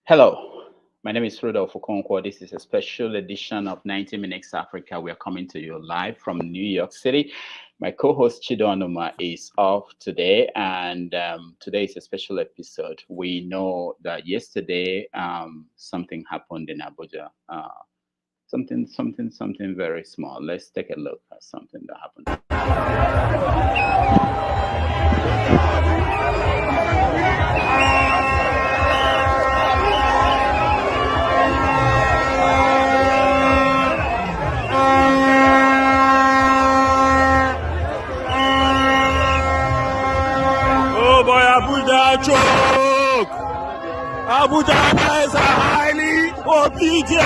Hello, my name is Rudolph Okonkwo. This is a special edition of 90 Minutes Africa. We are coming to you live from New York City. My co-host Chido Anuma is off today, and today is a special episode. We know that yesterday something happened in Abuja. Something very small. Let's take a look at something that happened. Oh boy, Abuja choke! Abuja is a highly obedient.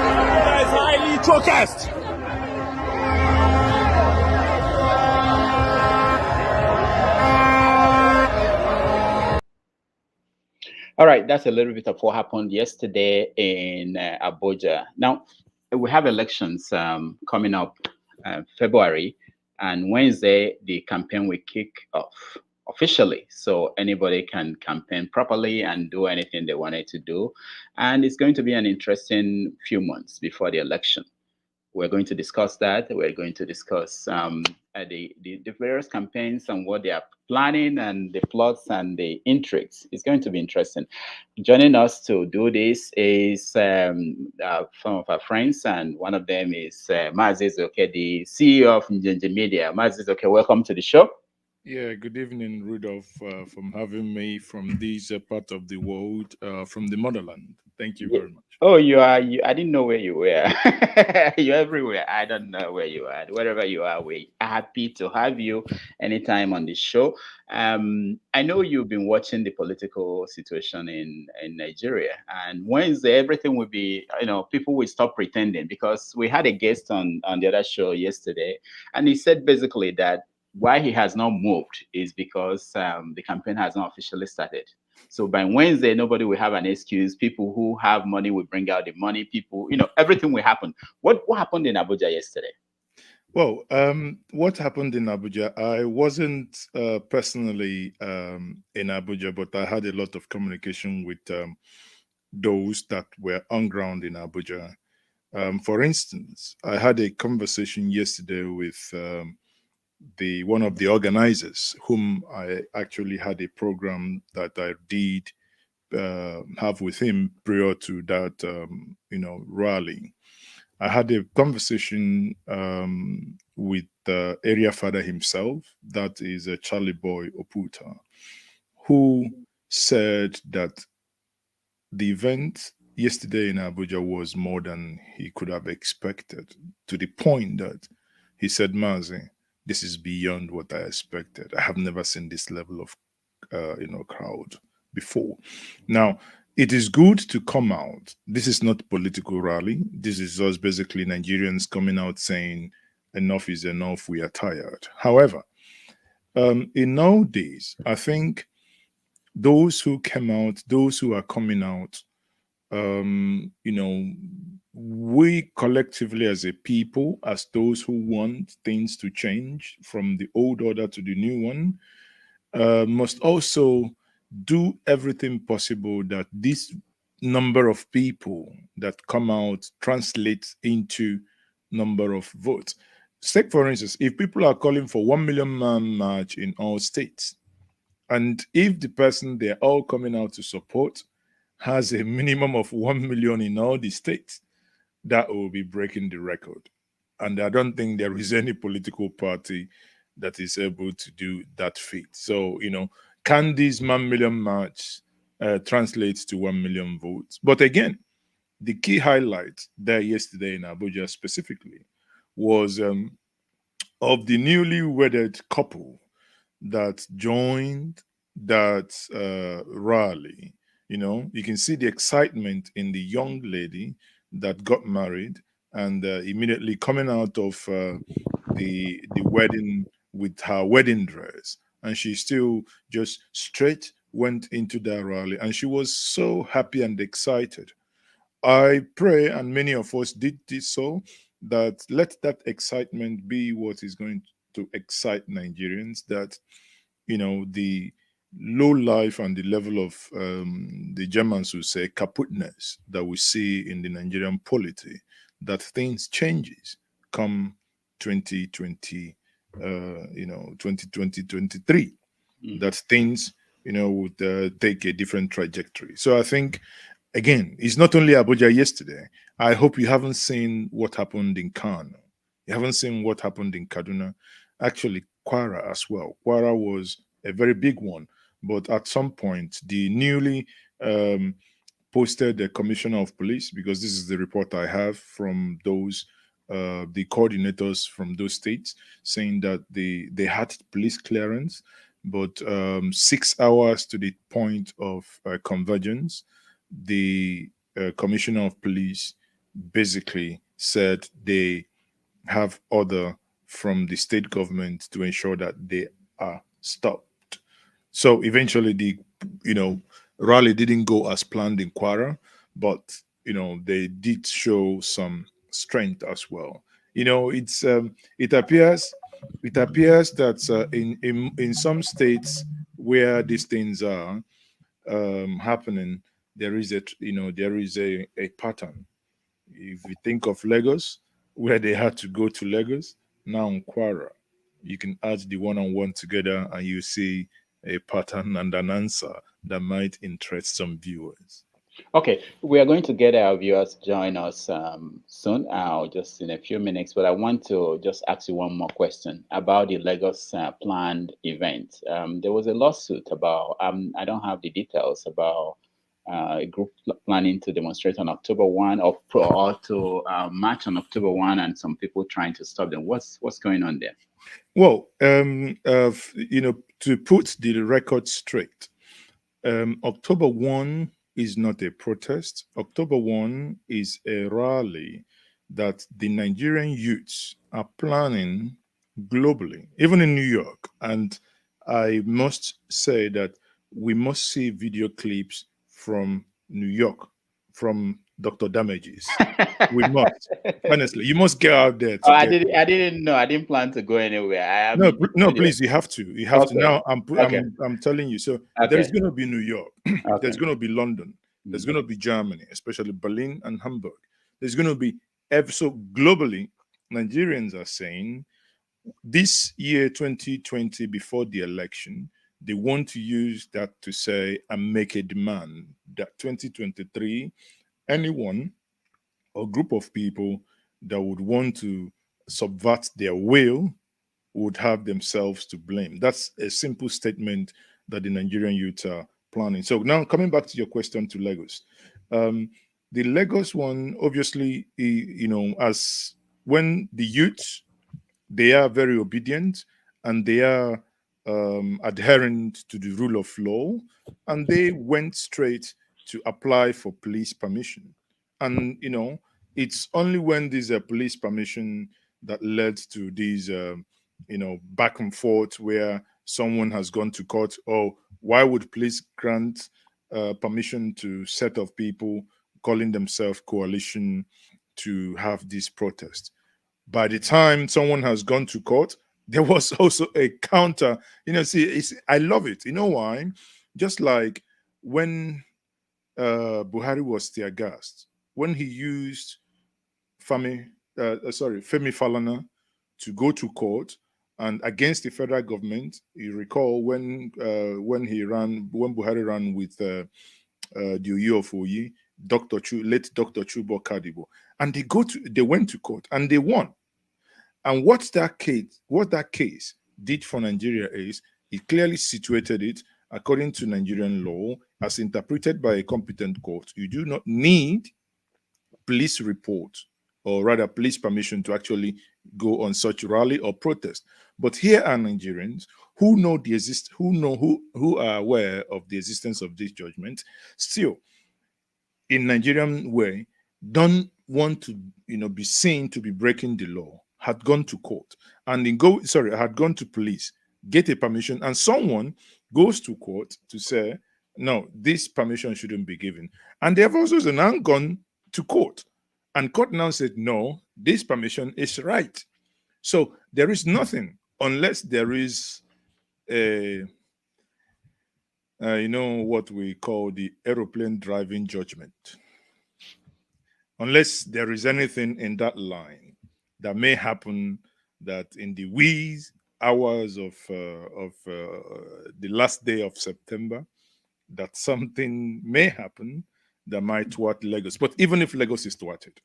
Abuja is highly chokest. All right, that's a little bit of what happened yesterday in Abuja. Now, we have elections coming up February, and Wednesday, the campaign will kick off officially. So anybody can campaign properly and do anything they wanted to do. And it's going to be an interesting few months before the election. We're going to discuss that. We're going to discuss the various campaigns and what they are planning and the plots and the intrigues. It's going to be interesting. Joining us to do this is some of our friends, and one of them is Mazi Zoke, the CEO of Njenje Media. Mazi Zoke, welcome to the show. Yeah, good evening, Rudolph, from having me from this part of the world, from the motherland. Thank you Yeah. very much. Oh, you are. You. I didn't know where you were. You're everywhere. I don't know where you are. Wherever you are, we're happy to have you anytime on the show. I know you've been watching the political situation in Nigeria, and Wednesday everything will be. People will stop pretending because we had a guest on the other show yesterday, and he said basically that why he has not moved is because the campaign has not officially started. So by Wednesday, nobody will have an excuse. People who have money will bring out the money. People, everything will happen. What happened in Abuja yesterday? Well, what happened in Abuja? I wasn't personally in Abuja, but I had a lot of communication with those that were on ground in Abuja. For instance, I had a conversation yesterday with the one of the organizers, whom I actually had a program that I did have with him prior to that, rally. I had a conversation with the area father himself, that is Charlie Boy Oputa, who said that the event yesterday in Abuja was more than he could have expected, to the point that he said, Mazi, this is beyond what I expected. I have never seen this level of crowd before. Now, it is good to come out. This is not political rally. This is just basically Nigerians coming out saying enough is enough. We are tired. However, in nowadays, I think those who came out, those who are coming out, you know, we collectively as a people, as those who want things to change from the old order to the new one, must also do everything possible that this number of people that come out translates into number of votes. Take for instance, if people are calling for 1 million man march in all states, and if the person they're all coming out to support has a minimum of 1 million in all the states, that will be breaking the record. And I don't think there is any political party that is able to do that feat. So, can this 1 million march translate to 1 million votes? But again, the key highlight there yesterday in Abuja specifically was of the newly wedded couple that joined that rally. You can see the excitement in the young lady that got married, and immediately coming out of the wedding with her wedding dress, and she still just straight went into that rally, and she was so happy and excited. I pray, and many of us did this so, that let that excitement be what is going to excite Nigerians, that the low life and the level of the Germans would say kaputness that we see in the Nigerian polity, that things changes come 2020, 2020, 23, that things, would take a different trajectory. So I think, again, it's not only Abuja yesterday. I hope you haven't seen what happened in Kano. You haven't seen what happened in Kaduna. Actually, Kwara as well. Kwara was a very big one. But at some point, the newly posted commissioner of police, because this is the report I have from those, the coordinators from those states, saying that they had police clearance, but 6 hours to the point of convergence, the commissioner of police basically said they have order from the state government to ensure that they are stopped. So eventually the rally didn't go as planned in Kwara, but they did show some strength as well. It's it appears that in some states where these things are happening, there is a pattern. If you think of Lagos, where they had to go to Lagos, now in Kwara, you can add the one-on-one together and you see a pattern and an answer that might interest some viewers. Okay, we are going to get our viewers join us soon, just in a few minutes. But I want to just ask you one more question about the Lagos planned event. There was a lawsuit about, I don't have the details, about a group planning to demonstrate on October 1 or to march on October 1, and some people trying to stop them. What's going on there? Well, to put the record straight, October 1 is not a protest. October 1 is a rally that the Nigerian youths are planning globally, even in New York. And I must say that we must see video clips from New York, from Dr. Damages. We must. Honestly, you must get out there. I didn't know. I didn't plan to go anywhere. No, please. You have to. You have to. Now, Okay. I'm telling you. So Okay. there's going to be New York. Okay. There's going to be London. There's going to be Germany, especially Berlin and Hamburg. There's going to be so globally. Nigerians are saying this year 2020, before the election, they want to use that to say and make a demand that 2023, anyone or group of people that would want to subvert their will would have themselves to blame. That's a simple statement that the Nigerian youth are planning. So now coming back to your question to Lagos, the Lagos one, obviously, as when the youth, they are very obedient and they are adherent to the rule of law, and they went straight to apply for police permission. And it's only when there's a police permission that led to these back and forth where someone has gone to court. Oh, why would police grant permission to set of people calling themselves coalition to have this protest? By the time someone has gone to court, there was also a counter. I love it. You know why? Just like when Buhari was tear gassed, when he used Femi Falana to go to court and against the federal government. You recall when Buhari ran with the Oyi of Oyi, late Dr. Chubo Kadibo, and they went to court and they won. And what that case did for Nigeria is it clearly situated it according to Nigerian law as interpreted by a competent court. You do not need police report, or rather police permission, to actually go on such rally or protest. But here are Nigerians who know who are aware of the existence of this judgment, still in Nigerian way don't want to be seen to be breaking the law. had gone to court and had gone to police, get a permission, and someone goes to court to say, no, this permission shouldn't be given. And they have also now gone to court. And court now said, no, this permission is right. So there is nothing unless there is a, what we call the aeroplane driving judgment. Unless there is anything in that line that may happen, that in the wee hours of the last day of September, that something may happen that might thwart Lagos. But even if Lagos is thwarted,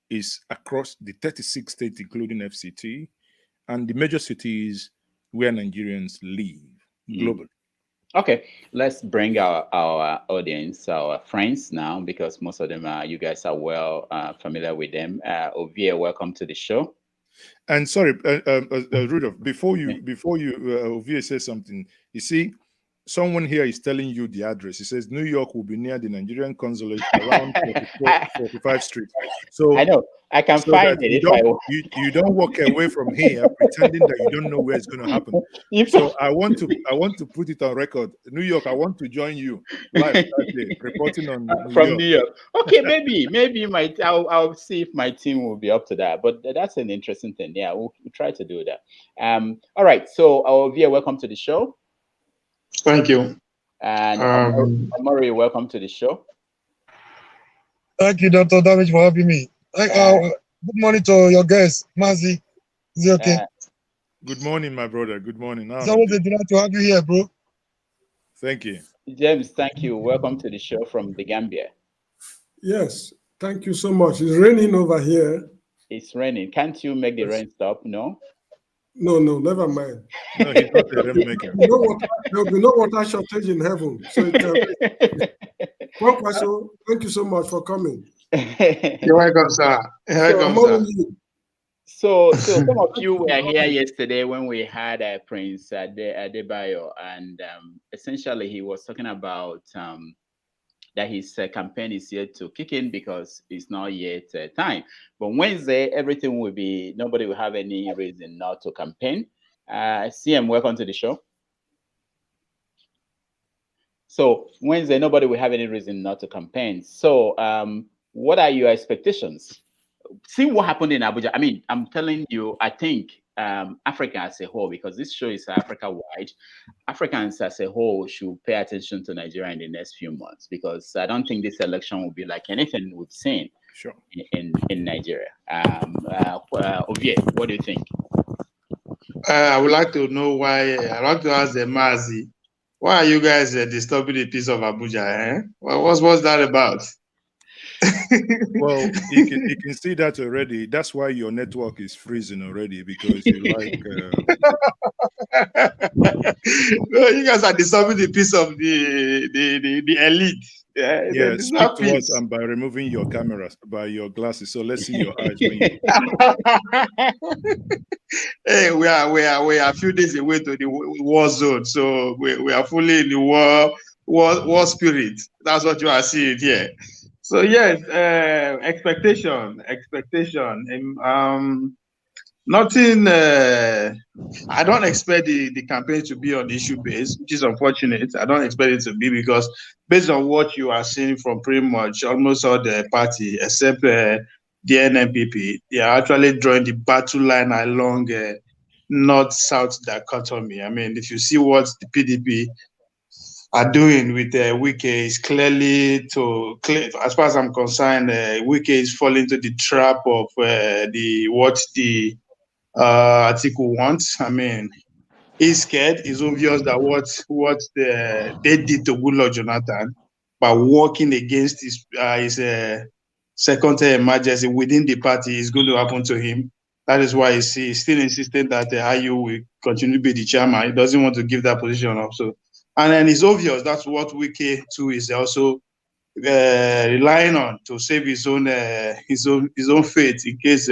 is across the 36 states, including FCT, and the major cities where Nigerians live globally. Okay, let's bring our audience, our friends now, because most of them you guys are well familiar with them. Ovie, welcome to the show. And sorry, Rudolph, before you Ovie says something, you see, someone here is telling you the address. He says New York will be near the Nigerian consulate around 45th Street. So I know I can find it. You don't walk away from here pretending that you don't know where it's going to happen. So I want to put it on record. New York, I want to join you live that day, reporting on New York. Okay, maybe I'll see if my team will be up to that. But that's an interesting thing. Yeah, we'll try to do that. All right. So Ovie, welcome to the show. Thank you. And Amori, welcome to the show. Thank you, Dr. Damage, for having me. Good morning to your guest, Mazi. Is it okay? Good morning, my brother. Good morning. It's always a delight to have you here, bro. Thank you. James, thank you. Welcome to the show from the Gambia. Yes, thank you so much. It's raining over here. It's raining. Can't you make the rain stop? No? No, never mind. No, he's not a rainmaker. There will be no water shortage in heaven. So thank you so much for coming. You're welcome, sir. So some of you were here yesterday when we had Prince Adebayo, and essentially he was talking about that his campaign is yet to kick in because it's not yet time. But Wednesday, everything will be, nobody will have any reason not to campaign. CM, welcome to the show. So Wednesday, nobody will have any reason not to campaign. So what are your expectations? See what happened in Abuja. I mean, I'm telling you, I think Africa as a whole, because this show is Africa-wide, Africans as a whole should pay attention to Nigeria in the next few months, because I don't think this election will be like anything we've seen in Nigeria. Ovie, what do you think? I would like to know why. I'd like to ask the Mazi, why are you guys disturbing the peace of Abuja? Eh? What's that about? Well, you can see that already. That's why your network is freezing already, because you like. No, you guys are disturbing the peace of the elite. Yeah, speak to us and by removing your cameras, by your glasses. So let's see your eyes. Hey, we are a few days away to the war zone, so we are fully in the war spirit. That's what you are seeing here. So yes, expectation. Nothing. I don't expect the campaign to be on issue base, which is unfortunate. I don't expect it to be, because based on what you are seeing from pretty much almost all the party, except the NNPP, they are actually drawing the battle line along north-south dichotomy. I mean, if you see what the PDP are doing with Wike, is clearly as far as I'm concerned, Wike is falling into the trap of what the Atiku wants. I mean, he's scared. It's obvious that what they did to Goodluck Jonathan by working against his second-term emergency within the party is going to happen to him. That is why he's still insisting that Ayu will continue to be the chairman. He doesn't want to give that position up. So. And then it's obvious that's what Wike too is also relying on to save his own fate in case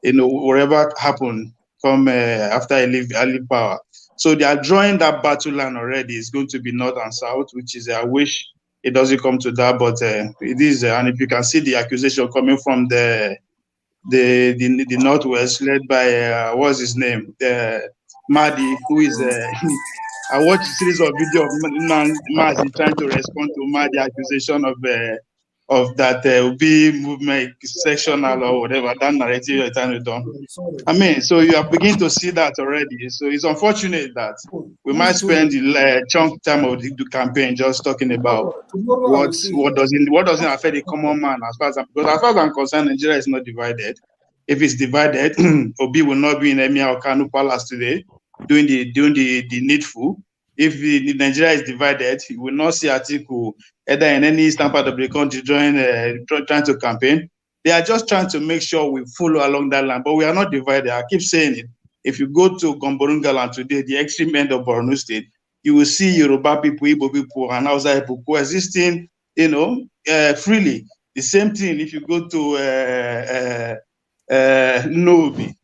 whatever happened come after he leave power. So they are drawing that battle line already. It's going to be north and south, which is I wish it doesn't come to that, but it is. And if you can see the accusation coming from the the Northwest, led by what's his name, Mahdi, who is. I watched a series of videos of Mahdi trying to respond to Mahdi accusation of that Obi movement sectional or whatever, that narrative you're trying to do. I mean, so you are beginning to see that already. So it's unfortunate that we might spend a chunk time of the campaign just talking about what doesn't affect the common man because as far as I'm concerned, Nigeria is not divided. If it's divided, Obi will not be in Emir or Kanu Palace today doing the needful. If Nigeria is divided, you will not see Atiku either in any eastern part of the country trying to campaign. They are just trying to make sure we follow along that line, but we are not divided. I keep saying it. If you go to Gomborungaland today, the extreme end of Borno State, you will see Yoruba people, Igbo people, and Hausa people coexisting, freely. The same thing if you go to Nobi,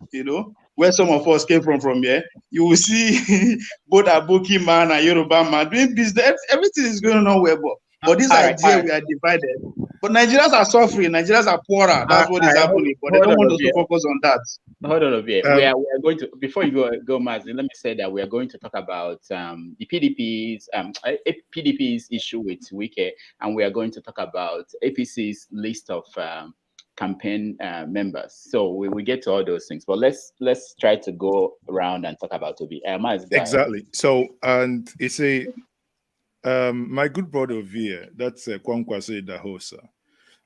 where some of us came from here, you will see both Aboki man and Yoruba man doing business. Everything is going on well, but this idea we are divided. But Nigerians are suffering. Nigerians are poorer. That's what is happening. But they don't want us to focus on that. Hold on a bit. We are going to, before you go, Mazi, let me say that we are going to talk about the PDP's issue with Wike, and we are going to talk about APC's list of campaign members. So we get to all those things, but let's try to go around and talk about Obi. Exactly. So, and it's my good brother Ovie, that's Kwankwase Dahosa.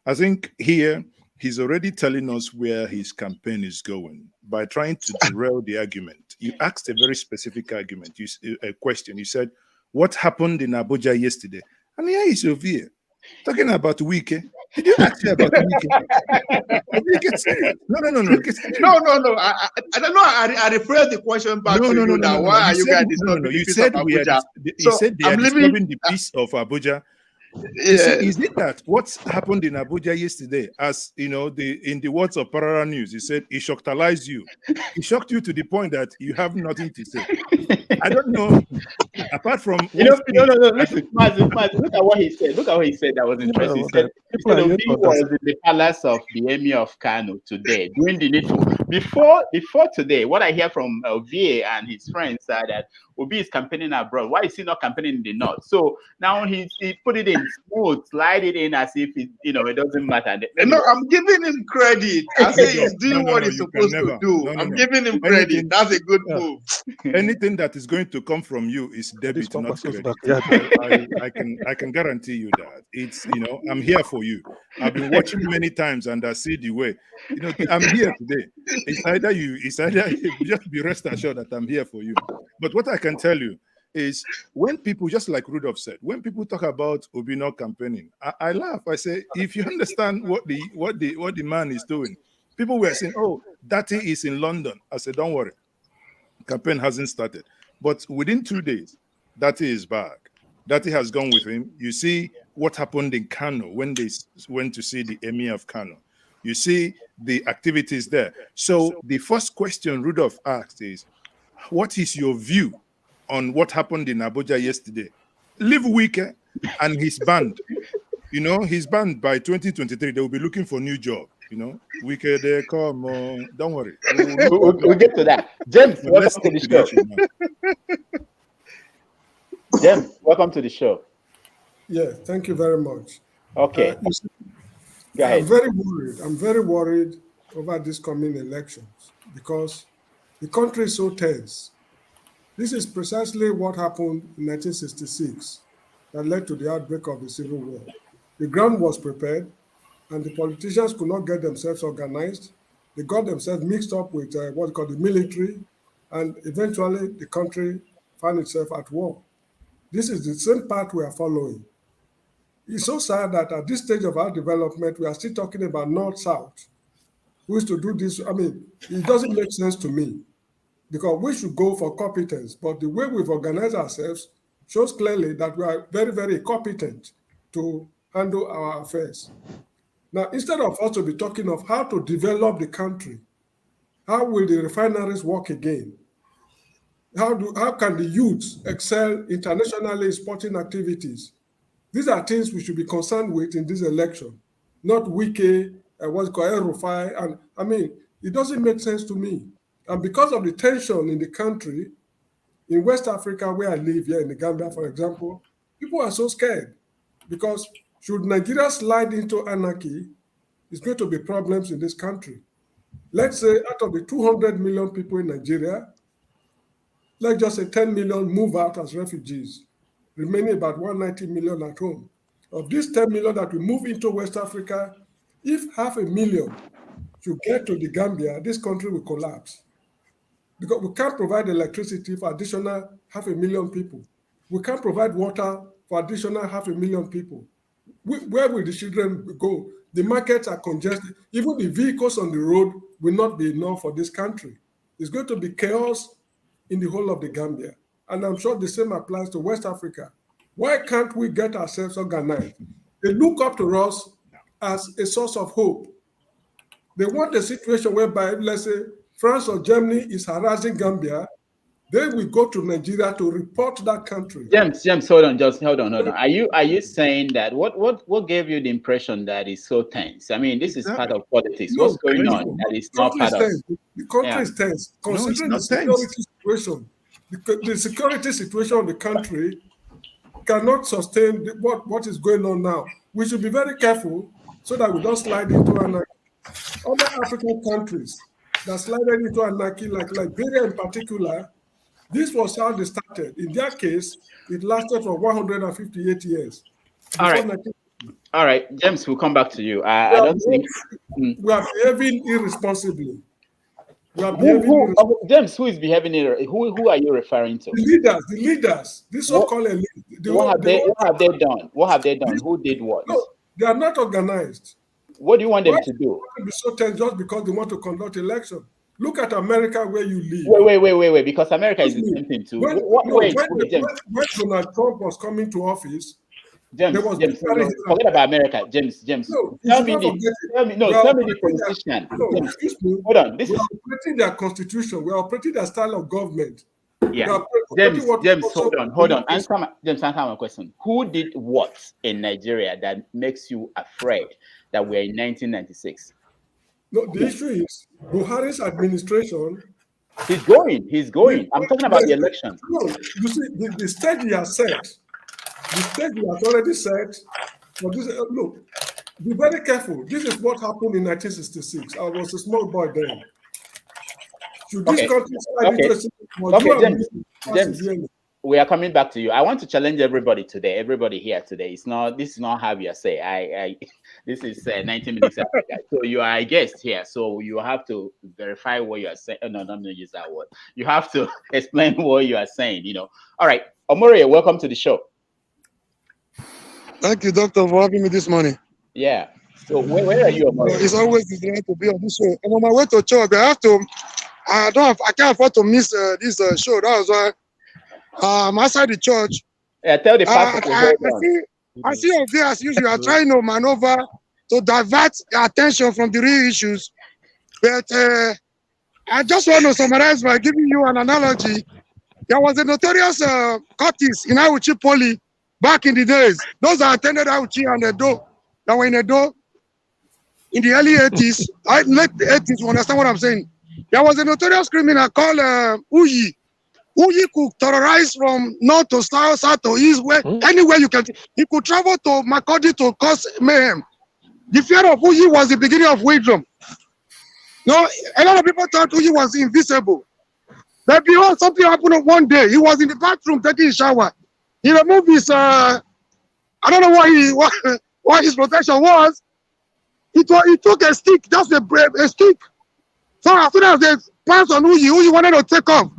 I think here he's already telling us where his campaign is going by trying to derail the argument. You asked a very specific argument, a question. You said, what happened in Abuja yesterday? And here is Ovie talking about Wike. Did you ask me about Wike? Get serious. No. No. I don't know. I rephrased the question back to you. Why are you guys disturbing the peace of Abuja? You said they are disturbing the peace of Abuja. Yeah. Is it that what's happened in Abuja yesterday, as in the words of Parara News, he said he shocked you. He shocked you to the point that you have nothing to say. I don't know. Apart from no. Listen, look at what he said. Look at what he said. That was interesting. He said Obi was in the palace of the Emir of Kano today doing the needful. Before today, what I hear from Ovie and his friends are that Obi is campaigning abroad. Why is he not campaigning in the north? So now he put it in smooth, slide it in as if it doesn't matter. No, I'm giving him credit. I say he's doing what he's supposed to do. I'm giving him credit. That's a good move. Anything that is going to come from you is debit, not credit. I can guarantee you that. It's I'm here for you. I've been watching many times and I see the way. I'm here today. It's either you just be rest assured that I'm here for you. But what I can tell you is when people, just like Rudolph said, when people talk about Obi not campaigning, I laugh. I say, if you understand what the man is doing, people were saying, oh, Dati is in London. I said, don't worry, campaign hasn't started. But within 2 days, Dati is back. Dati has gone with him. You see what happened in Kano when they went to see the Emir of Kano. You see the activities there. So the first question Rudolph asked is, what is your view on what happened in Abuja yesterday? Leave Wike and his band. His band by 2023, they will be looking for new job. Wike, they come on. Don't worry. We'll get to that. James, welcome to the show. James, welcome to the show. Yeah, thank you very much. Okay. Go ahead. I'm very worried over these coming elections because the country is so tense. This is precisely what happened in 1966 that led to the outbreak of the Civil War. The ground was prepared, and the politicians could not get themselves organized. They got themselves mixed up with what's called the military, and eventually the country found itself at war. This is the same path we are following. It's so sad that at this stage of our development, we are still talking about North-South. Who is to do this? I mean, it doesn't make sense to me because we should go for competence. But the way we've organized ourselves shows clearly that we are very, very competent to handle our affairs. Now, instead of us to be talking of how to develop the country, how will the refineries work again? How can the youth excel internationally in sporting activities? These are things we should be concerned with in this election, not Wike what's called El Rufai. And I mean, it doesn't make sense to me. And because of the tension in the country, in West Africa, where I live here in the Gambia, for example, people are so scared because should Nigeria slide into anarchy, it's going to be problems in this country. Let's say out of the 200 million people in Nigeria, let's just say 10 million move out as refugees, remaining about 190 million at home. Of these 10 million that will move into West Africa, if 500,000 should get to the Gambia, this country will collapse. Because we can't provide electricity for additional 500,000 people. We can't provide water for additional 500,000 people. Where will the children go? The markets are congested. Even the vehicles on the road will not be enough for this country. It's going to be chaos in the whole of the Gambia. And I'm sure the same applies to West Africa. Why can't we get ourselves organized? They look up to us as a source of hope. They want a situation whereby, let's say, France or Germany is harassing Gambia, they will go to Nigeria to report that country. James, hold on. Are you saying that what gave you the impression that it's so tense? I mean, this is part of politics. No, what's going on that is not part of the country is tense. Considering the security situation, the security situation of the country cannot sustain what is going on now. We should be very careful so that we don't slide into anarchy. Other African countries that slided into anarchy, like Liberia in particular, this was how they started. In their case, it lasted for 158 years. All right, James, we'll come back to you. I don't think we are behaving irresponsibly. James, who is behaving irresponsibly? Who are you referring to? The leaders. This so-called elite. What have they done? What have they done? Who did what? No, they are not organized. What do you want them to do? They be so tense just because they want to conduct election. Look at America where you live. Wait, because America is the same thing too. When Donald Trump was coming to office, James, forget about America. James, tell me the politician. James, hold on. We are operating their constitution. We are operating their style of government. Yeah. James, hold on. Answer my question. Who did what in Nigeria that makes you afraid that we're in 1996? No, the issue is Buhari's administration. He's going. I'm talking about the election. No, you see, the stage he has set. The stage he has already set. For this, look, be very careful. This is what happened in 1966. I was a small boy then. Should this country James, we are coming back to you. I want to challenge everybody here today. This is not how you say. This is 90 minutes Africa. So you are a guest here. So you have to verify what you are saying. No, don't use that word. You have to explain what you are saying. All right, Omori, welcome to the show. Thank you, Doctor, for having me this morning. Yeah. So where are you, Omori? It's always great to be on this show. I'm on my way to church. I can't afford to miss this show. That was why I'm outside the church. Yeah, tell the pastor. I see you there as usual. You are trying to maneuver to divert attention from the real issues. But I just want to summarize by giving you an analogy. There was a notorious Curtis in Auchi Poly back in the days. Those that attended Auchi and Edo, that were in Edo in the early 80s, late 80s, you understand what I'm saying? There was a notorious criminal called Uyi. Uyi could terrorize from north to south, south to east, anywhere you can. He could travel to Makurdi to cause mayhem. The fear of Uyi was the beginning of wisdom. No, a lot of people thought Uyi was invisible. But behold, something happened one day. He was in the bathroom taking a shower. He removed his, I don't know what his protection was. He took a stick, just a stick. So as soon as they passed on Uyi wanted to take off.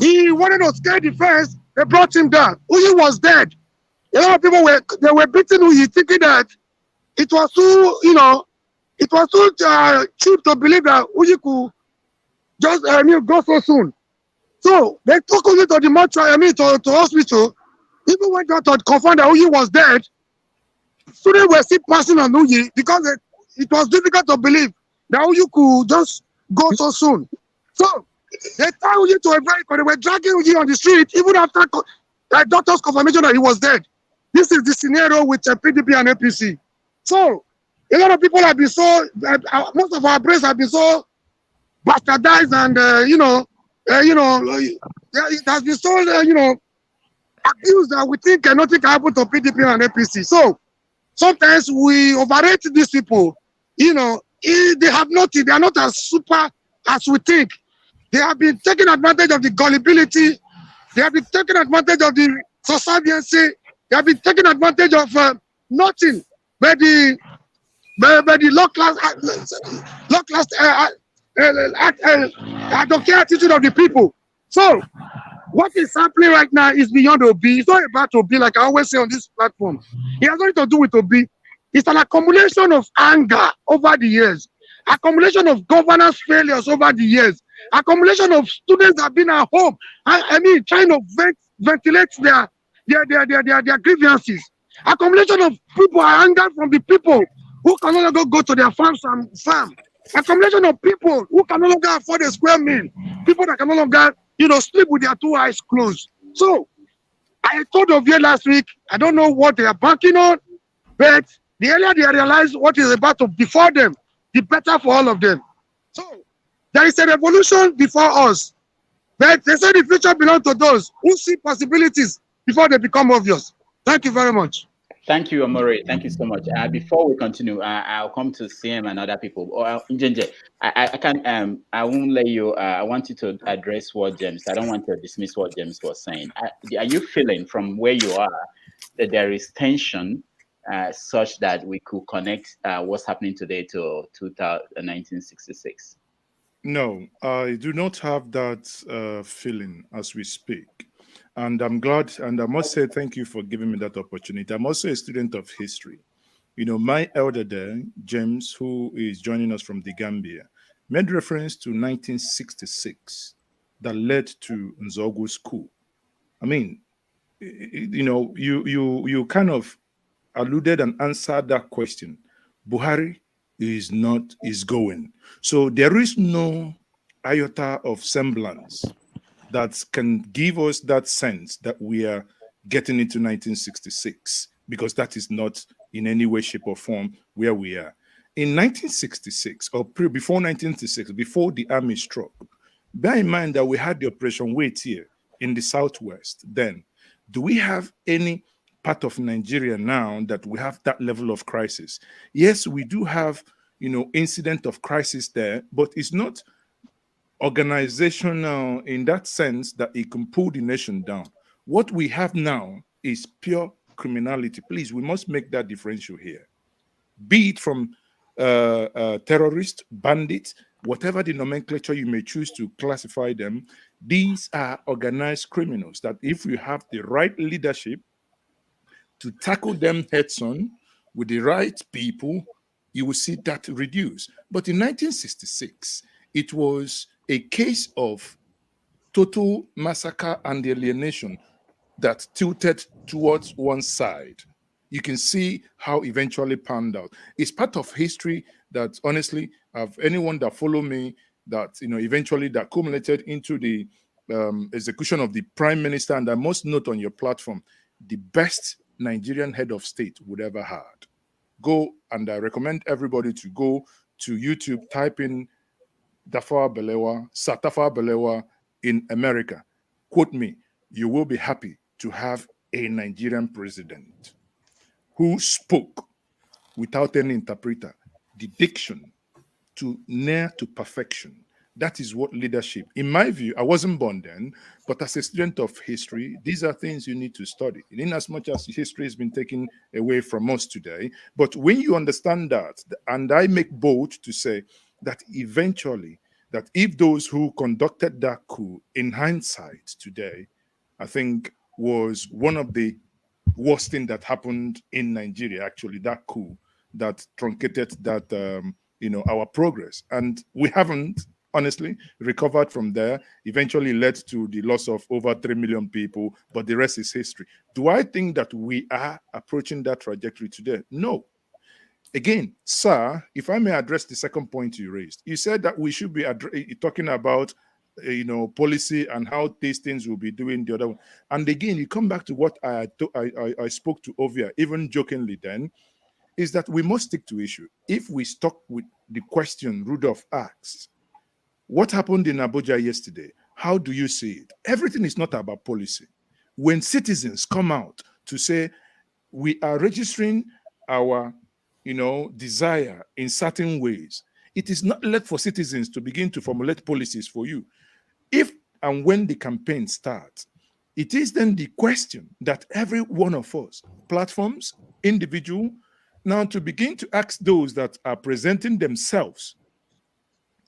He wanted to scare the fence. They brought him down. Uyi was dead. A lot of people were beating Uyi, thinking that it was too, it was too cheap to believe that Uyi could just go so soon. So they took Uyi to the mortuary, to hospital. Even went out to confirm that Uyi was dead. Students were still passing on Uyi because it was difficult to believe that Uyi could just go so soon. So they tied Uyi to a vehicle. They were dragging Uyi on the street even after the doctor's confirmation that he was dead. This is the scenario with PDP and APC. So A lot of people have been so, most of our brains have been so bastardized and, it has been so, abused that we think nothing can happen to PDP and APC. So sometimes we overrate these people. They have nothing. They are not as super as we think. They have been taking advantage of the gullibility. They have been taking advantage of the subserviency. They have been taking advantage of nothing but the low class I don't care attitude of the people. So what is happening right now is beyond Obi. It's not about Obi, like I always say on this platform. It has nothing to do with Obi. It's an accumulation of anger over the years, accumulation of governance failures over the years, accumulation of students that have been at home. I mean, trying to ventilate their grievances. Accumulation of people are angered from the people who can no longer go to their farms and farm. Accumulation of people who can no longer afford a square meal. People that can no longer, sleep with their two eyes closed. So I told of you last week, I don't know what they are banking on, but the earlier they realize what is about to before them, the better for all of them. So there is a revolution before us. But they say the future belongs to those who see possibilities before they become obvious. Thank you very much. Thank you, Omori. Thank you so much. Before we continue, I'll come to CM and other people. Njenje, I can I won't let you. I want you to address what James. I don't want to dismiss what James was saying. Are you feeling from where you are that there is tension such that we could connect what's happening today to 1966? No, I do not have that feeling as we speak. And I'm glad, and I must say thank you for giving me that opportunity. I'm also a student of history. My elder there, James, who is joining us from the Gambia, made reference to 1966 that led to Nzogu's coup. I mean, you kind of alluded and answered that question. Buhari is going. So there is no iota of semblance that can give us that sense that we are getting into 1966, because that is not in any way, shape, or form where we are. In 1966, or before 1966, before the army struck, bear in mind that we had the Operation Wait here in the Southwest then. Do we have any part of Nigeria now that we have that level of crisis? Yes, we do have, incident of crisis there, but it's not organizational in that sense that it can pull the nation down. What we have now is pure criminality. Please, we must make that differential here. Be it from terrorists, bandits, whatever the nomenclature you may choose to classify them, these are organized criminals that if you have the right leadership to tackle them heads-on with the right people, you will see that reduce. But in 1966, it was a case of total massacre and alienation that tilted towards one side. You can see how eventually panned out. It's part of history that, honestly, anyone that follow me, that eventually that culminated into the execution of the prime minister, and I must note on your platform, the best Nigerian head of state would ever had. Go, and I recommend everybody to go to YouTube, type in Tafawa Balewa, Sir Tafawa Balewa in America. Quote me, you will be happy to have a Nigerian president who spoke without any interpreter, the diction to near to perfection. That is what leadership, in my view, I wasn't born then, but as a student of history, these are things you need to study. In as much as history has been taken away from us today, but when you understand that, and I make bold to say that eventually, that if those who conducted that coup, in hindsight today, I think was one of the worst thing that happened in Nigeria, actually, that coup that truncated that, our progress. And we haven't, honestly, recovered from there, eventually led to the loss of over 3 million people, but the rest is history. Do I think that we are approaching that trajectory today? No. Again, sir, if I may address the second point you raised, you said that we should be talking about, policy and how these things will be doing the other one. And again, you come back to what I spoke to Ovia, even jokingly then. is that we must stick to issue. If we stuck with the question Rudolph asked, what happened in Abuja yesterday? How do you see it? Everything is not about policy. When citizens come out to say we are registering our, desire in certain ways, it is not left for citizens to begin to formulate policies for you. If and when the campaign starts, it is then the question that every one of us, platforms, individual, now to begin to ask those that are presenting themselves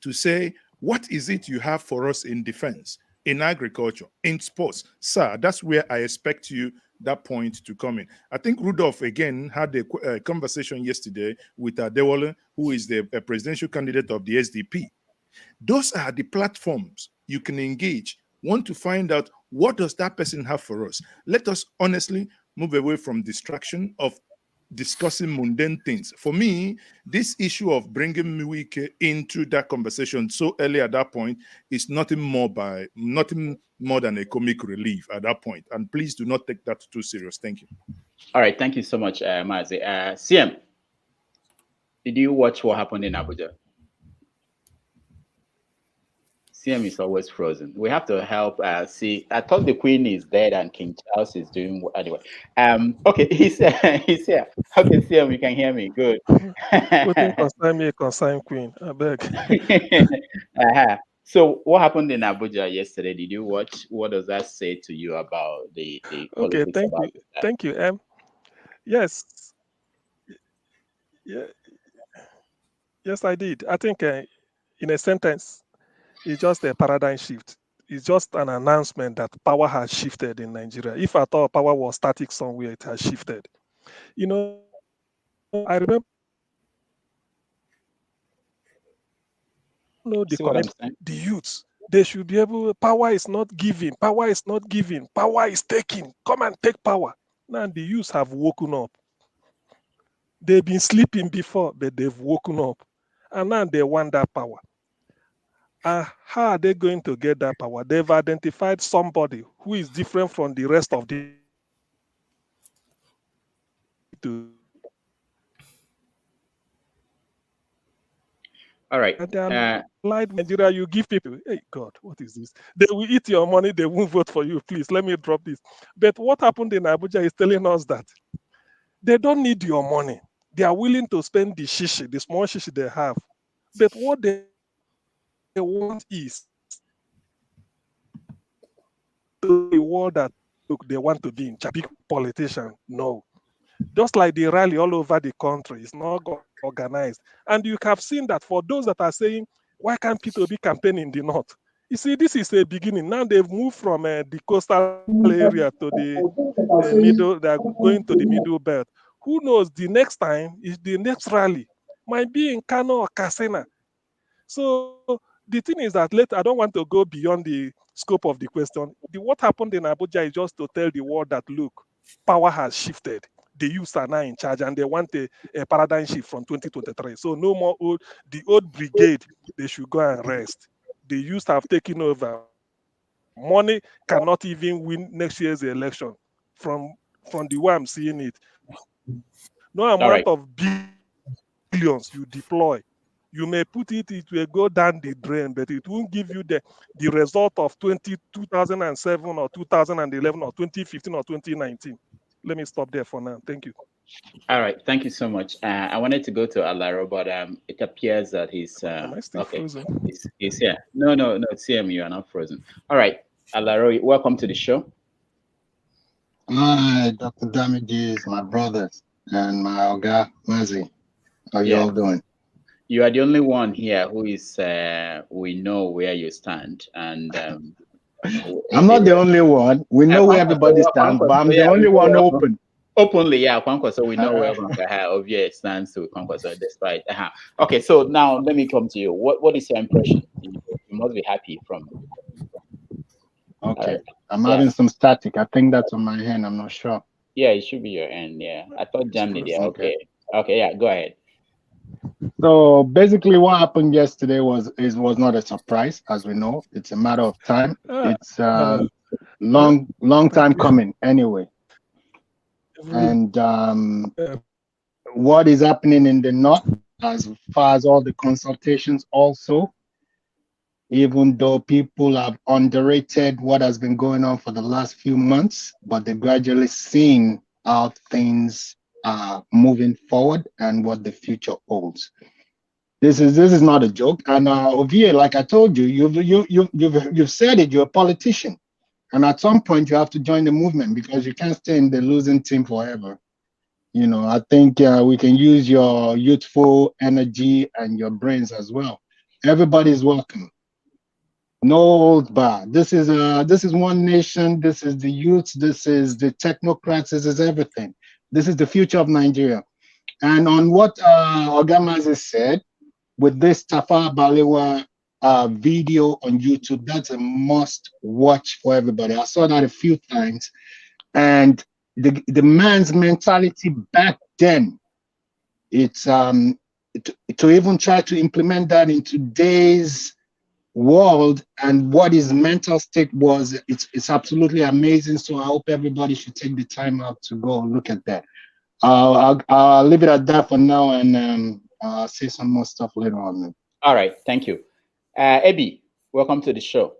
to say, what is it you have for us in defense, in agriculture, in sports? Sir, that's where I expect you, that point to come in. I think Rudolph, again, had a conversation yesterday with Adewale, who is the presidential candidate of the SDP. Those are the platforms you can engage. Want to find out what does that person have for us? Let us honestly move away from distraction of discussing mundane things. For me, this issue of bringing Mwike into that conversation so early at that point is nothing more than a comic relief at that point. And please do not take that too serious. Thank you. All right, thank you so much, Mazi. CM, did you watch what happened in Abuja? CM is always frozen. We have to help see. I thought the Queen is dead and King Charles is doing anyway. Okay, he's here. Okay, CM, you can hear me. Good. Consign Queen. I beg. So, what happened in Abuja yesterday? Did you watch? What does that say to you about the Okay, thank you. Yes. Yeah. Yes, I did. I think in a sentence, it's just a paradigm shift. It's just an announcement that power has shifted in Nigeria. If I thought power was static somewhere, it has shifted. I remember the youths. They should be able. Power is not giving. Power is not giving. Power is taking. Come and take power. Now the youths have woken up. They've been sleeping before, but they've woken up, and now they want that power. How are they going to get that power? They've identified somebody who is different from the rest of the. All right. Like Nigeria, you give people, hey God, what is this? They will eat your money, they won't vote for you. Please let me drop this. But what happened in Abuja is telling us that they don't need your money. They are willing to spend the shishi, the small shishi they have. But what they want is the world that look, they want to be in charge. Big politician, no. Just like the rally all over the country, it's not organized. And you have seen that for those that are saying, why can't people be campaigning in the north? You see, this is a beginning. Now they've moved from the coastal area to the middle. They're going to the middle belt. Who knows? The next time is the next rally might be in Kano or Kasena. So the thing is that I don't want to go beyond the scope of the question. What happened in Abuja is just to tell the world that, look, power has shifted. The youths are now in charge and they want a paradigm shift from 2023. So no more the old brigade, they should go and rest. The youths have taken over. Money cannot even win next year's election from the way I'm seeing it. No amount of billions you deploy. You may put it will go down the drain, but it won't give you the result of 2007 or 2011 or 2015 or 2019. Let me stop there for now. Thank you. All right. Thank you so much. I wanted to go to Alaro, but it appears that he's Am I still frozen? He's here. No, CM, you are not frozen. All right. Alaro, welcome to the show. Hi, Dr. Damages, my brothers, and my Oga Mazi. How you all doing? You are the only one here who is, we know where you stand. And I'm not the only one. We know where everybody stands, but I'm the only one open. Openly, yeah, Kwankwa, so we know where Ovia stands to Kwankwa, so despite. Okay, so now let me come to you. What is your impression? You must be happy from. Okay, I'm having some static. I think that's on my hand. I'm not sure. Yeah, it should be your end. Yeah, I thought Germany. Yeah, okay, yeah, go ahead. So basically, what happened yesterday was not a surprise, as we know. It's a matter of time. It's long time coming, anyway. And what is happening in the north as far as all the consultations also, even though people have underrated what has been going on for the last few months, but they're gradually seeing how things are moving forward and what the future holds. This is not a joke. And Ovie, like I told you, you've said it. You're a politician, and at some point you have to join the movement because you can't stay in the losing team forever. You know, I think we can use your youthful energy and your brains as well. Everybody's welcome. No holds barred. This is one nation. This is the youth. This is the technocrats. This is everything. This is the future of Nigeria. And on what Ogamazi said, with this Tafawa Balewa video on YouTube, that's a must watch for everybody. I saw that a few times, and the man's mentality back then, it's to even try to implement that in today's world and what his mental state was, it's absolutely amazing. So I hope everybody should take the time out to go look at that. I'll leave it at that for now, and say some more stuff later on. All right, thank you. Ebi, welcome to the show.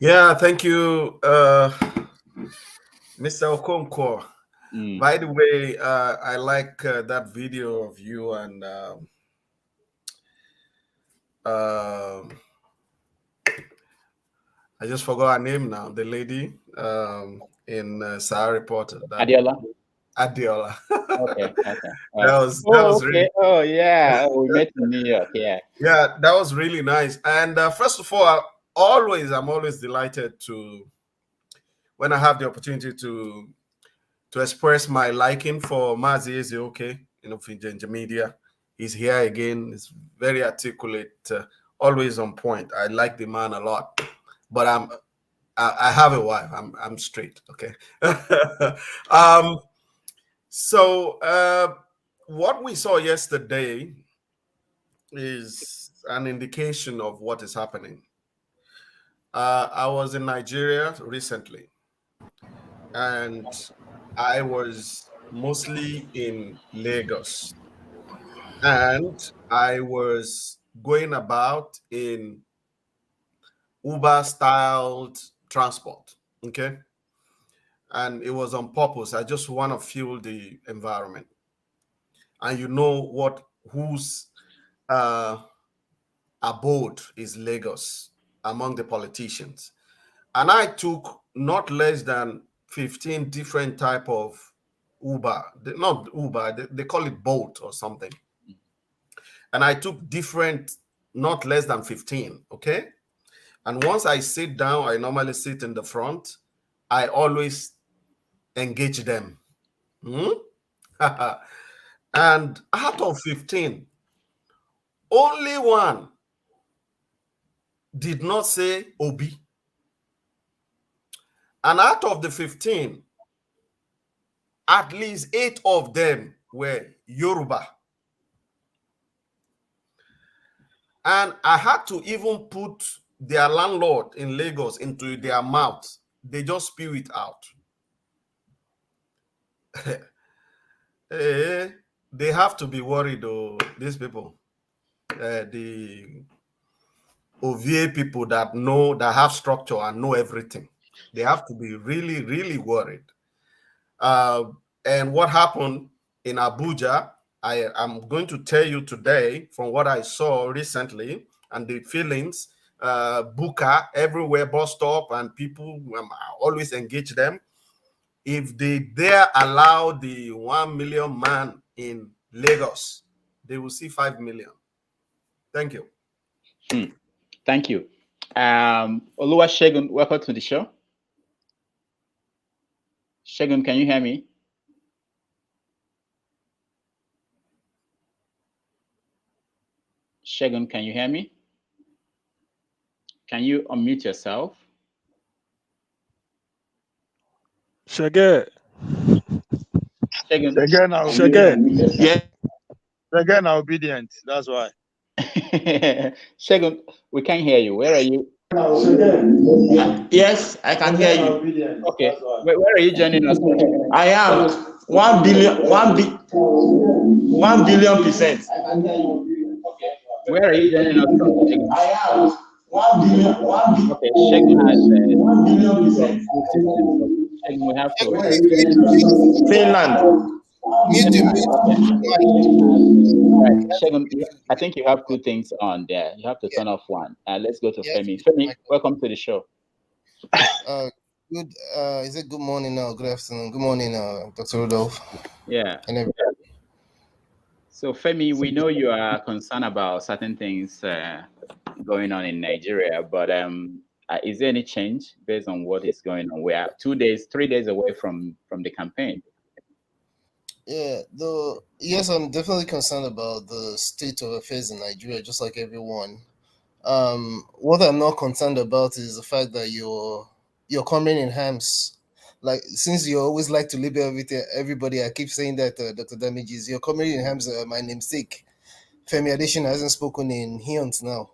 Yeah, thank you, Mr. Okonkwo. By the way, I like that video of you and I just forgot her name now, the lady in Sahara Reporter. Adiola. Adiola. Okay. That was really. Oh yeah, we met in New York. Yeah. Yeah, that was really nice. And first of all, I'm always delighted to when I have the opportunity to express my liking for Mazi Ezioke, Finjanja Media. He's here again. He's very articulate, always on point. I like the man a lot, but I have a wife. I'm straight. Okay. So what we saw yesterday is an indication of what is happening. I was in Nigeria recently, and I was mostly in Lagos, and I was going about in Uber-styled transport, okay? And it was on purpose. I just want to fuel the environment. And you know whose abode is Lagos among the politicians. And I took not less than 15 different type of Uber. Not Uber, they call it Bolt or something. And I took different, not less than 15, okay? And once I sit down, I normally sit in the front. I always engage them. And out of 15, only one did not say Obi. And out of the 15, at least 8 of them were Yoruba. And I had to even put their landlord in Lagos into their mouth. They just spew it out. They have to be worried, though, these people. The OVA people that have structure and know everything. They have to be really, really worried. And what happened in Abuja, I'm going to tell you today from what I saw recently and the feelings, Buka, everywhere, bus stop, and people always engage them. If they dare allow the 1 million man in Lagos, they will see 5 million. Thank you. Thank you. Oluwasegun, welcome to the show. Shegun, can you hear me? Shegun, can you hear me? Can you unmute yourself? Shege. Shegun. Shege. Yeah. Again, obedient. That's why. Shegun, we can't hear you. Where are you? Yes, I can hear you. Okay. Where are you joining us from? I am 1 billion%. Where are you joining us from, Shegun? I am 1 billion. Okay, Shegun has 1 billion%. two systems. So Shegun, we have to. Finland. Right, Shegun, I think you have two things on there. You have to turn off one. Let's go to Femi. Femi, welcome to the show. Good. Is it good morning now? Good afternoon. Good morning, Dr. Rudolph. Yeah. And everybody. So Femi, we know you are concerned about certain things going on in Nigeria, but is there any change based on what is going on? We are 3 days away from the campaign. Yeah, yes, I'm definitely concerned about the state of affairs in Nigeria, just like everyone. What I'm not concerned about is the fact that you're coming in hams. Like, since you always like to label everybody, I keep saying that, Dr. Damages, you're coming in hams. My namesake, Femi Adesina, hasn't spoken in eons now.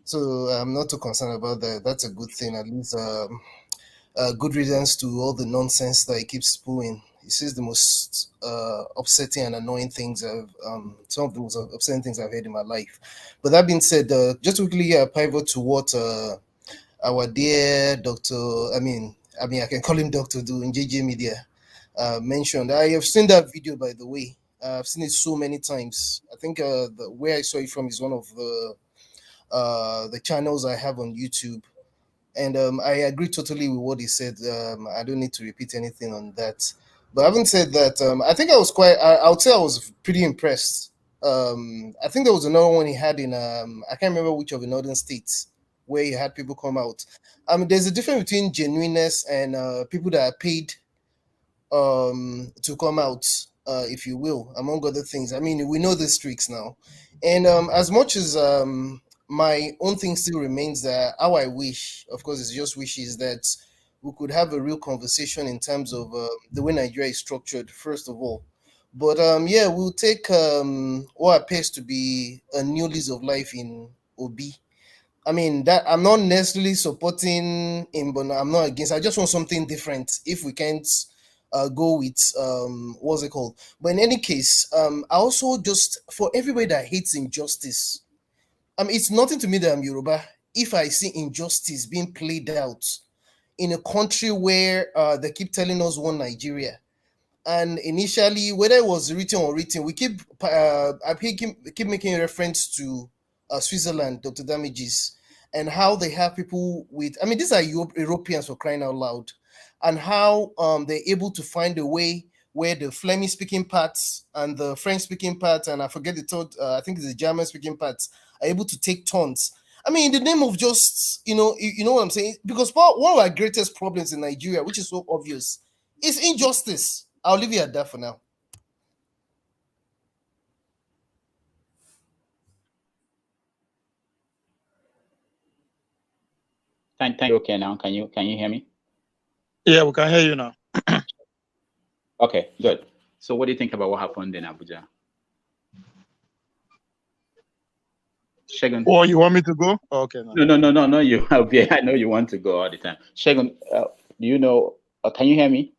So I'm not too concerned about that. That's a good thing. At least good reasons to all the nonsense that he keeps spewing. He says the most upsetting and annoying things some of the most upsetting things I've heard in my life. But that being said, just quickly pivot to what our dear Dr. I can call him Dr. Do in JJ Media mentioned. I have seen that video, by the way. I've seen it so many times. I think where I saw it from is one of the channels I have on YouTube. And I agree totally with what he said. I don't need to repeat anything on that. But having said that, I think I was I would say I was pretty impressed. I think there was another one he had in, I can't remember which of the northern states, where he had people come out. There's a difference between genuineness and people that are paid to come out, if you will, among other things. We know the streaks now. And as much as my own thing still remains that how I wish, of course, it's just wishes, that we could have a real conversation in terms of the way Nigeria is structured, first of all. But yeah, we'll take what appears to be a new lease of life in Obi. That I'm not necessarily supporting him, but I'm not against. I just want something different. If we can't go with what's it called? But in any case, I also just, for everybody that hates injustice, it's nothing to me that I'm Yoruba if I see injustice being played out in a country where they keep telling us one Nigeria. And initially, whether it was written or written, we keep making reference to Switzerland, Dr. Damages, and how they have people with, these are Europeans, for crying out loud, and how they're able to find a way where the Flemish speaking parts and the French speaking parts, and I forget the third, I think it's the German speaking parts, are able to take turns. In the name of just, you know what I'm saying? Because one of our greatest problems in Nigeria, which is so obvious, is injustice. I'll leave you at that for now. Thank you. Okay, now can you hear me? Yeah, we can hear you now. Okay, good. So what do you think about what happened in Abuja? Shegun. Oh, you want me to go? Okay. No. You. I know you want to go all the time. Shegun, do you know? Can you hear me?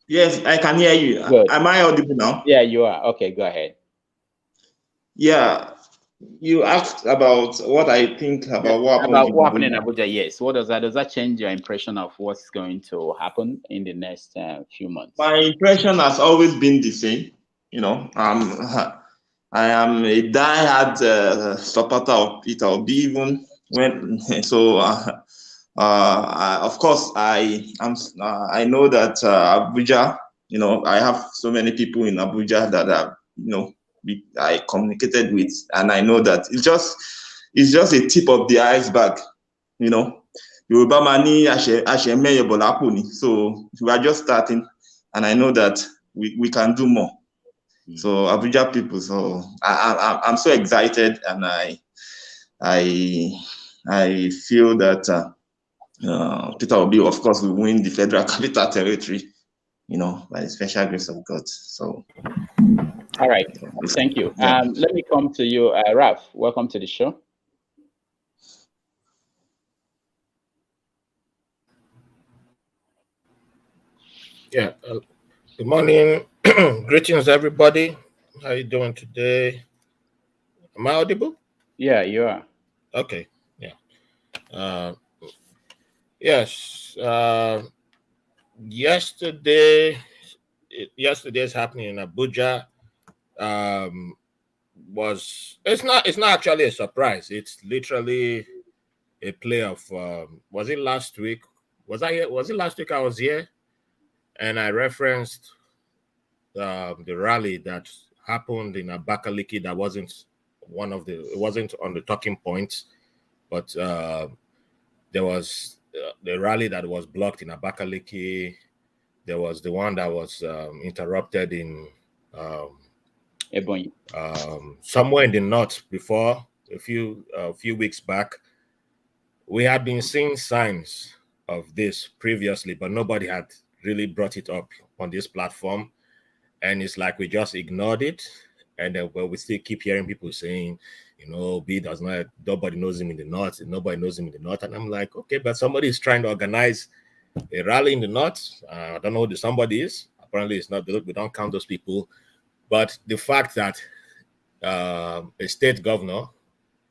Yes, I can hear you. Good. Am I audible now? Yeah, you are. Okay, go ahead. Yeah, you asked about what I think about what happened in Abuja. Yes. What does that change your impression of what's going to happen in the next few months? My impression has always been the same. I am a diehard supporter of Peter Obi, even when so. Of course, I know that Abuja. I have so many people in Abuja that I communicated with, and I know that it's just a tip of the iceberg. Yoruba mani asheme yobolapuni. So we are just starting, and I know that we can do more. So Abuja people, so I'm so excited, and I feel that Peter Obi, of course, will win the Federal Capital Territory, by the special grace of God. So, all right, thank you. Let me come to you, Ralph. Welcome to the show. Yeah. Good morning. Greetings, everybody. How you doing today? Am I audible? Yeah, you are. Okay. Yeah. Yes. Yesterday's happening in Abuja. It's not actually a surprise. It's literally a play of. Was it last week? Was it last week I was here, and I referenced the rally that happened in Abakaliki. That wasn't it wasn't on the talking points, but there was the rally that was blocked in Abakaliki. There was the one that was interrupted in somewhere in the north before a few weeks back. We had been seeing signs of this previously, but nobody had really brought it up on this platform. And it's like we just ignored it. And then we still keep hearing people saying, B does not, nobody knows him in the north, nobody knows him in the north. And I'm like, okay, but somebody is trying to organize a rally in the north. I don't know who the somebody is. Apparently it's not, we don't count those people. But the fact that a state governor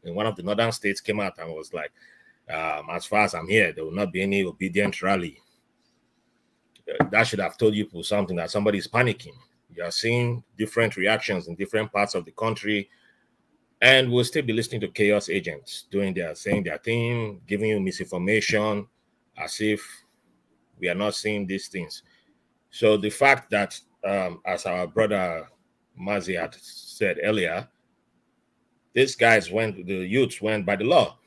in one of the northern states came out and was like, as far as I'm here, there will not be any obedient rally. That should have told you something, that somebody is panicking. You are seeing different reactions in different parts of the country, and we'll still be listening to chaos agents saying their thing, giving you misinformation, as if we are not seeing these things. So the fact that, as our brother Mazi had said earlier, the youths went by the law.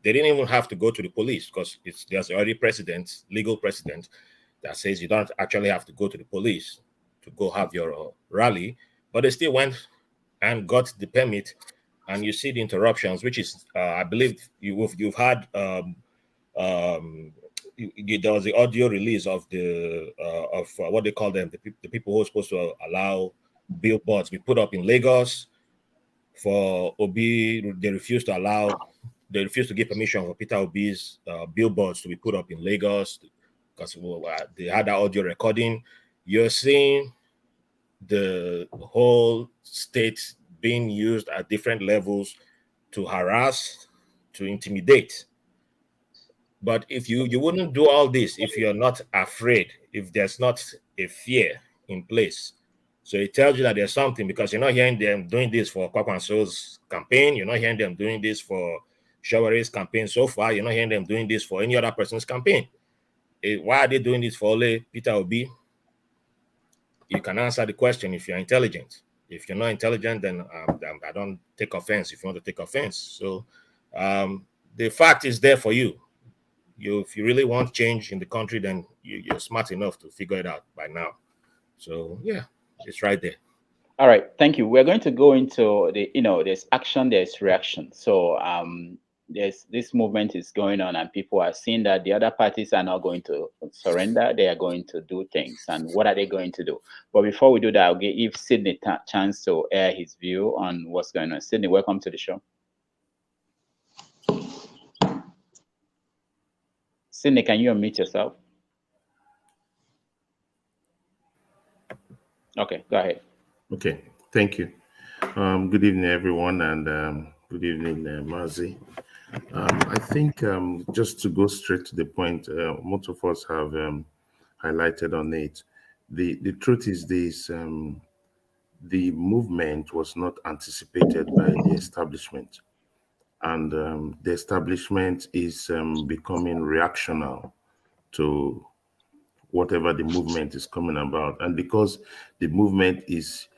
They didn't even have to go to the police because there's already legal precedent that says you don't actually have to go to the police to go have your rally, but they still went and got the permit. And you see the interruptions, which is, I believe you've had, there was the audio release of what they call them, the people who are supposed to allow billboards be put up in Lagos. For Obi, they refused to give permission for Peter Obi's billboards to be put up in Lagos because they had that audio recording. You're seeing the whole state being used at different levels to harass, to intimidate. But if you wouldn't do all this if you're not afraid, if there's not a fear in place. So it tells you that there's something, because you're not hearing them doing this for Kwakwanso's campaign. You're not hearing them doing this for Showery's campaign so far. You're not hearing them doing this for any other person's campaign. Why are they doing this for only Peter Obi? You can answer the question if you're intelligent. If you're not intelligent, then I don't take offense if you want to take offense. So the fact is there for you. If you really want change in the country, then you're smart enough to figure it out by now. So yeah, it's right there. All right, thank you. We're going to go into there's action, there's reaction. So this movement is going on, and people are seeing that the other parties are not going to surrender. They are going to do things. And what are they going to do? But before we do that, I'll give Sydney a chance to air his view on what's going on. Sydney, welcome to the show. Sydney, can you unmute yourself? Okay, go ahead. Okay, thank you. Good evening, everyone, and good evening, Mazi. I think just to go straight to the point, most of us have highlighted on it. The truth is this: the movement was not anticipated by the establishment, and the establishment is becoming reactional to whatever the movement is coming about. And because the movement is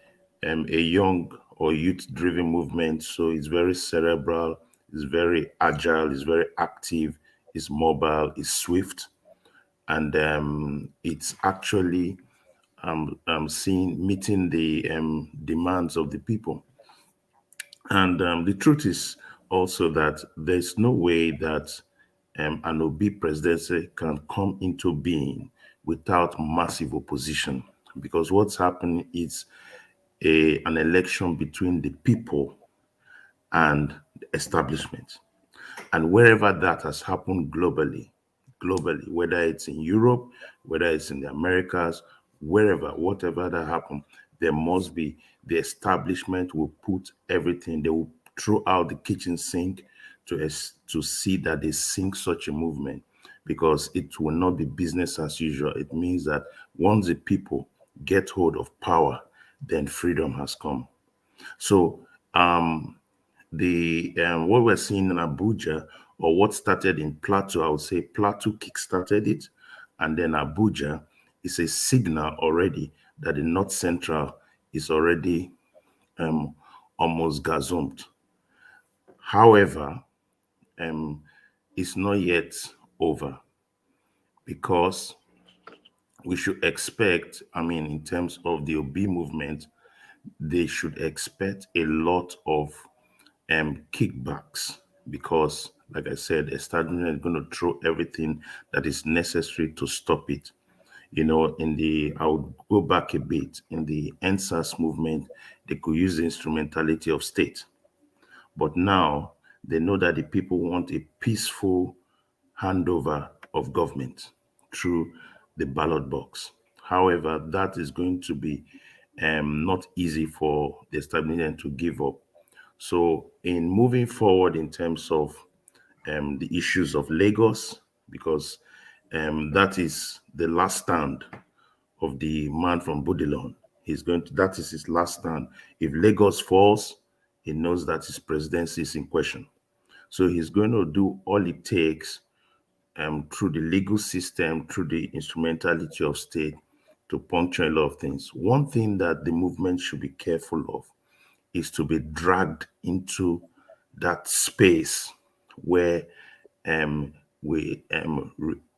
a young or youth-driven movement, so it's very cerebral, it's very agile, it's very active, it's mobile, it's swift, and it's actually meeting the demands of the people. And the truth is also that there's no way that an Obi presidency can come into being without massive opposition, because what's happening is an election between the people and the establishment. And wherever that has happened globally, globally, whether it's in Europe, whether it's in the Americas, wherever, whatever that happens, there must be, the establishment will put everything, they will throw out the kitchen sink to see that they sink such a movement, because it will not be business as usual. It means that once the people get hold of power, then freedom has come. So what we're seeing in Abuja, or what started in Plateau, I would say Plateau kickstarted it, and then Abuja is a signal already that the North Central is already almost gazumped. However, it's not yet over, because we should expect, in terms of the Obi movement, they should expect a lot of kickbacks, because, like I said, the establishment is going to throw everything that is necessary to stop it. I'll go back a bit. In the NSAS movement, they could use the instrumentality of state. But now they know that the people want a peaceful handover of government through the ballot box. However, that is going to be not easy for the establishment to give up. So in moving forward in terms of the issues of Lagos, because that is the last stand of the man from Budilon. That is his last stand. If Lagos falls, he knows that his presidency is in question. So he's going to do all it takes through the legal system, through the instrumentality of state, to puncture a lot of things. One thing that the movement should be careful of is to be dragged into that space where we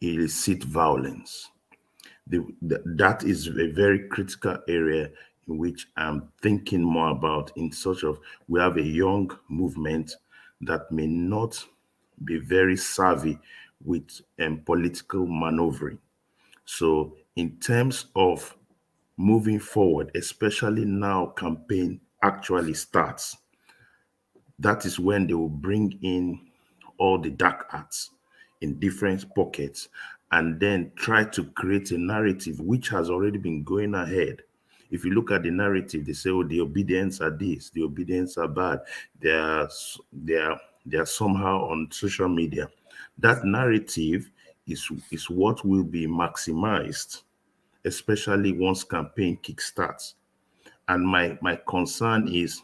elicit violence. That is a very critical area in which I'm thinking more about, in such of, we have a young movement that may not be very savvy with political maneuvering. So in terms of moving forward, especially now campaign actually starts, that is when they will bring in all the dark arts in different pockets, and then try to create a narrative which has already been going ahead. If you look at the narrative, they say, oh, the obedience are this, the obedience are bad. They are somehow on social media. That narrative is what will be maximized, especially once campaign kickstarts. And my concern is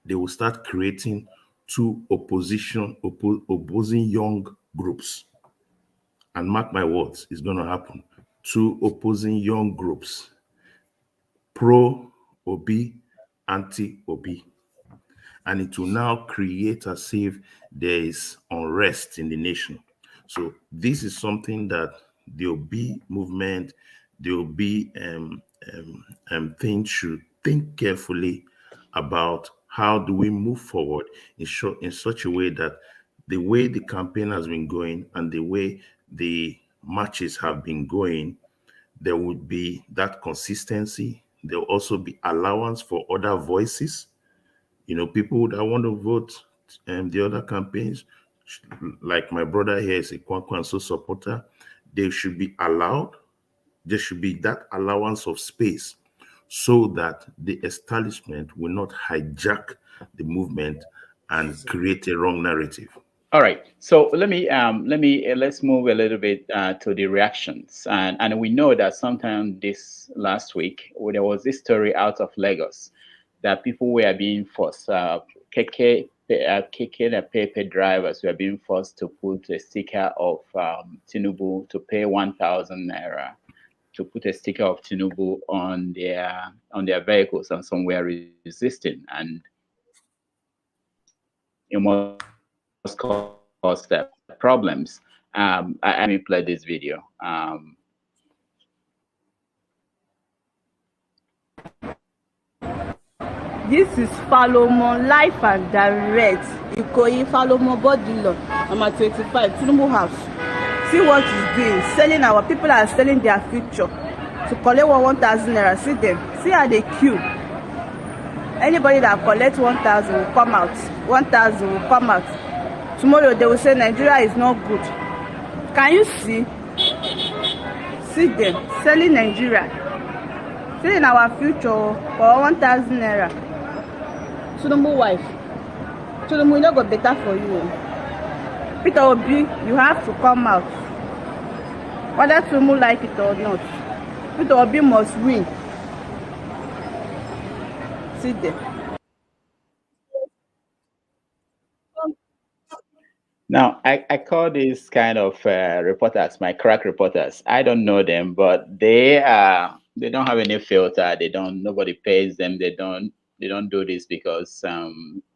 they will start creating two opposing young groups. And mark my words, it's going to happen. Two opposing young groups, pro-Obi, anti-Obi. And it will now create as if there is unrest in the nation. So this is something that the Obi movement, the Obi thing should think carefully about. How do we move forward in such a way that the way the campaign has been going and the way the matches have been going, there would be that consistency. There will also be allowance for other voices. People that want to vote the other campaigns, like my brother here is a Kwankwanso supporter, they should be allowed. There should be that allowance of space, so that the establishment will not hijack the movement and create a wrong narrative. All right. So let's move a little bit to the reactions, and we know that sometime this last week there was this story out of Lagos that people were being forced. Keke and Pepe drivers were being forced to put a sticker of Tinubu, to pay 1,000 naira. To put a sticker of Tinubu on their vehicles, and some were resisting, and it must cause problems. Let me play this video. This is Falomo live and direct. Ikoyi Falomo Budilon. I'm at 25. Tinubu House. See what he's doing. Selling our people are selling their future to collect 1,000 naira. See them. See how they queue. Anybody that collects 1,000 will come out. 1,000 will come out. Tomorrow they will say Nigeria is not good. Can you see? See them selling Nigeria, selling our future for 1,000 naira. Tinubu wife, Tinubu no go better for you. Peter Obi, you have to come out, whether Tinubu like it or not. Peter Obi must win. See them. Now, I call these kind of reporters my crack reporters. I don't know them, but they don't have any filter. Nobody pays them. They don't do this because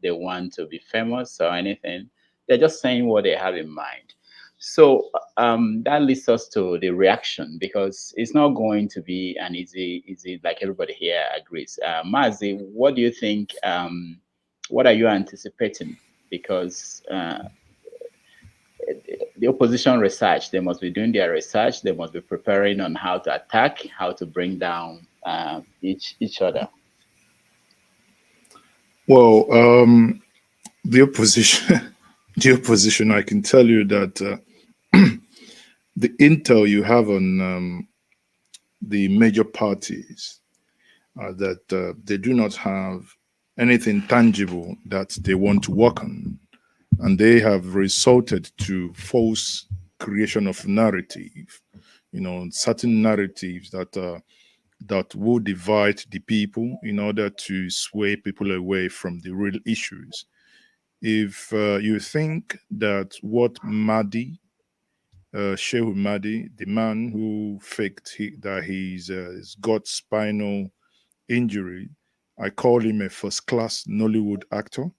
they want to be famous or anything. They're just saying what they have in mind. So that leads us to the reaction, because it's not going to be an easy like everybody here agrees. Mazi, what do you think? What are you anticipating? Because the opposition research, they must be doing their research. They must be preparing on how to attack, how to bring down each other. Well, the opposition, I can tell you that the intel you have on the major parties that they do not have anything tangible that they want to work on. And they have resorted to false creation of narrative, certain narratives that will divide the people in order to sway people away from the real issues. If you think that what Mahdi, Shehu Mahdi, the man who faked that he's got spinal injury, I call him a first-class Nollywood actor,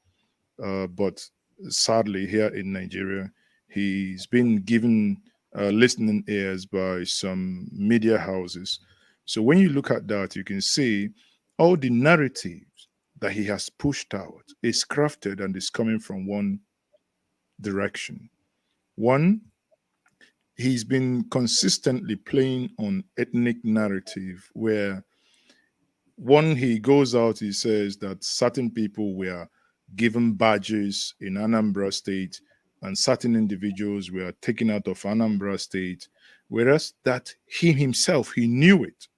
but sadly here in Nigeria, he's been given listening ears by some media houses. So when you look at that, you can see all the narratives that he has pushed out is crafted and is coming from one direction. One, he's been consistently playing on ethnic narrative where he goes out, he says that certain people were given badges in Anambra State and certain individuals were taken out of Anambra State, whereas that he himself, he knew it,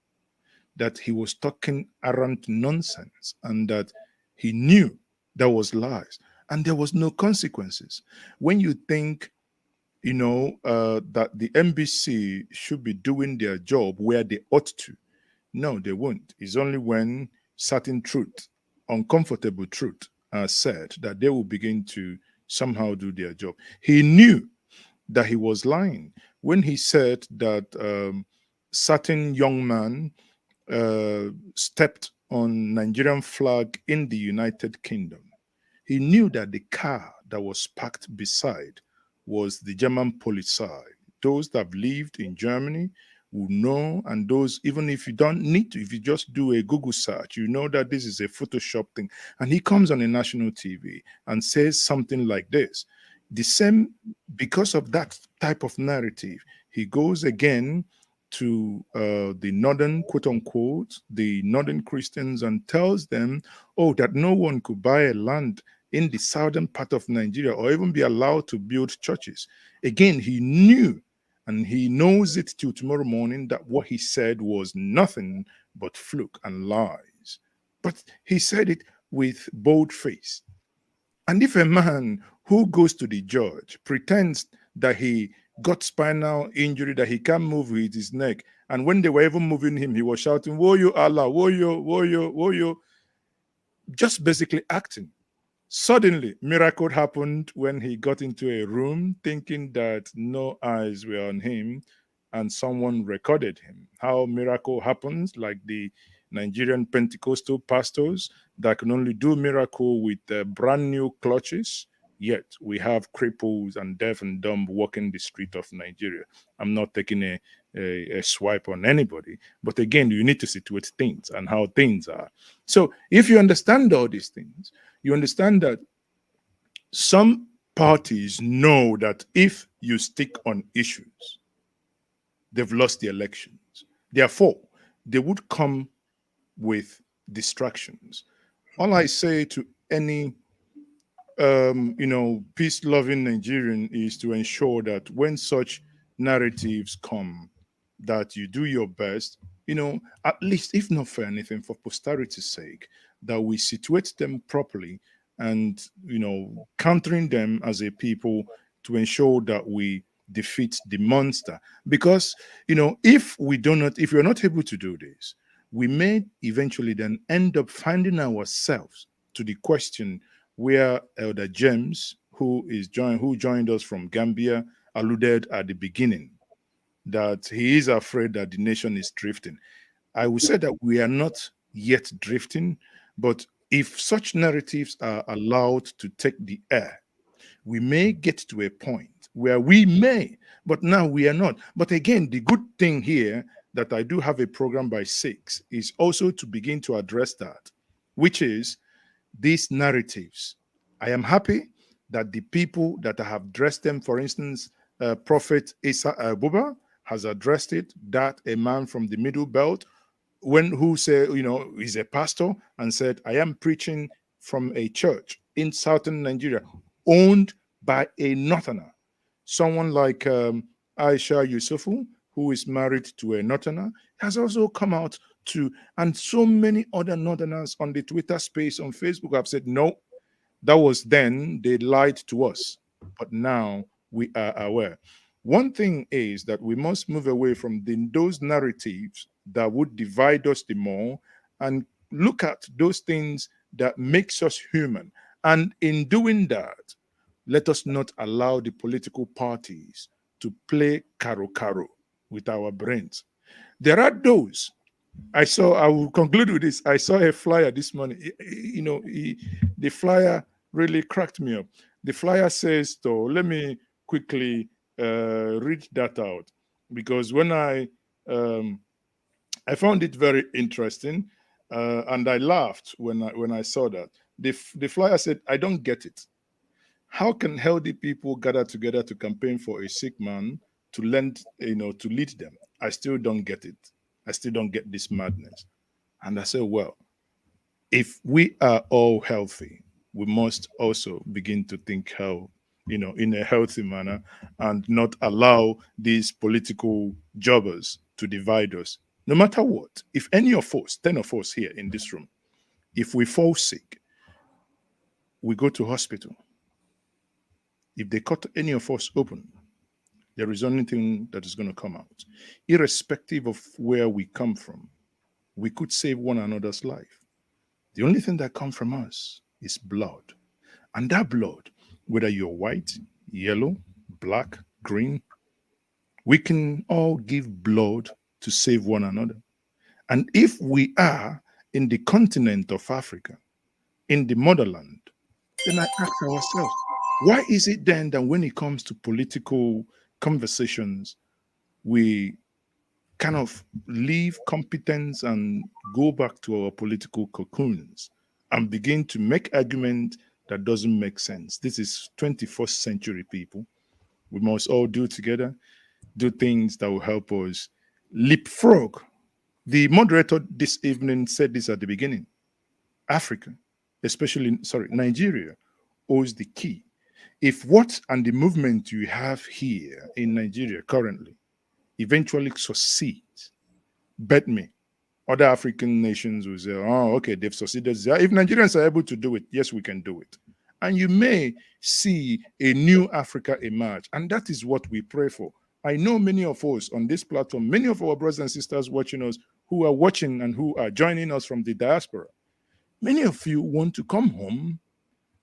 that he was talking arrant nonsense and that he knew there was lies and there was no consequences. When you think, that the NBC should be doing their job where they ought to, no, they won't. It's only when certain truth, uncomfortable truth, said that they will begin to somehow do their job. He knew that he was lying when he said that certain young man stepped on Nigerian flag in the United Kingdom. He knew that the car that was parked beside was the German Polizei. Those that have lived in Germany will know, and those, even if you don't need to, if you just do a Google search, you know that this is a Photoshop thing. And he comes on a national TV and says something like this. The same, because of that type of narrative, he goes again to the northern, quote unquote, the northern Christians and tells them, that no one could buy a land in the southern part of Nigeria or even be allowed to build churches. Again, he knew, and he knows it till tomorrow morning, that what he said was nothing but fluke and lies. But he said it with bold face. And if a man who goes to the judge pretends that he got spinal injury, that he can't move with his neck, and when they were even moving him, he was shouting, "Woyo Allah, woyo, woyo, woyo," just basically acting. Suddenly, miracle happened when he got into a room thinking that no eyes were on him and someone recorded him. How miracle happens, like the Nigerian Pentecostal pastors that can only do miracle with brand new clutches, yet we have cripples and deaf and dumb walking the street of Nigeria. I'm not taking a swipe on anybody, but again, you need to situate things and how things are. So if you understand all these things, you understand that some parties know that if you stick on issues, they've lost the elections. Therefore, they would come with distractions. All I say to any peace-loving Nigerian is to ensure that when such narratives come, that you do your best, at least, if not for anything, for posterity's sake, that we situate them properly and, countering them as a people to ensure that we defeat the monster. Because, if we're not able to do this, we may eventually then end up finding ourselves to the question where Elder James, who joined us from Gambia, alluded at the beginning, that he is afraid that the nation is drifting. I would say that we are not yet drifting, but if such narratives are allowed to take the air, we may get to a point where we may, but now we are not. But again, the good thing here that I do have a program by 6 is also to begin to address that, which is these narratives. I am happy that the people that have addressed them, for instance, Prophet Isa Abuba has addressed it, that a man from the Middle Belt, who said, he's a pastor, and said, I am preaching from a church in southern Nigeria owned by a Northerner. Someone like Aisha Yusufu, who is married to a Northerner, has also come out to, and so many other Northerners on the Twitter space, on Facebook, have said, no, that was then, they lied to us, but now we are aware. One thing is that we must move away from those narratives that would divide us the more and look at those things that makes us human. And in doing that, let us not allow the political parties to play caro with our brains. There are those. I will conclude with this. I saw a flyer this morning. The flyer really cracked me up. The flyer says, though, let me quickly read that out, because when I found it very interesting, and I laughed when I saw that. The flyer said, I don't get it. How can healthy people gather together to campaign for a sick man to lead them? I still don't get it. I still don't get this madness. And I said, well, if we are all healthy, we must also begin to think how, in a healthy manner, and not allow these political jobbers to divide us. No matter what, if any of us, 10 of us here in this room, if we fall sick, we go to hospital. If they cut any of us open, there is only thing that is going to come out. Irrespective of where we come from, we could save one another's life. The only thing that comes from us is blood. And that blood, whether you're white, yellow, black, green, we can all give blood to save one another. And if we are in the continent of Africa, in the motherland, then I ask ourselves, why is it then that when it comes to political conversations, we kind of leave competence and go back to our political cocoons and begin to make argument that doesn't make sense? This is 21st century people. We must all do together, do things that will help us leapfrog. The moderator this evening said this at the beginning. Africa, Nigeria, owes the key. If what and the movement you have here in Nigeria currently eventually succeeds, bet me, other African nations will say, oh, okay, they've succeeded. If Nigerians are able to do it, yes, we can do it. And you may see a new Africa emerge. And that is what we pray for. I know many of us on this platform, many of our brothers and sisters watching us, who are watching and who are joining us from the diaspora, many of you want to come home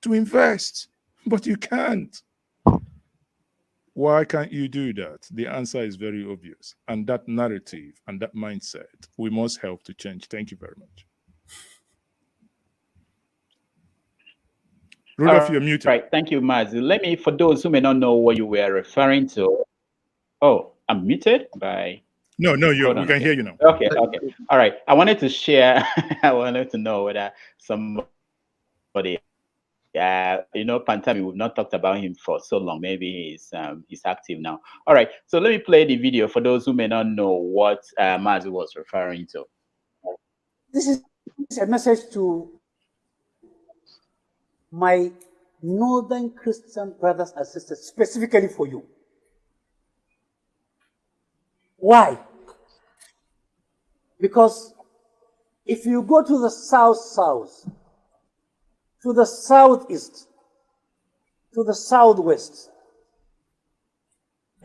to invest, but you can't. Why can't you do that? The answer is very obvious. And that narrative and that mindset, we must help to change. Thank you very much. Rudolph, you're muted. Right. Thank you, Mazi. Let me, for those who may not know what you were referring to. Oh, I'm muted by... No, we can hear you now. Okay. All right. I wanted to share, I wanted to know whether somebody, Pantami, we've not talked about him for so long. Maybe he's active now. All right. So let me play the video for those who may not know what Mazi was referring to. This is a message to my northern Christian brothers and sisters, specifically for you. Why? Because if you go to the south-south, to the southeast, to the southwest,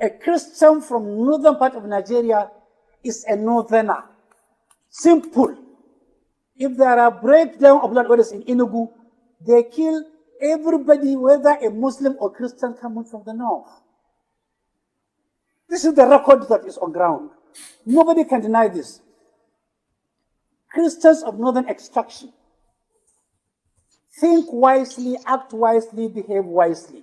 a Christian from northern part of Nigeria is a northerner. Simple. If there are breakdown of land orders in Enugu, they kill everybody, whether a Muslim or Christian coming from the north. This is the record that is on ground. Nobody can deny this. Christians of northern extraction. Think wisely, act wisely, behave wisely.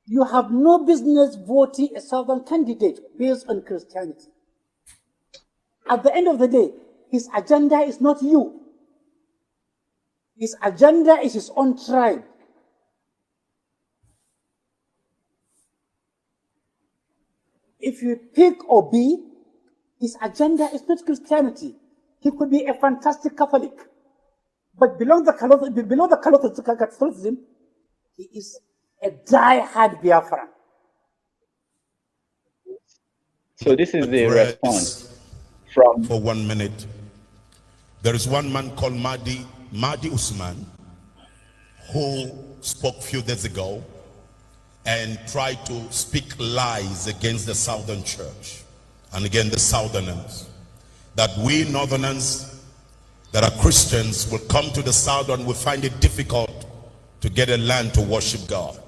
You have no business voting a southern candidate based on Christianity. At the end of the day, his agenda is not you. His agenda is his own tribe. If you pick Obi, his agenda is not Christianity. He could be a fantastic Catholic. But below the Catholicism, he is a die-hard Biafran. So this is the Press response from... For 1 minute. There is one man called Mahdi Usman who spoke a few days ago and tried to speak lies against the Southern Church and against the Southerners. That we Northerners that are Christians will come to the South and will find it difficult to get a land to worship God.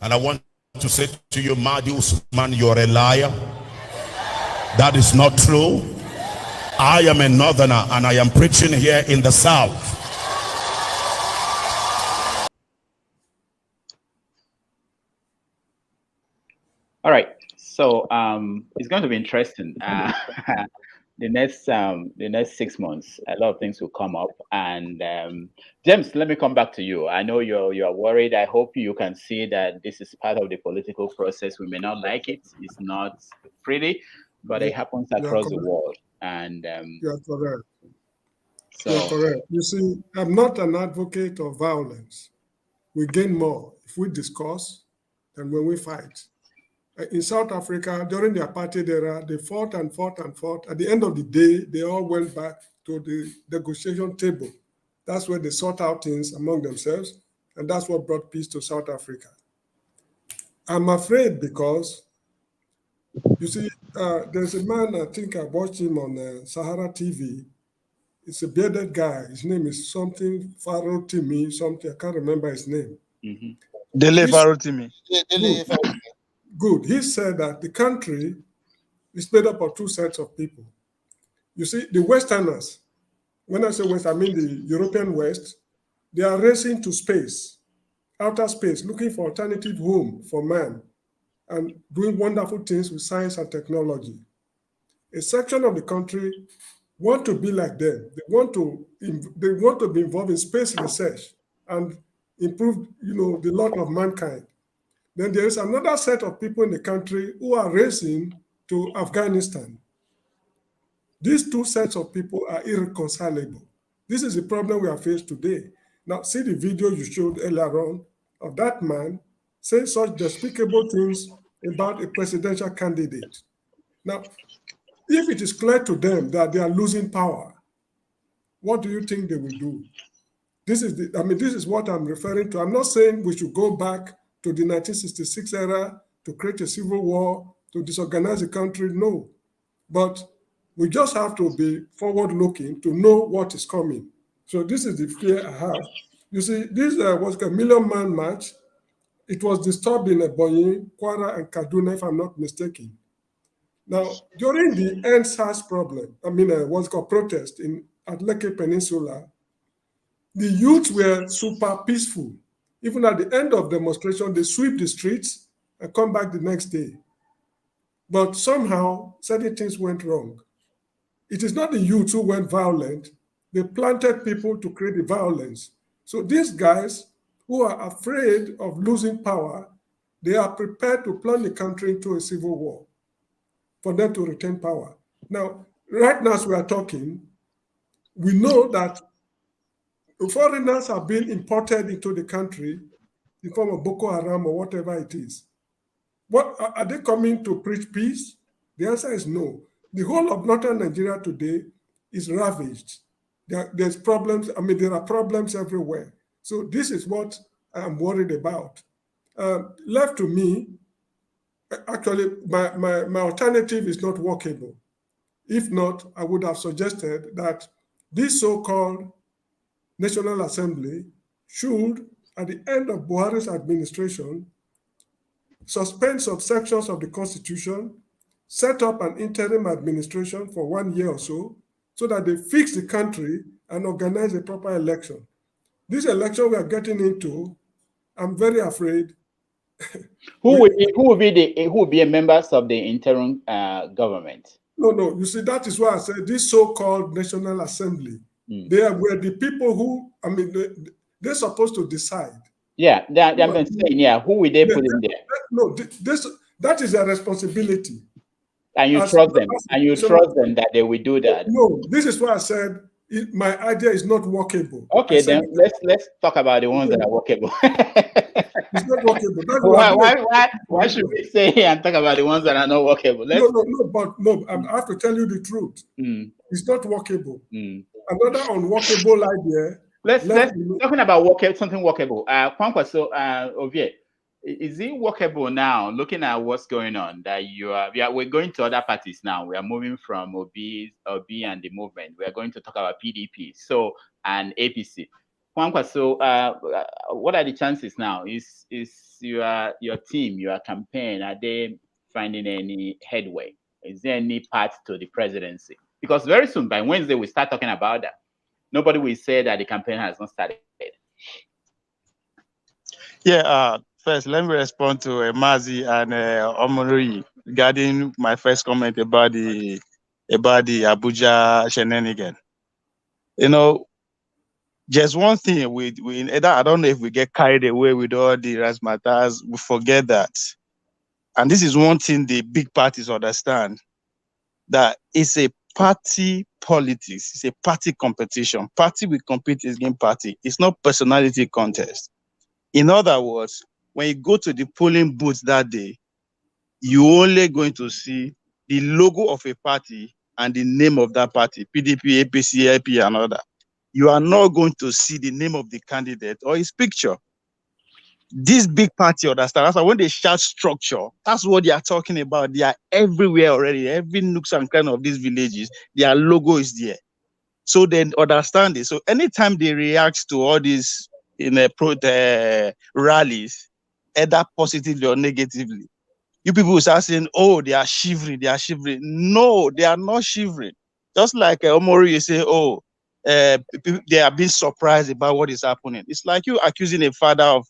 And I want to say to you, Mahdi Usman, you're a liar. That is not true. I am a Northerner and I am preaching here in the South. All right, so it's going to be interesting. The next 6 months, a lot of things will come up. And James, let me come back to you. I know you are worried. I hope you can see that this is part of the political process. We may not like it. It's not pretty, but it happens across the world. And you are correct. So You're correct. You see, I'm not an advocate of violence. We gain more if we discuss than when we fight. In South Africa, during the apartheid era, they fought and fought and fought. At the end of the day, they all went back to the negotiation table. That's where they sort out things among themselves, and that's what brought peace to South Africa. I'm afraid because, you see, there's a man, I think I watched him on Sahara TV. It's a bearded guy. His name is something, Farotimi, something, I can't remember his name. Dele Farotimi. Good. He said that the country is made up of two sets of people. You see, the Westerners, when I say West, I mean the European West, they are racing to space, outer space, looking for alternative home for man and doing wonderful things with science and technology. A section of the country want to be like them. They want to be involved in space research and improve, the lot of mankind. Then there is another set of people in the country who are racing to Afghanistan. These two sets of people are irreconcilable. This is the problem we are faced today. Now, see the video you showed earlier on of that man saying such despicable things about a presidential candidate. Now, if it is clear to them that they are losing power, what do you think they will do? This is what I'm referring to. I'm not saying we should go back to the 1966 era to create a civil war, to disorganize the country, no. But we just have to be forward-looking to know what is coming. So this is the fear I have. You see, this was a Million-Man March. It was disturbed in Ebonyi, Kwara, and Kaduna, if I'm not mistaken. Now, during the EndSARS problem, what's called protest at Lekki Peninsula, the youths were super peaceful. Even at the end of demonstration, they sweep the streets and come back the next day. But somehow, certain things went wrong. It is not the youth who went violent. They planted people to create the violence. So these guys who are afraid of losing power, they are prepared to plunge the country into a civil war for them to retain power. Now, right now as we are talking, we know that foreigners are being imported into the country in form of Boko Haram or whatever it is. What are they coming to preach peace? The answer is no. The whole of northern Nigeria today is ravaged. There's problems. I mean, there are problems everywhere. So this is what I'm worried about. Left to me, actually, my alternative is not workable. If not, I would have suggested that this so-called National Assembly should, at the end of Buhari's administration, suspend subsections of the Constitution, set up an interim administration for 1 year or so that they fix the country and organize a proper election. This election we are getting into, I'm very afraid. Who will be members of the interim government? No. You see, that is why I said this so-called National Assembly. They were the people who, I mean, they're supposed to decide. Yeah, they've been saying, yeah, who will they put in there? No, that is their responsibility. And you trust them, that they will do that. No, this is why I said my idea is not workable. Okay, then let's talk about the ones that are workable. It's not workable. Why should we say and talk about the ones that are not workable? No, I have to tell you the truth. It's not workable. Another unworkable idea. Let's talking about something workable. Kwankwaso, Ovie, is it workable now? Looking at what's going on, that we're going to other parties now. We are moving from Obi and the movement. We are going to talk about PDP, and APC. Kwankwaso, what are the chances now? Is your team, your campaign, are they finding any headway? Is there any path to the presidency? Because very soon, by Wednesday, we start talking about that. Nobody will say that the campaign has not started. Yeah, first, let me respond to Mazi and Omori regarding my first comment about the Abuja shenanigan. You know, just one thing, we I don't know if we get carried away with all the razzmatazz, we forget that. And this is one thing the big parties understand, that it's a party politics, it's a party competition. Party will compete against party. It's not personality contest. In other words, when you go to the polling booth that day, you're only going to see the logo of a party and the name of that party, PDP, APC, IP, and other. You are not going to see the name of the candidate or his picture. This big party understand. That's why when they shout structure, that's what they are talking about. They are everywhere already. Every nooks and kind of these villages, their logo is there. So they understand it. So anytime they react to all these rallies, either positively or negatively, you people will start saying, oh, they are shivering, they are shivering. No, they are not shivering. Just like Omori, you say, oh, they are being surprised about what is happening. It's like you accusing a father of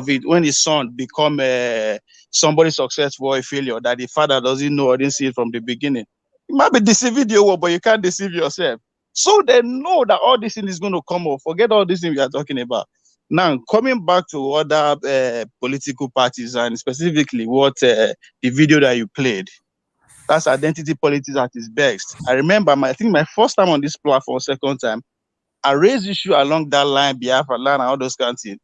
it when his son become somebody successful or a failure that the father doesn't know or didn't see it from the beginning. You might be deceiving you, but you can't deceive yourself. So they know that all this thing is going to come up. Forget all this thing we are talking about. Now, coming back to other political parties and specifically what the video that you played, that's identity politics at its best. I remember, I think my first time on this platform, second time, I raised issue along that line, Biafra line, and all those kinds of things.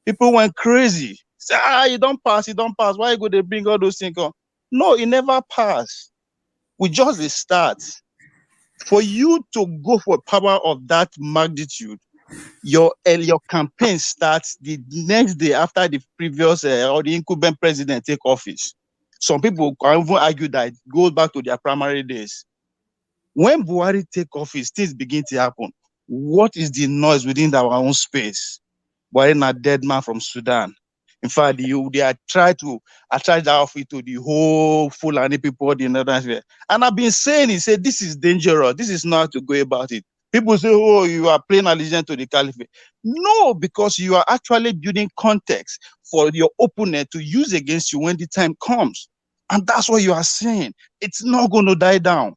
People went crazy. Say, you don't pass, you don't pass. Why you go to bring all those things on? No, it never passed. We just start. For you to go for power of that magnitude, your campaign starts the next day after the previous or the incumbent president take office. Some people can even argue that it goes back to their primary days. When Buhari take office, things begin to happen. What is the noise within our own space? Buhari is a dead man from Sudan. In fact, they are trying to attach that office to the whole Fulani people in the northern. And I've been saying, this is dangerous. This is not to go about it. People say, oh, you are playing allegiance to the caliphate. No, because you are actually building context for your opponent to use against you when the time comes. And that's what you are saying. It's not going to die down.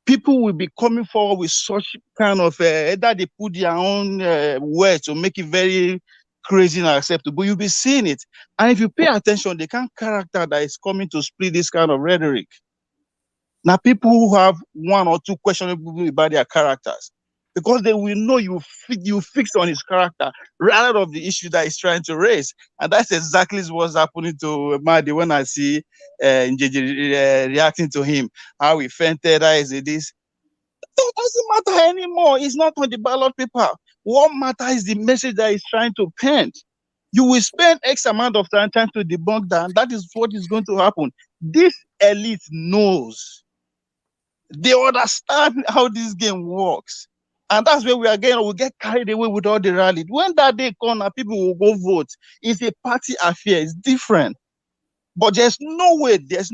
People will be coming forward with such kind of, either they put their own words to make it very crazy and acceptable. You'll be seeing it. And if you pay attention, the kind of character that is coming to split this kind of rhetoric. Now, people who have one or two questionable about their characters, because they will know you fix on his character rather of the issue that he's trying to raise. And that's exactly what's happening to Mahdi when I see Njeje reacting to him, how he fainted, how is it this. That doesn't matter anymore. It's not on the ballot paper. What matters is the message that he's trying to paint. You will spend X amount of time trying to debunk that, and that is what is going to happen. This elite knows. They understand how this game works. And that's where we are getting, we'll get carried away with all the rallies. When that day comes, people will go vote. It's a party affair. It's different. But there's no way. That's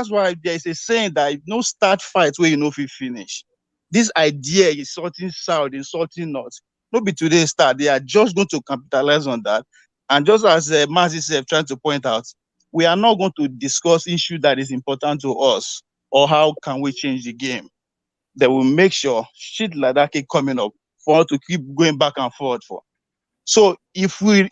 why there's a saying that no start fight where you know if you finish. This idea is sorting south, insulting north. Not be today start. They are just going to capitalize on that. And just as Mazi said, trying to point out, we are not going to discuss issue that is important to us or how can we change the game. They will make sure shit like that keep coming up for us to keep going back and forth for. So if we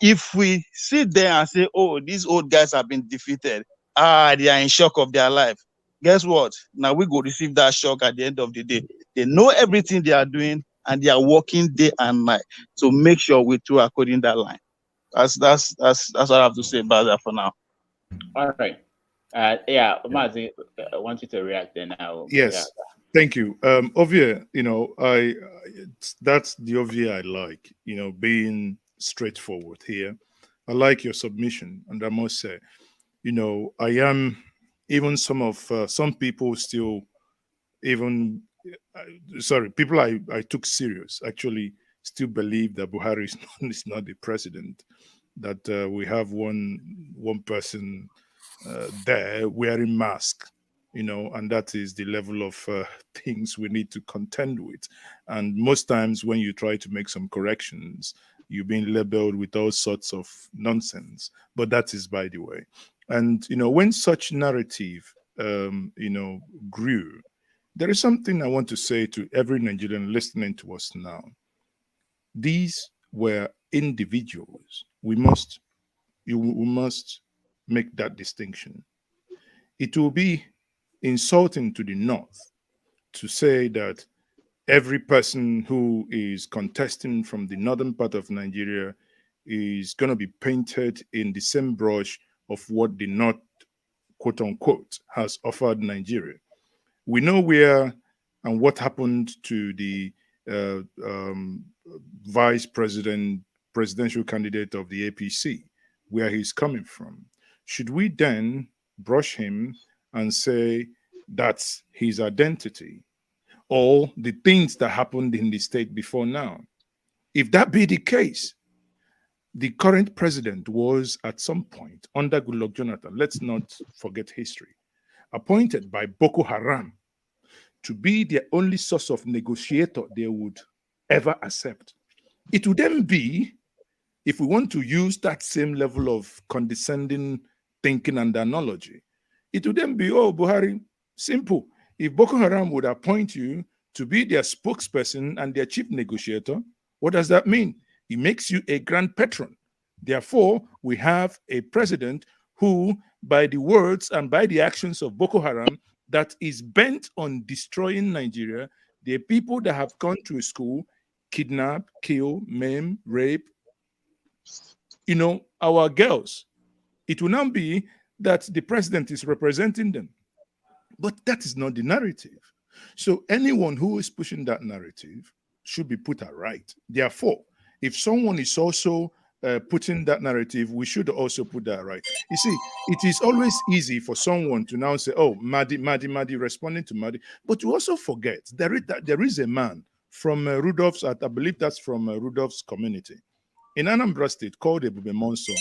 sit there and say, oh, these old guys have been defeated, they are in shock of their life. Guess what? Now we go receive that shock at the end of the day. They know everything they are doing and they are working day and night to make sure we do according to that line. That's what I have to say about that for now. All right. Yeah, Mazi, I want you to react then now. Yes. Yeah. Thank you. Ovia, that's the Ovia I like, being straightforward here. I like your submission. And I must say, I am, even some people still, people I took serious, actually still believe that Buhari is not the president, that we have one person there wearing mask, and that is the level of things we need to contend with. And most times when you try to make some corrections, you're being labeled with all sorts of nonsense. But that is by the way. And, when such narrative, grew, there is something I want to say to every Nigerian listening to us now. These were individuals. We must make that distinction. It will be insulting to the North to say that every person who is contesting from the northern part of Nigeria is going to be painted in the same brush of what the North, quote unquote, has offered Nigeria. We know where and what happened to the presidential candidate of the APC, where he's coming from. Should we then brush him and say that's his identity, or the things that happened in the state before now? If that be the case, the current president was at some point under Goodluck Jonathan, let's not forget history, appointed by Boko Haram to be the only source of negotiator they would ever accept. It would then be, if we want to use that same level of condescending thinking and analogy, it would then be, oh, Buhari, simple. If Boko Haram would appoint you to be their spokesperson and their chief negotiator, what does that mean? It makes you a grand patron. Therefore, we have a president who, by the words and by the actions of Boko Haram, that is bent on destroying Nigeria. The people that have gone to a school, kidnap, kill, maim, rape, our girls. It will now be that the president is representing them. But that is not the narrative. So anyone who is pushing that narrative should be put right. Therefore, if someone is also putting that narrative, we should also put that right. You see, it is always easy for someone to now say, oh, Mahdi, responding to Mahdi. But you also forget there is a man from Rudolph's, I believe that's from Rudolph's community in Anambra State called Ebube Monso,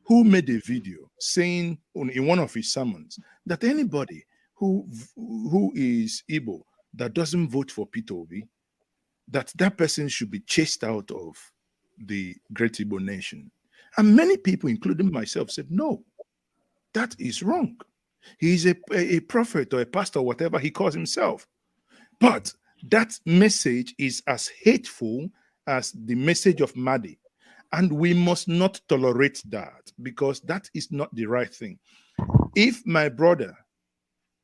who made a video saying in one of his sermons that anybody who is Igbo that doesn't vote for Peter Obi, that person should be chased out of the great Igbo nation. And many people, including myself, said, no, that is wrong. He is a prophet or a pastor, whatever he calls himself. But that message is as hateful as the message of Mahdi. And we must not tolerate that, because that is not the right thing. If my brother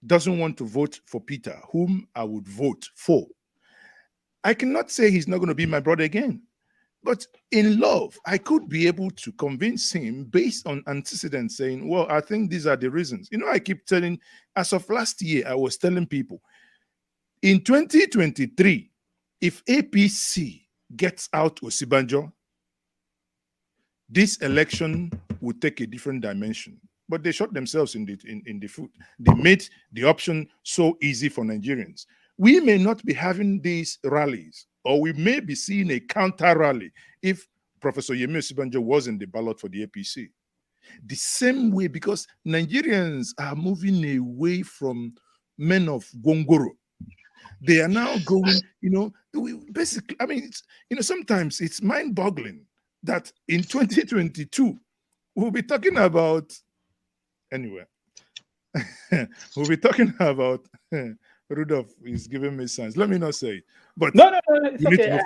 doesn't want to vote for Peter, whom I would vote for, I cannot say he's not going to be my brother again. But in love, I could be able to convince him based on antecedents, saying, well, I think these are the reasons. You know, I keep telling, as of last year, I was telling people, in 2023, if APC gets out Osibanjo, this election will take a different dimension. But they shot themselves in the foot. They made the option so easy for Nigerians. We may not be having these rallies, or we may be seeing a counter rally if Professor Yemi Osibanjo was in the ballot for the APC. The same way, because Nigerians are moving away from men of Gongoro. They are now going, basically, I mean, sometimes it's mind-boggling that in 2022, we'll be talking about, anyway, we'll be talking about, Rudolph is giving me signs. Let me not say it. But no, it's okay.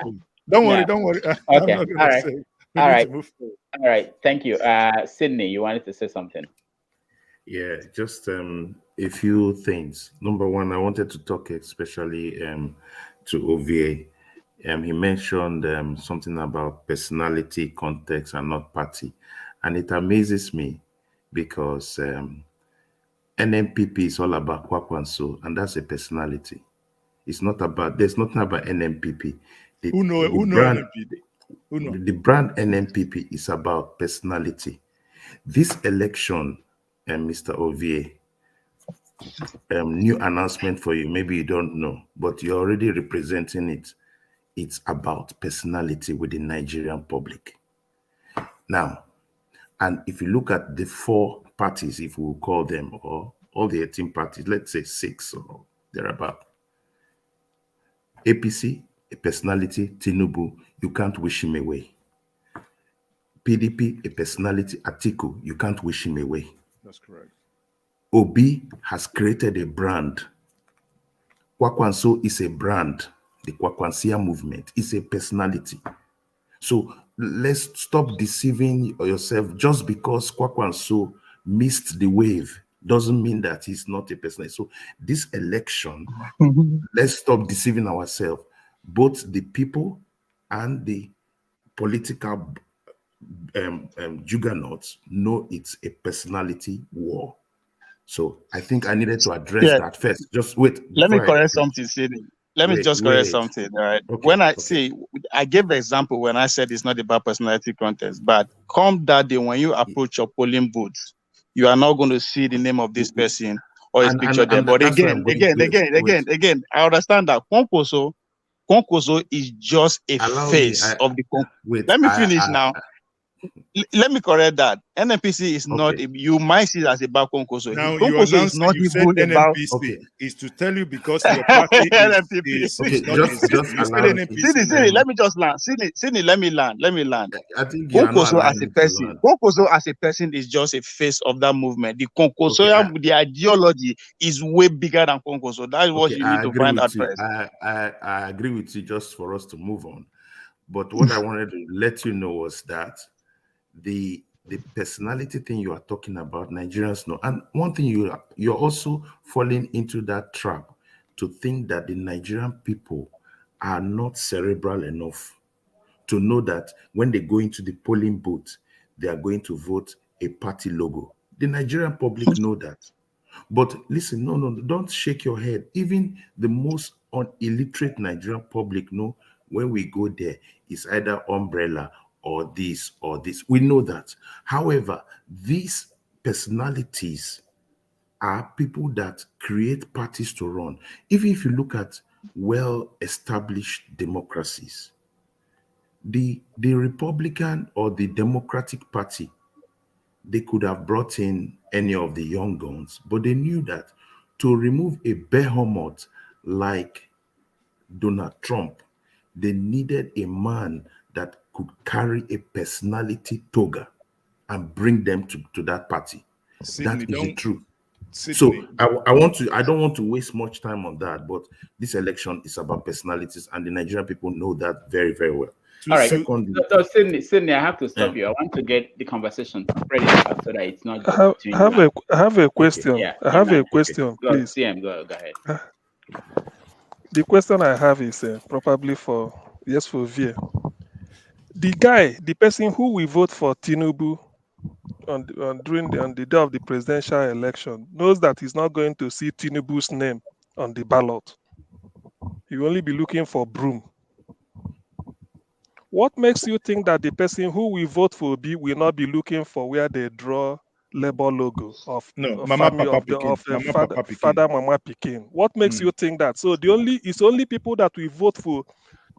Don't worry. Okay, I'm not going to say it. All right. Thank you. Sydney, you wanted to say something? Yeah, just a few things. Number one, I wanted to talk especially to OVA. He mentioned something about personality, context, and not party. And it amazes me because NMPP is all about Kwakwanso, and that's a personality. It's not about, there's nothing about NMPP. The brand NMPP is about personality. This election, Mr. OVA, new announcement for you. Maybe you don't know, but you're already representing it. It's about personality with the Nigerian public. Now, and if you look at the 4 parties, if we will call them, or all the 18 parties, let's say 6 or thereabout. APC, a personality. Tinubu, you can't wish him away. PDP, a personality. Atiku, you can't wish him away. That's correct. Obi has created a brand. Kwakwanso is a brand. The Kwakwansia movement is a personality. So let's stop deceiving yourself. Just because Kwakwanso missed the wave doesn't mean that he's not a personality. So this election, let's stop deceiving ourselves. Both the people and the political juggernauts know it's a personality war. So I think I needed to address that first. Just wait. Let me correct something, Sidney. Let me just correct something. All right. Okay, when I say, I gave the example when I said it's not about personality contest, but come that day when you approach your polling booth, you are not going to see the name of this person or his picture there. But again, I understand that Konkoso is just a face of the Konkoso. Let me finish now. Let me correct that. NNPC is not, you might see it as about Konkoso. Now, Konkoso is not even about NNPC is to tell you because your party is Sidney, let me just land. Sidney, let me land. I think Konkoso as a person is just a face of that movement. The Konkoso, the ideology is way bigger than Konkoso. That is what you need to find out first. I agree with you, just for us to move on. But what I wanted to let you know was that the personality thing you are talking about, Nigerians know. And one thing you're also falling into that trap to think that the Nigerian people are not cerebral enough to know that when they go into the polling booth, they are going to vote a party logo. The Nigerian public know that. But listen, no, don't shake your head. Even the most illiterate Nigerian public know when we go there, it's either umbrella or this or this. We know that. However, these personalities are people that create parties to run. Even if you look at well-established democracies, the Republican or the Democratic Party, they could have brought in any of the young guns, but they knew that to remove a behemoth like Donald Trump, they needed a man that could carry a personality toga and bring them to that party. That is the truth. So I don't want to waste much time on that, but this election is about personalities, and the Nigerian people know that very, very well. All right. So Sydney, I have to stop you. I want to get the conversation ready so that it's not. I have a question. Okay, yeah. I have a question, Go, please. CM, go ahead. The question I have is probably for Vie. The person who will vote for Tinubu on the day of the presidential election knows that he's not going to see Tinubu's name on the ballot. He will only be looking for Broom. What makes you think that the person who will vote for Obi will not be looking for where they draw Labour logo of Mama family Papa of the Pikin. father Mama Pikin? What makes you think that? So it's only people that will vote for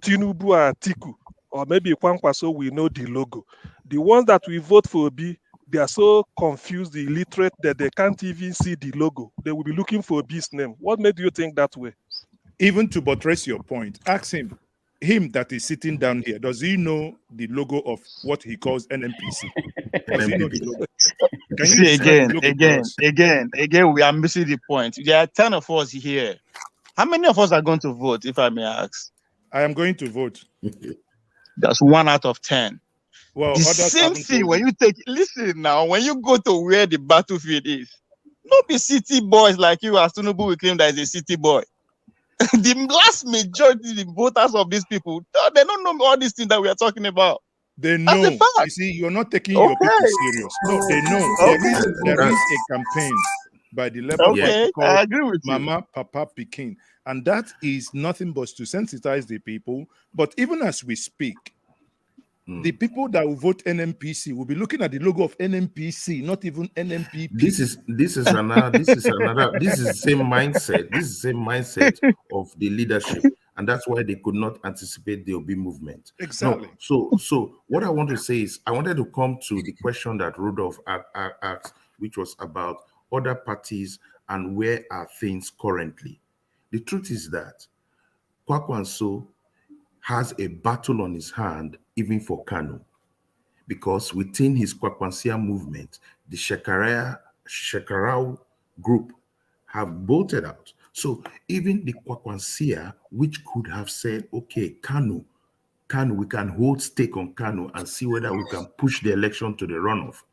Tinubu and Atiku, or maybe Kwankwaso will know the logo. The ones that will vote for Obi, they are so confused, illiterate, that they can't even see the logo. They will be looking for Obi's name. What made you think that way? Even to buttress your point, ask him that is sitting down here, does he know the logo of what he calls NMPC? Does he know the logo? Can you See, describe the logo for us? again, we are missing the point. There are 10 of us here. How many of us are going to vote, if I may ask? I am going to vote. That's 1 out of 10. Well, the same thing when you listen now, when you go to where the battlefield is, not be city boys like you, as Tinubu will claim that is a city boy. The vast majority, the voters of these people, they don't know all these things that we are talking about. They know. You see, you're not taking your people serious. No, they know. There is a campaign by the level I agree with Mama Papa Pikin, and that is nothing but to sensitize the people. But even as we speak, the people that will vote NMPC will be looking at the logo of NMPC, not even NMPP. This is the same mindset. This is the same mindset of the leadership, and that's why they could not anticipate the Obi movement. Exactly. No, so what I want to say is, I wanted to come to the question that Rudolph asked, which was about other parties and where are things currently. The truth is that Kwankwaso has a battle on his hand, even for Kanu, because within his Kwankwansia movement, the Shekarau group have bolted out. So even the Kwankwansia, which could have said, okay, Kanu, we can hold stake on Kanu and see whether we can push the election to the runoff,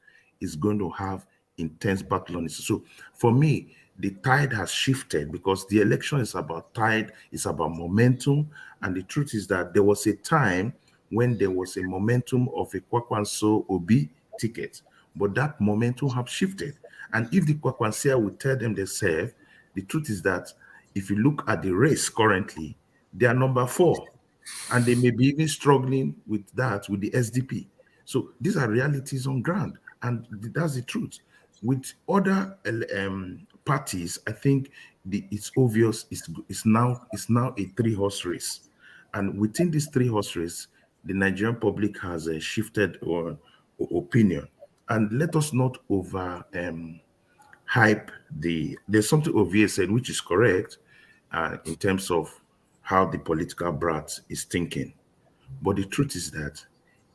is going to have intense battle on it. So for me, the tide has shifted, because the election is about tide, it's about momentum. And the truth is that there was a time when there was a momentum of a Kwankwaso Obi ticket, but that momentum have shifted. And if the Kwankwansia will tell them they serve, the truth is that if you look at the race currently, they are number 4, and they may be even struggling with that, with the SDP. So these are realities on ground, and that's the truth. With other parties, I think it's obvious it's now a 3-horse race, and within this 3-horse race, the Nigerian public has a shifted opinion. And let us not over hype there's something Ovie said, which is correct in terms of how the political brat is thinking. But the truth is that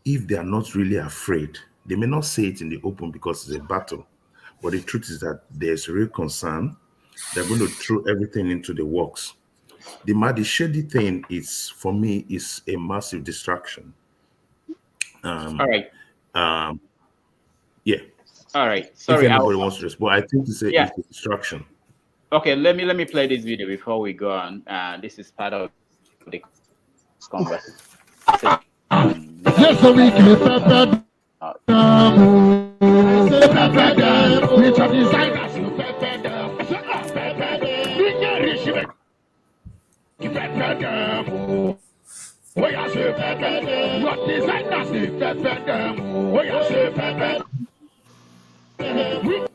if they are not really afraid, they may not say it in the open because it's a battle. But the truth is that there's real concern. They're going to throw everything into the works. The Mahdi Shedi thing is, for me, is a massive distraction. All right. Yeah. All right. Sorry. If anybody wants to respond, I think it's a distraction. Okay, let me play this video before we go on. This is part of the conversation.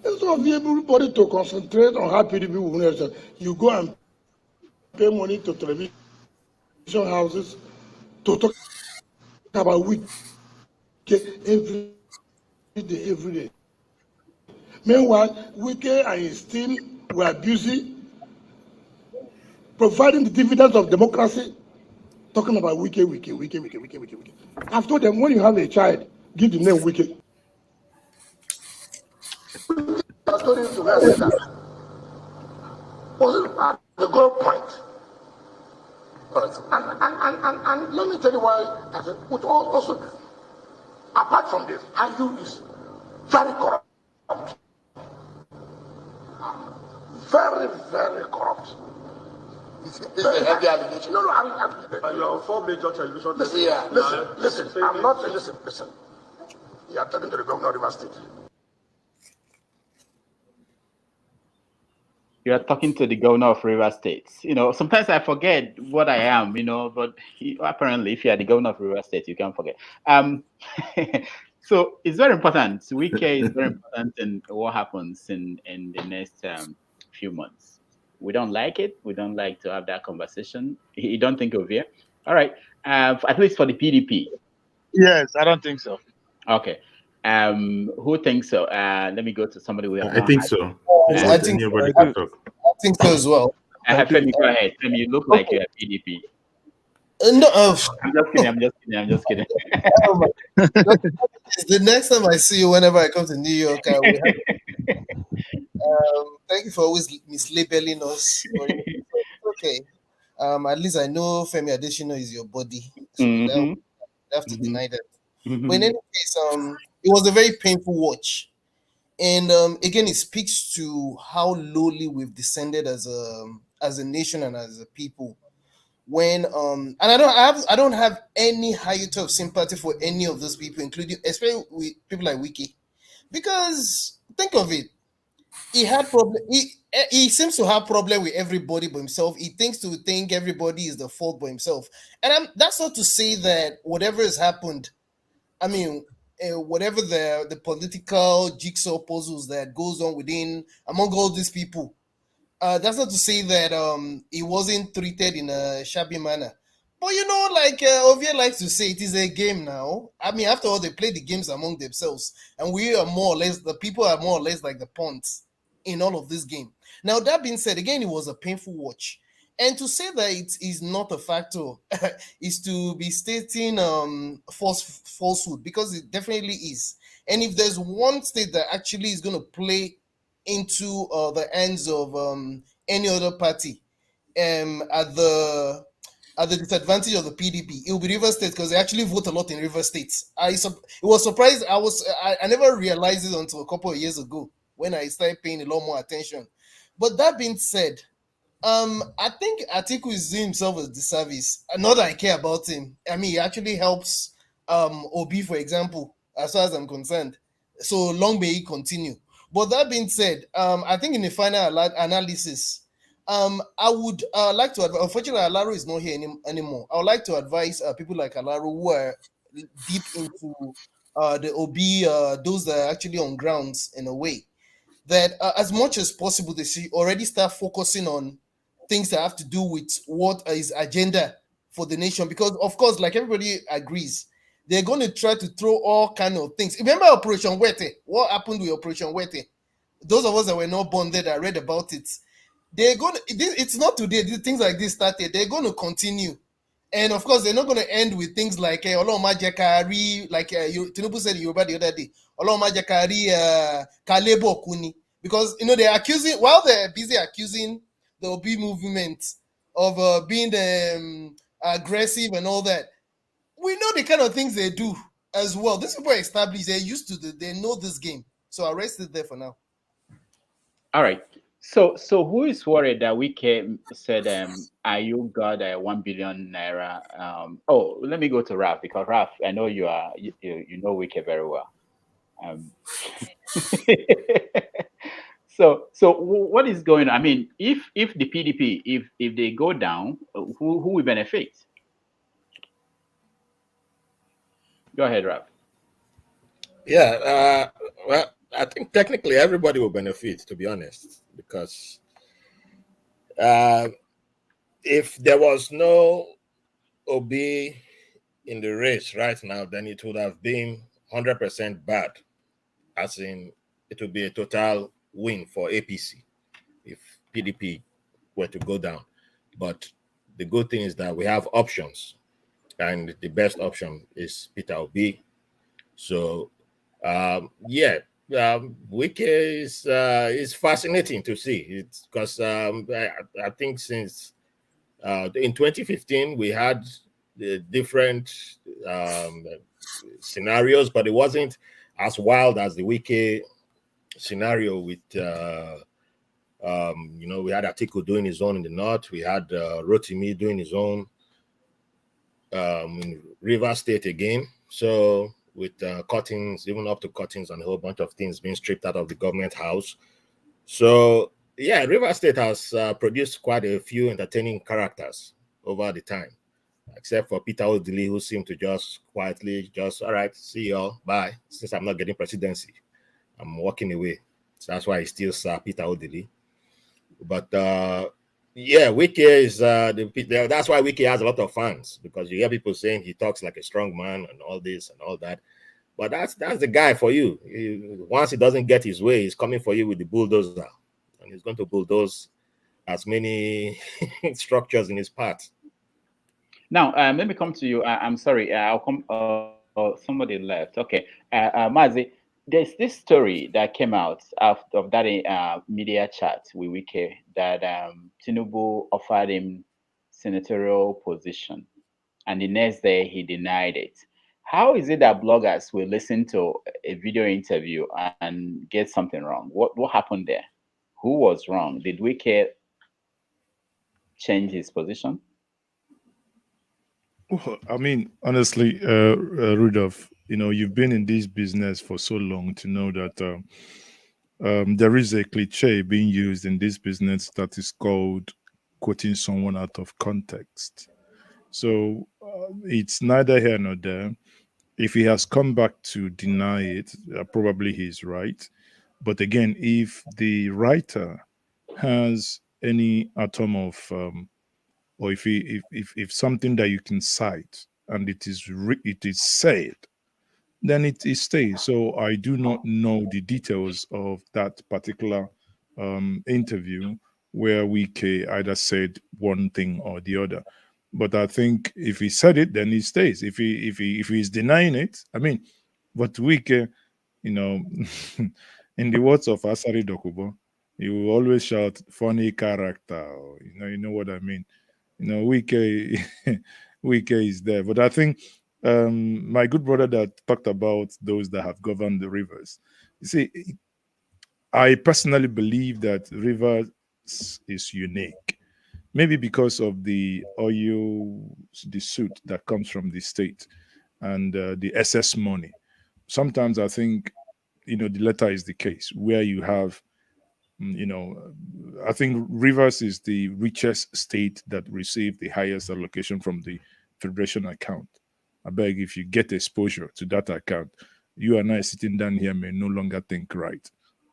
Instead of everybody to concentrate on how PDP will win, you go and pay money to television houses to talk about week every day. Meanwhile, Wike and his team were busy providing the dividends of democracy, talking about Wike. I've told them, when you have a child, give the name Wike. Was the goal point? And let me tell you why. With also, apart from this, Ayu is very corrupt. Very, very corrupt. This is a heavy allegation. No, you're on 4 major television. Listen. I'm not. Listen. You are talking to the governor of Rivers State. You are talking to the governor of Rivers State. Sometimes I forget what I am, but apparently if you are the governor of Rivers State, you can't forget. So it's very important. Wike is very important in what happens in the next few months. We don't like it. We don't like to have that conversation. You don't think of it? All right. At least for the PDP. Yes, I don't think so. Okay. Who thinks so? Let me go to somebody who I think so. I think so as well. Femi, go ahead. Femi, you look like you're a PDP. No, I'm just kidding. The next time I see you, whenever I come to New York, I will thank you for always mislabeling us. Okay. At least I know Femi Adesina is your body. So I have to deny that. But in any case, it was a very painful watch. And again, it speaks to how lowly we've descended as a nation and as a people. When and I don't have any iota of sympathy for any of those people, including especially with people like Wike, because think of it, he had problem. He seems to have problem with everybody but himself. He thinks everybody is the fault but himself, and that's not to say that whatever has happened, I mean, whatever the political jigsaw puzzles that goes on among all these people. That's not to say that he wasn't treated in a shabby manner. But like Ovie likes to say, it is a game now. I mean, after all, they play the games among themselves. And the people are more or less like the pawns in all of this game. Now, that being said, again, it was a painful watch. And to say that it is not a factor is to be stating falsehood, because it definitely is. And if there's one state that actually is going to play into the hands of any other party at the disadvantage of the PDP, it will be Rivers State, because they actually vote a lot in Rivers State. It was surprised. I never realized it until a couple of years ago when I started paying a lot more attention. But that being said, I think Atiku is doing himself a disservice. Not that I care about him. I mean, he actually helps Obi, for example, as far as I'm concerned. So long may he continue. But that being said, I think in the final analysis, I would like to advise, unfortunately, Alaro is not here anymore. I would like to advise people like Alaro who are deep into the OB, those that are actually on grounds in a way, that as much as possible, they should already start focusing on things that have to do with what is agenda for the nation. Because, of course, like everybody agrees, they're going to try to throw all kind of things. Remember Operation Wete? What happened with Operation Wete? Those of us that were not born there that read about it, it's not today. Things like this started. They're going to continue. And of course, they're not going to end with things like Oloma Jakari, like Tinubu said in Yoruba the other day, Oloma Jakari Kalebo Kuni. Because, they're accusing, while they're busy accusing the Obi movement of being aggressive and all that, we know the kind of things they do as well. These people are established. They're used to they know this game. So I'll rest it there for now. All right. So who is worried that Wike said Ayu got 1 billion naira? Let me go to Raf, because Raf, I know you know Wike very well. So what is going on? I mean, if the PDP, if they go down, who will benefit? Go ahead, Raf. Yeah, well, I think technically everybody will benefit, to be honest, because if there was no OB in the race right now, then it would have been 100% bad, as in it would be a total win for APC if PDP were to go down. But the good thing is that we have options, and the best option is Peter Obi. So, Wike is fascinating to see. It's because I think since in 2015 we had the different scenarios, but it wasn't as wild as the Wike scenario with You know, we had Atiku doing his own in the north. We had Rotimi doing his own in Rivers State again. So with cuttings, even up to cuttings and a whole bunch of things being stripped out of the government house. So yeah, Rivers State has produced quite a few entertaining characters over the time, except for Peter Odili, who seemed to just quietly all right, see y'all, bye. Since I'm not getting presidency, I'm walking away. So that's why he still Peter Odili. But yeah, Wike is that's why Wike has a lot of fans, because you hear people saying he talks like a strong man and all this and all that. But that's the guy for you. Once he doesn't get his way, he's coming for you with the bulldozer, and he's going to bulldoze as many structures in his path. Now, let me come to you. I'm sorry. I'll come. Somebody left. Okay, Mazi. There's this story that came out of that media chat with Wike that Tinubu offered him senatorial position, and the next day he denied it. How is it that bloggers will listen to a video interview and get something wrong? What happened there? Who was wrong? Did Wike change his position? Well, I mean, honestly, Rudolph, you know, you've been in this business for so long to know that there is a cliche being used in this business that is called quoting someone out of context. So it's neither here nor there. If he has come back to deny it, probably he's right. But again, if the writer has any atom of or if something that you can cite and it is said, then it stays. So I do not know the details of that particular interview where Wike either said one thing or the other. But I think if he said it, then it stays. If he's denying it, I mean, but Wike, you know, in the words of Asari Dokubo, he will always shout funny character. Or, you know what I mean. You know, Wike is there. But I think my good brother that talked about those that have governed the rivers. You see, I personally believe that Rivers is unique. Maybe because of the suit that comes from the state and the SS money. Sometimes I think, you know, the latter is the case where you have, you know, I think Rivers is the richest state that received the highest allocation from the Federation account. I beg, if you get exposure to that account, you and I sitting down here may no longer think right.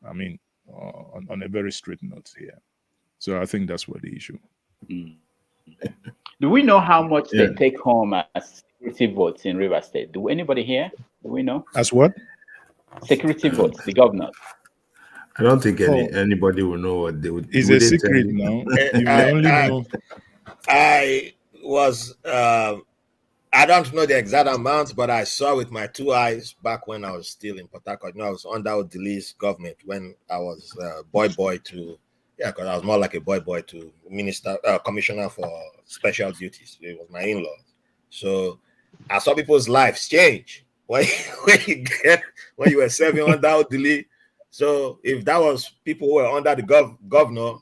I mean, on a very straight note here. So I think that's what the issue. Mm. Do we know how much they take home as security votes in Rivers State? Do anybody here? Do we know? As what? Security votes, the governor. I don't think anybody will know what they would. It's a secret now. You may only know. I was. I don't know the exact amount, but I saw with my two eyes back when I was still in Port Harcourt. You know, I was under Odili's government when I was boy to. Yeah, because I was more like a boy to commissioner for special duties. It was my in-law. So I saw people's lives change when you were serving under Odili. So if that was people who were under the governor,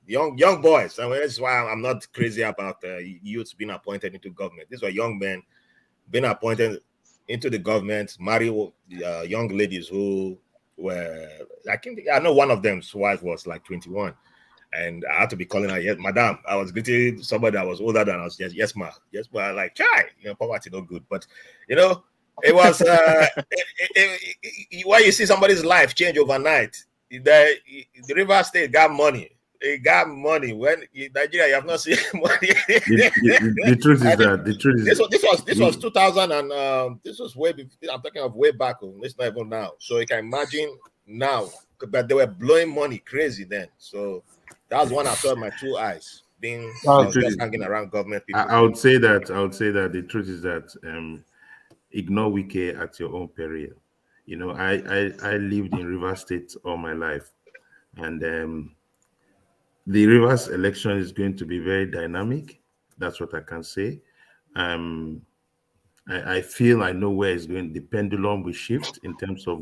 young boys, and that's why I'm not crazy about youths being appointed into government. These were young men being appointed into the government, marry young ladies who were, I know one of them's wife was like 21, and I had to be calling her, yes, madam. I was greeting somebody that was older than us. Yes, ma. Like, chai, you know, poverty not good, but you know, it was when you see somebody's life change overnight. The Rivers State got money. It got money. When in Nigeria, you have not seen money. The truth is that this was 2000 and this was way before. I'm talking of way back. It's not even now. So you can imagine now, but they were blowing money crazy then. So that was one I saw with my two eyes being just hanging around government people. I would say that the truth is that ignore Wike at your own peril. You know, I lived in Rivers State all my life, and the Rivers election is going to be very dynamic. That's what I can say. I feel I know where it's going. The pendulum will shift in terms of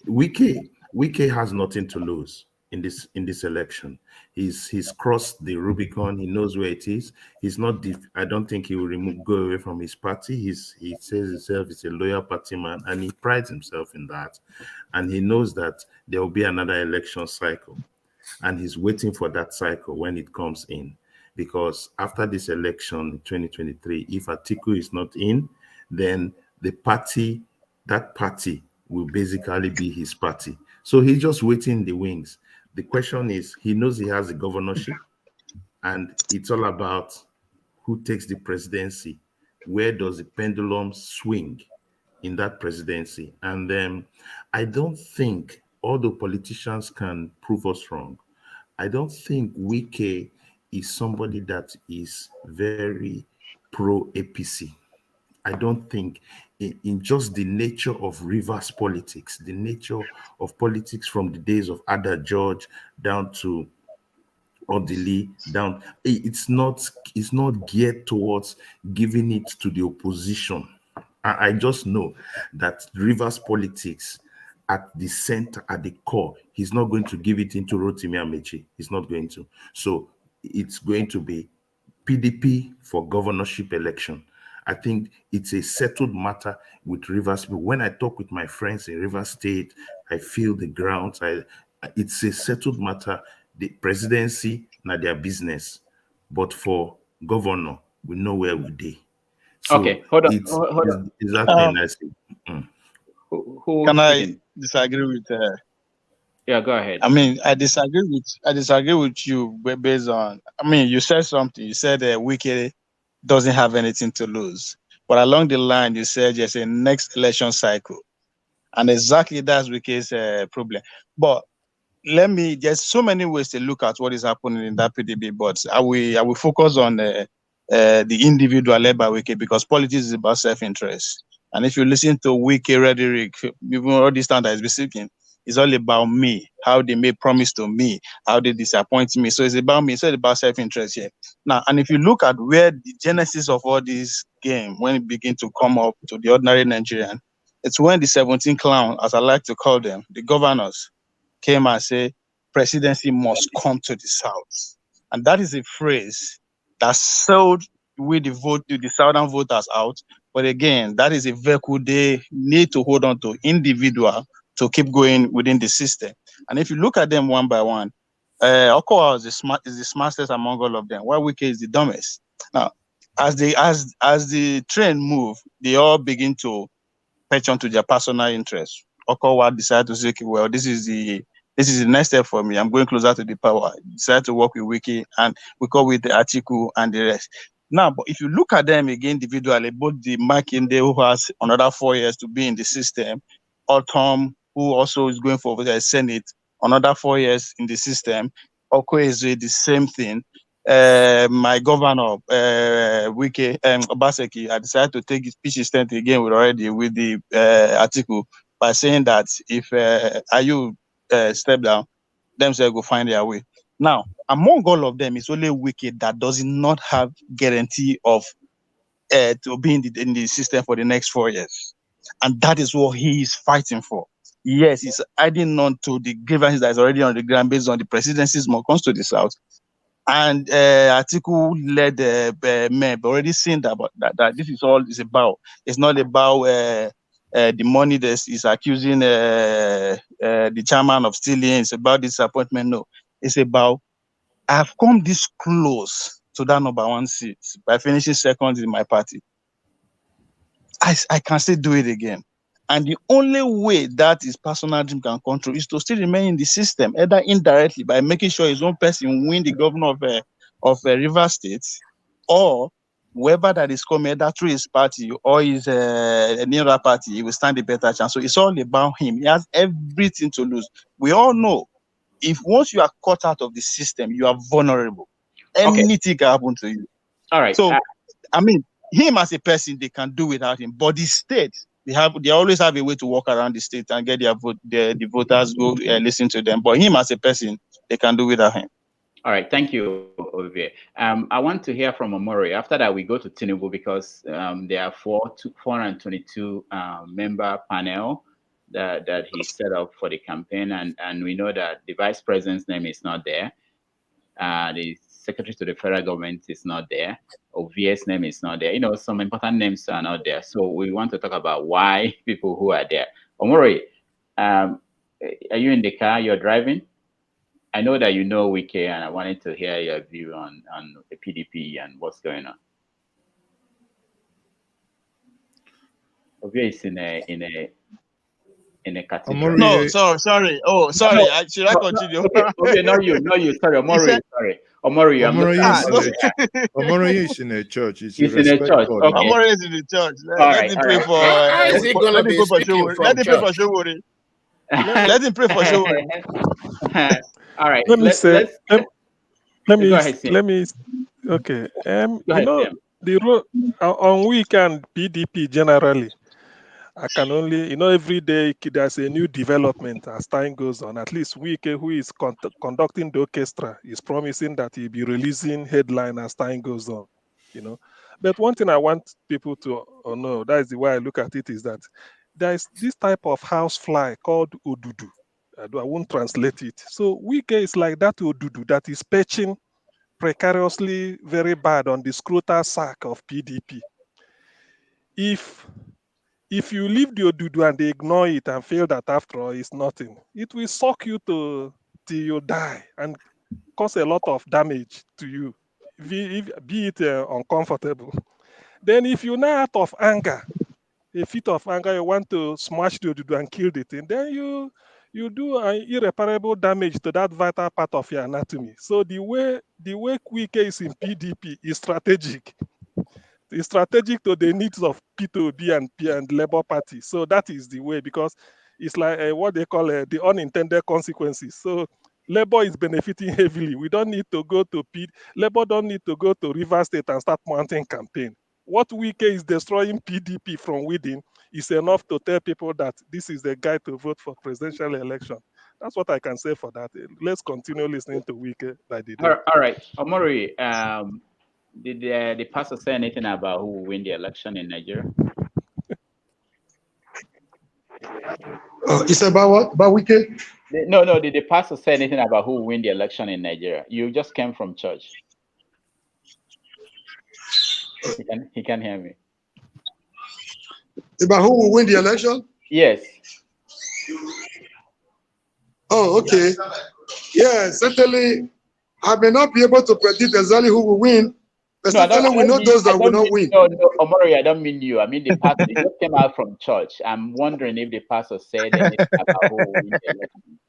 Wike has nothing to lose. in this election. He's crossed the Rubicon. He knows where it is. He's not. I don't think he will go away from his party. He says himself he's a loyal party man, and he prides himself in that. And he knows that there will be another election cycle, and he's waiting for that cycle when it comes in. Because after this election in 2023, if Atiku is not in, then that party will basically be his party. So he's just waiting in the wings. The question is, he knows he has the governorship, and it's all about who takes the presidency. Where does the pendulum swing in that presidency? And then I don't think, although politicians can prove us wrong, I don't think Wike is somebody that is very pro-APC. I don't think in just the nature of Rivers politics, the nature of politics from the days of Ada George down to Odili, down, it's not geared towards giving it to the opposition. I just know that Rivers politics at the center, at the core, he's not going to give it into Rotimi Amechi. He's not going to. So it's going to be PDP for governorship election. I think it's a settled matter with Rivers. When I talk with my friends in Rivers State, I feel the ground. It's a settled matter. The presidency, not their business. But for governor, we know where we dey. So okay, hold on. Hold on. Is that nice? Can I disagree with? Yeah, go ahead. I mean, I disagree with you based on. I mean, you said something. You said Wike doesn't have anything to lose, but along the line, you said there's a next election cycle, and exactly that's Wike's problem. But there's so many ways to look at what is happening in that PDP. But I will focus on the individual led by Wike, because politics is about self-interest. And if you listen to Wike rhetoric, even all this time that is speaking, it's all about me, how they made promise to me, how they disappoint me. So it's about me, it's all about self-interest here. Now, and if you look at where the genesis of all this game, when it begin to come up to the ordinary Nigerian, it's when the 17 clown, as I like to call them, the governors, came and say, presidency must come to the South. And that is a phrase that sold with the Southern voters out. But again, that is a vehicle they need to hold on to individual to keep going within the system. And if you look at them one by one, Okowa is the smartest among all of them, while Wike is the dumbest. Now, as the train move, they all begin to patch onto their personal interests. Okowa decided to say, well, this is the next step for me. I'm going closer to the power. Decided to work with Wike, and we go with the Atiku and the rest. Now, but if you look at them again individually, both the Makinde, who has another 4 years to be in the system, or Tom, who also is going for the Senate, another 4 years in the system, Okoye, the same thing. My governor, Wike, Obaseki, I decided to take his pitch stand again with the article by saying that if Ayu step down, them say go find their way. Now, among all of them, it's only Wike that does not have guarantee of to be in the system for the next 4 years. And that is what he is fighting for. Yes, he's adding on to the grievances that is already on the ground based on the presidency's more comes to the South. And Atiku led men, but already seen that this is all is about. It's not about the money that is accusing the chairman of stealing. It's about disappointment. No, it's about I've come this close to that number 1 seat by finishing second in my party. I can still do it again. And the only way that his personal dream can control is to still remain in the system, either indirectly by making sure his own person win the governor of Rivers State, or whoever that is coming, either through his party or his nearer party, he will stand a better chance. So it's all about him. He has everything to lose. We all know, if once you are cut out of the system, you are vulnerable. Anything can happen to you. All right. So, I mean, him as a person, they can do without him. But the state, they always have a way to walk around the state and get the voters go listen to them. But him as a person, they can do without him. All right, thank you, Olivier. I want to hear from Omori. After that, we go to Tinubu, because there are 422 member panel. that he set up for the campaign, and we know that the vice president's name is not there. The secretary to the federal government is not there. OVS name is not there. You know, some important names are not there. So we want to talk about why people who are there. Omori, are you in the car? You're driving? I know that you know Wike, and I wanted to hear your view on the PDP and what's going on. OVS is in a cathedral. No, sorry. Oh, sorry. Should I continue? Okay, not you. Sorry, Omori. Sorry, Omori. Omori is in a church. He's in a church. Okay. Omori is in the church. Let him pray for. How is he going to be speaking from church? Let him pray for Showori. All right. Let me okay. You know, on weekend PDP generally, I can only, every day there's a new development as time goes on. At least Wike, who is conducting the orchestra, is promising that he'll be releasing headline as time goes on. But one thing I want people to know, that is the way I look at it, is that there is this type of housefly called Odudu. I won't translate it. So Wike is like that Odudu that is perching precariously very bad on the scrotal sack of PDP. If you leave the Odudu and they ignore it and feel that after all it's nothing, it will suck you till you die and cause a lot of damage to you, be it uncomfortable. Then if you're now out of anger, a fit of anger, you want to smash the Odudu and kill the thing, then you do an irreparable damage to that vital part of your anatomy. So the way Wike is in PDP is strategic. It's strategic to the needs of P2B and Labour Party. So that is the way, because it's like what they call the unintended consequences. So Labour is benefiting heavily. We don't need to go to Labour don't need to go to Rivers State and start mounting campaign. What Wike is destroying PDP from within is enough to tell people that this is the guy to vote for presidential election. That's what I can say for that. Let's continue listening to Wike by the day. All right. Omori, did the pastor say anything about who will win the election in Nigeria? It's about what? About Wike? No. Did the pastor say anything about who will win the election in Nigeria? You just came from church. He can hear me. About who will win the election? Yes. Oh, okay. Yeah, certainly. I may not be able to predict exactly who will win, but certainly we know those that will not win. No, Omori, I don't mean you. I mean the pastor. He just came out from church. I'm wondering if the pastor said anything about who will win the election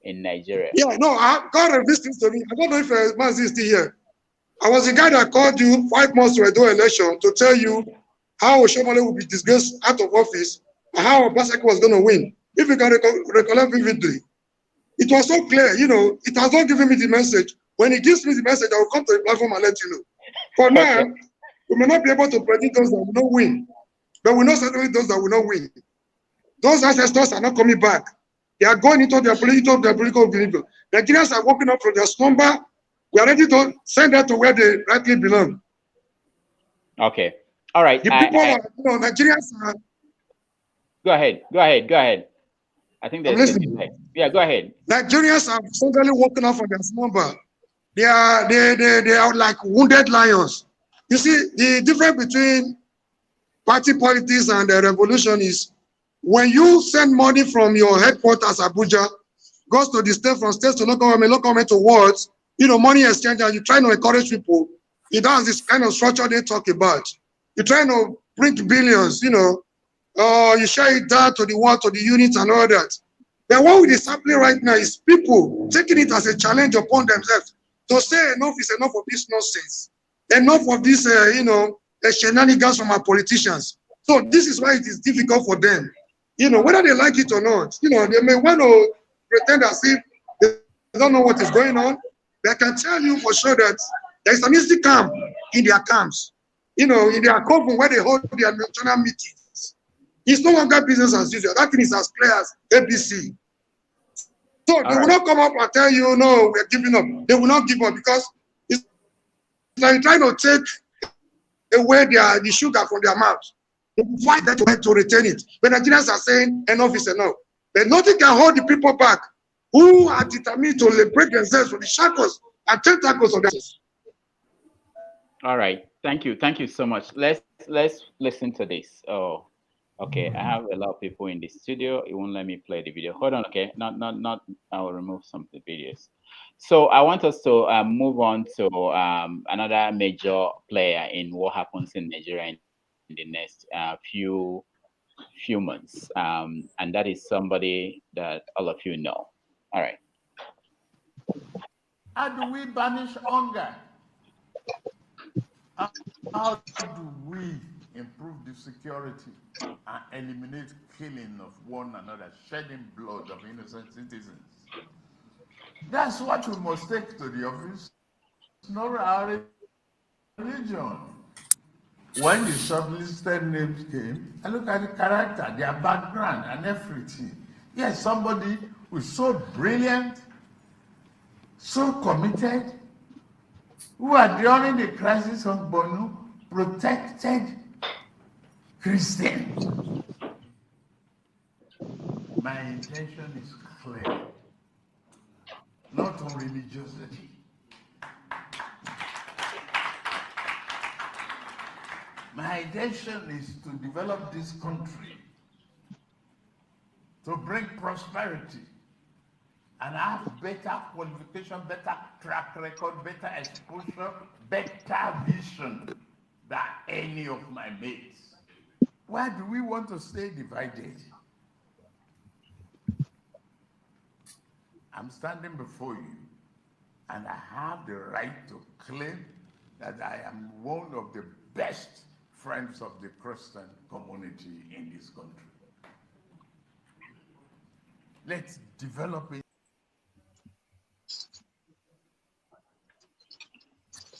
in Nigeria. Yeah, no, God revealed things to me. I don't know if Mazi is still here. I was the guy that called you 5 months to do election to tell you how Oshomole will be disgraced out of office and how Obaseki was going to win. If you can recollect vividly, it was so clear. It has not given me the message. When he gives me the message, I will come to the platform and let you know. For now, we may not be able to predict those that will not win, but we know certainly those that will not win. Those ancestors are not coming back. They are going into their political behavior. Nigerians are waking up from their slumber. We are ready to send them to where they rightly belong. Okay. All right. The people Nigerians are... Go ahead. I think there's... Yeah, go ahead. Nigerians are suddenly woken up from their slumber. They are like wounded lions. You see, the difference between party politics and the revolution is when you send money from your headquarters, Abuja, goes to the state, from state to local government to wards, money exchange, and you try to encourage people. It has this kind of structure they talk about. You try to bring billions, you share it down to the ward, to the units and all that. But what is happening right now is people taking it as a challenge upon themselves to say enough is enough of this nonsense. Enough of this, shenanigans from our politicians. So this is why it is difficult for them. Whether they like it or not, they may want to pretend as if they don't know what is going on. But I can tell you for sure that there is an easy camp in their camps. In their coven where they hold their national meetings. It's no longer business as usual. That thing is as clear as ABC. So they will not come up and tell you, no, we're giving up. They will not give up because it's like trying to take away the sugar from their mouth. They will fight that way to retain it. But Nigerians are saying enough is enough. But nothing can hold the people back who are determined to liberate themselves from the shackles and tentacles of this. All right. Thank you. Thank you so much. Let's listen to this. Oh, okay. I have a lot of people in the studio. It won't let me play the video. Hold on. Okay. Not. I will remove some of the videos. So I want us to move on to another major player in what happens in Nigeria in the next few months, and that is somebody that all of you know. All right. How do we banish hunger? How do we improve the security and eliminate killing of one another, shedding blood of innocent citizens? That's what we must take to the office, not our religion. When the shortlisted names came, I look at the character, their background, and everything. Yes, somebody who's so brilliant, so committed, who are during the crisis of Borno protected Christians. My intention is clear, not on religiosity. My intention is to develop this country, to bring prosperity, and have better qualification, better track record, better exposure, better vision than any of my mates. Why do we want to stay divided? I'm standing before you, and I have the right to claim that I am one of the best friends of the Christian community in this country. Let's develop it.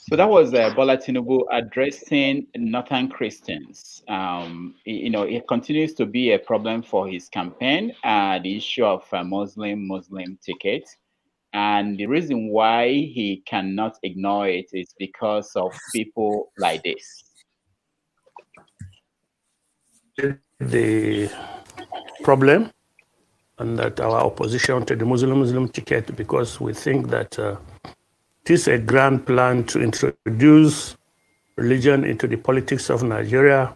So that was Bola Tinubu addressing Northern Christians. It continues to be a problem for his campaign, the issue of Muslim ticket. And the reason why he cannot ignore it is because of people like this. The problem, and that our opposition to the Muslim ticket, because we think that it is a grand plan to introduce religion into the politics of Nigeria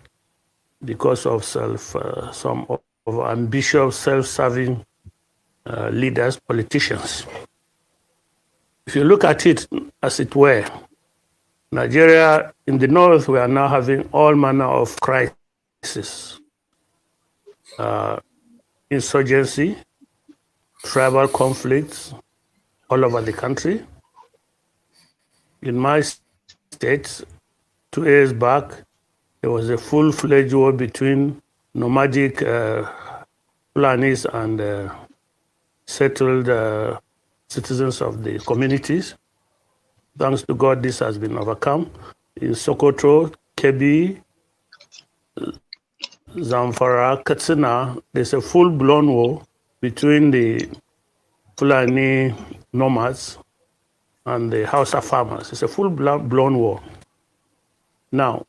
because of some of ambitious, self-serving leaders, politicians. If you look at it as it were, Nigeria, in the north, we are now having all manner of crises. Insurgency, tribal conflicts all over the country. In my state, 2 years back, there was a full-fledged war between nomadic Fulanis and settled citizens of the communities. Thanks to God, this has been overcome. In Sokoto, Kebbi, Zamfara, Katsina, there's a full-blown war between the Fulani nomads and the Hausa farmers. It's a full-blown war. Now,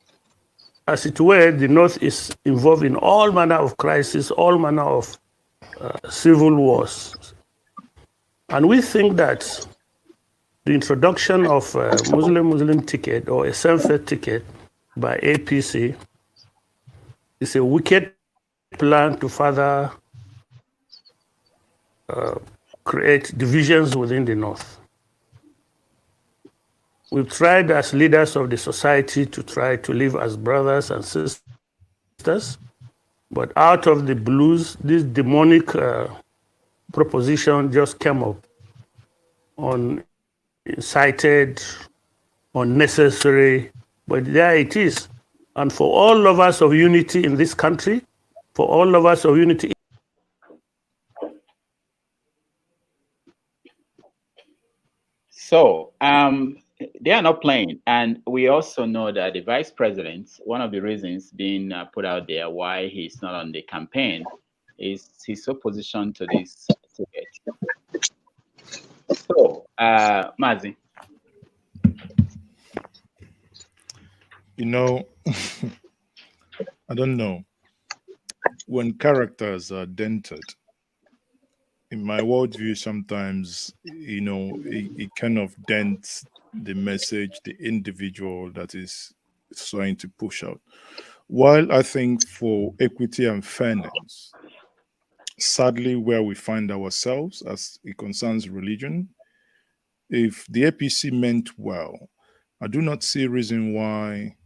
as it were, the North is involved in all manner of crises, all manner of civil wars. And we think that the introduction of a Muslim ticket or a self-fed ticket by APC is a wicked plan to further create divisions within the North. We've tried as leaders of the society to try to live as brothers and sisters, but out of the blues, this demonic proposition just came up, incited, unnecessary, but there it is. And for all lovers of unity in this country, for all lovers of unity. So they are not playing. And we also know that the vice president, one of the reasons being put out there why he's not on the campaign is his opposition to this ticket. So, Mazi. You know, I don't know. When characters are dented, in my worldview, sometimes, it kind of dents the message the individual that is trying to push out. While I think for equity and fairness, sadly, where we find ourselves as it concerns religion, if the APC meant well, I do not see a reason why,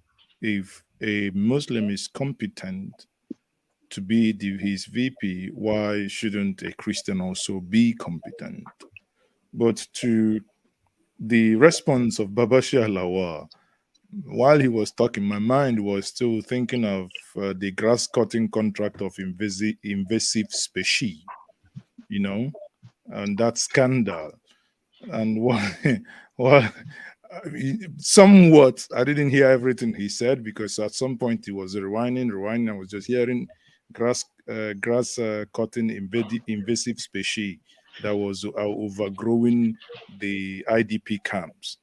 if a Muslim is competent to be his VP, why shouldn't a Christian also be competent? But to the response of Babashir Lawal, while he was talking, my mind was still thinking of the grass cutting contract of invasive species, and that scandal. And somewhat, I didn't hear everything he said, because at some point he was rewinding. I was just hearing grass cutting invasive species that was overgrowing the IDP camps,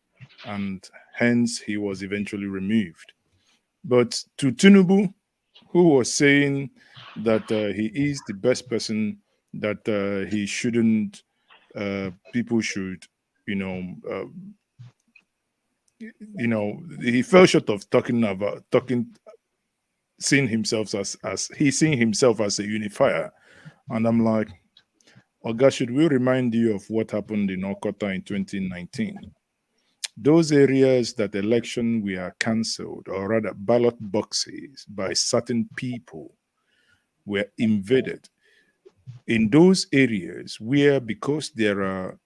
and hence he was eventually removed. But to Tinubu, who was saying that he is the best person, that he shouldn't, people should, he fell short of seeing himself as a unifier. And I'm like, Oga, should we remind you of what happened in Okota in 2019? Those areas that election were cancelled, or rather ballot boxes by certain people were invaded. In those areas where, because there are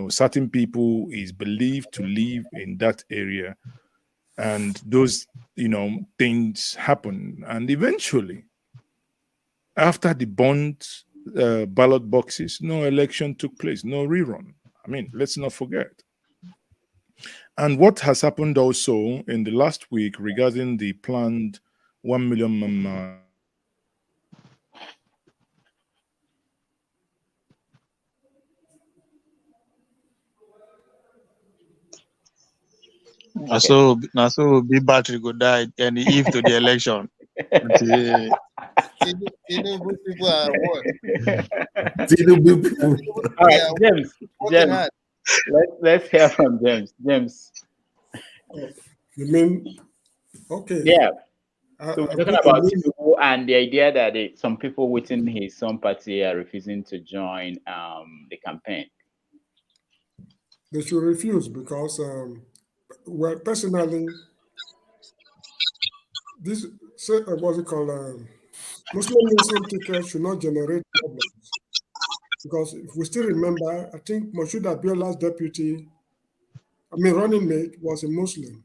certain people is believed to live in that area, and those things happen, and eventually, after the burned ballot boxes, no election took place, no rerun. I mean, let's not forget. And what has happened also in the last week regarding the planned 1 million man. So big battery go die and eve to the election. Tinubu people are what? Tinubu people. All right, James. Let's hear from James. You mean, okay? Yeah. So we're talking about Tinubu and the idea that some people within his own party are refusing to join the campaign. They should refuse because, well, personally, this what's it called? Muslim tickets should not generate problems, because if we still remember, I think Moshood Abiola's running mate was a Muslim.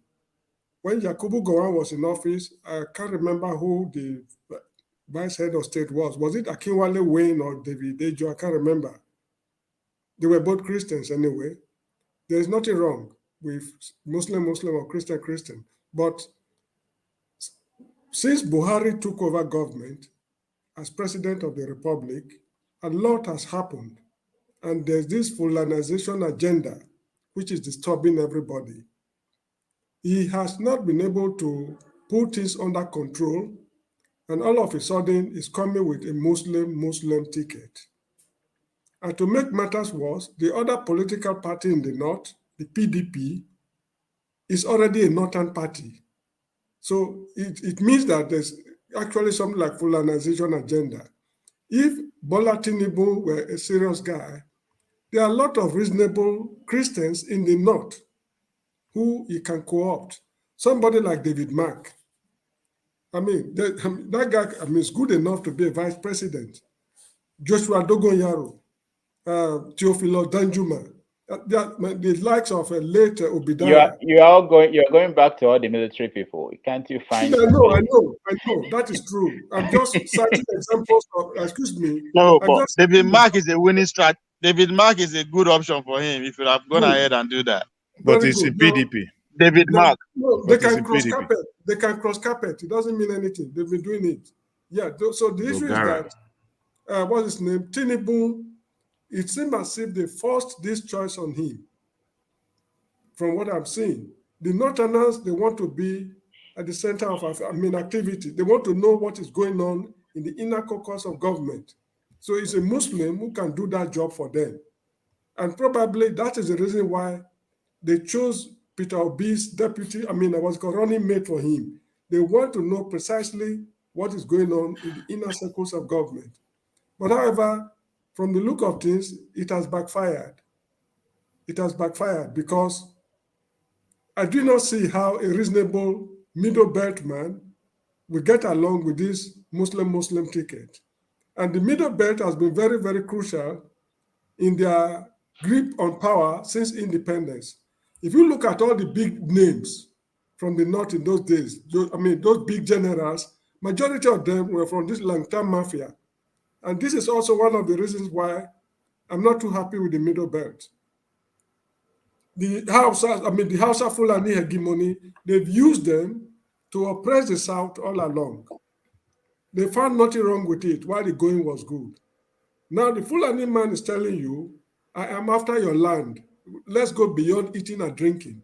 When Yakubu Gowon was in office, I can't remember who the vice head of state was. Was it Akinwale Wayne or David Ejo? I can't remember. They were both Christians anyway. There is nothing wrong with Muslim or Christian. But since Buhari took over government as president of the republic, a lot has happened. And there's this Fulanization agenda, which is disturbing everybody. He has not been able to put things under control, and all of a sudden is coming with a Muslim ticket. And to make matters worse, the other political party in the north, the PDP, is already a northern party. So it means that there's actually something like Fulanization agenda. If Bola Tinubu were a serious guy, there are a lot of reasonable Christians in the north who he can co-opt. Somebody like David Mark. That guy is good enough to be a vice president. Joshua Dogonyaro, Teofilo Danjuma, the likes of a late Obadiah. You're going back to all the military people. Can't you find? I know. That is true. I'm just citing examples of. Excuse me. No, but David Mark is a winning strat. David Mark is a good option for him if you have gone ahead and do that. But it's a PDP. David Mark. No, they can cross carpet. They can cross carpet. It doesn't mean anything. They've been doing it. Yeah. So the issue is that what's his name? Tinubu. It seems as if they forced this choice on him. From what I'm seeing, the Northerners, they want to be at the center of activity. They want to know what is going on in the inner caucus of government. So it's a Muslim who can do that job for them. And probably that is the reason why they chose Peter Obi's deputy, running mate for him. They want to know precisely what is going on in the inner circles of government. But however, from the look of things, it has backfired. It has backfired because I do not see how a reasonable middle belt man will get along with this Muslim ticket. And the middle belt has been very, very crucial in their grip on power since independence. If you look at all the big names from the North in those days, those big generals, majority of them were from this Langtan mafia. And this is also one of the reasons why I'm not too happy with the middle belt. The Hausa Fulani hegemony, they've used them to oppress the South all along. They found nothing wrong with it while the going was good. Now the Fulani man is telling you, I am after your land. Let's go beyond eating and drinking.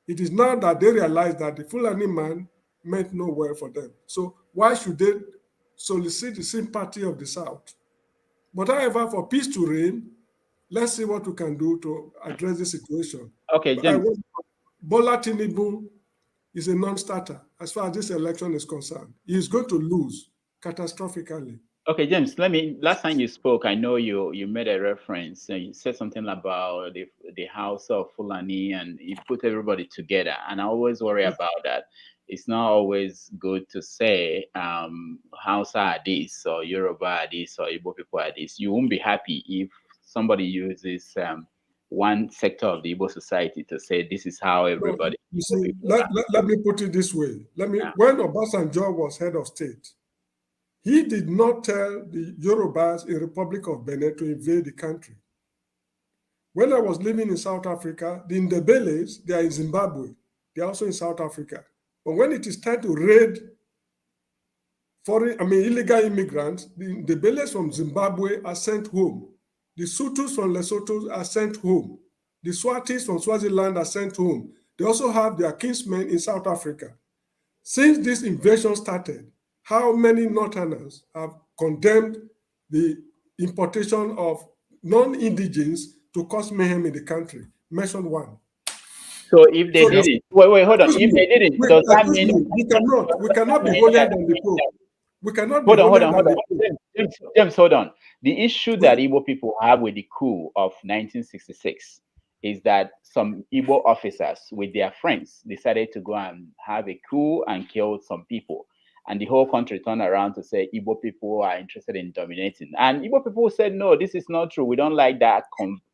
It is now that they realize that the Fulani man meant no well for them. So why should they solicit the sympathy of the South? But however, for peace to reign, let's see what we can do to address the situation. Okay, James. Bola Tinubu is a non-starter as far as this election is concerned. He is going to lose catastrophically. Okay, James, last time you spoke, I know you made a reference and you said something about the House of Fulani and you put everybody together. And I always worry about that. It's not always good to say Hausa are this or Yoruba are this or Igbo people are this. You won't be happy if somebody uses one sector of the Igbo society to say this is how everybody. You see, let me put it this way. When Obasanjo was head of state, he did not tell the Yorubas in Republic of Benin to invade the country. When I was living in South Africa, the Ndebeles, they are in Zimbabwe. They are also in South Africa. But when it is time to raid illegal immigrants, the Ndebeles from Zimbabwe are sent home. The Sutus from Lesotho are sent home. The Swatis from Swaziland are sent home. They also have their kinsmen in South Africa. Since this invasion started, how many Northerners have condemned the importation of non-indigens to cause mayhem in the country? Mention one. So if they did it, wait, hold on. If they did it, does that mean we cannot be holier than the Pope? We cannot be hold on. James, hold on. The issue that Igbo people have with the coup of 1966 is that some Igbo officers with their friends decided to go and have a coup and kill some people. And the whole country turned around to say Igbo people are interested in dominating. And Igbo people said, no, this is not true. We don't like that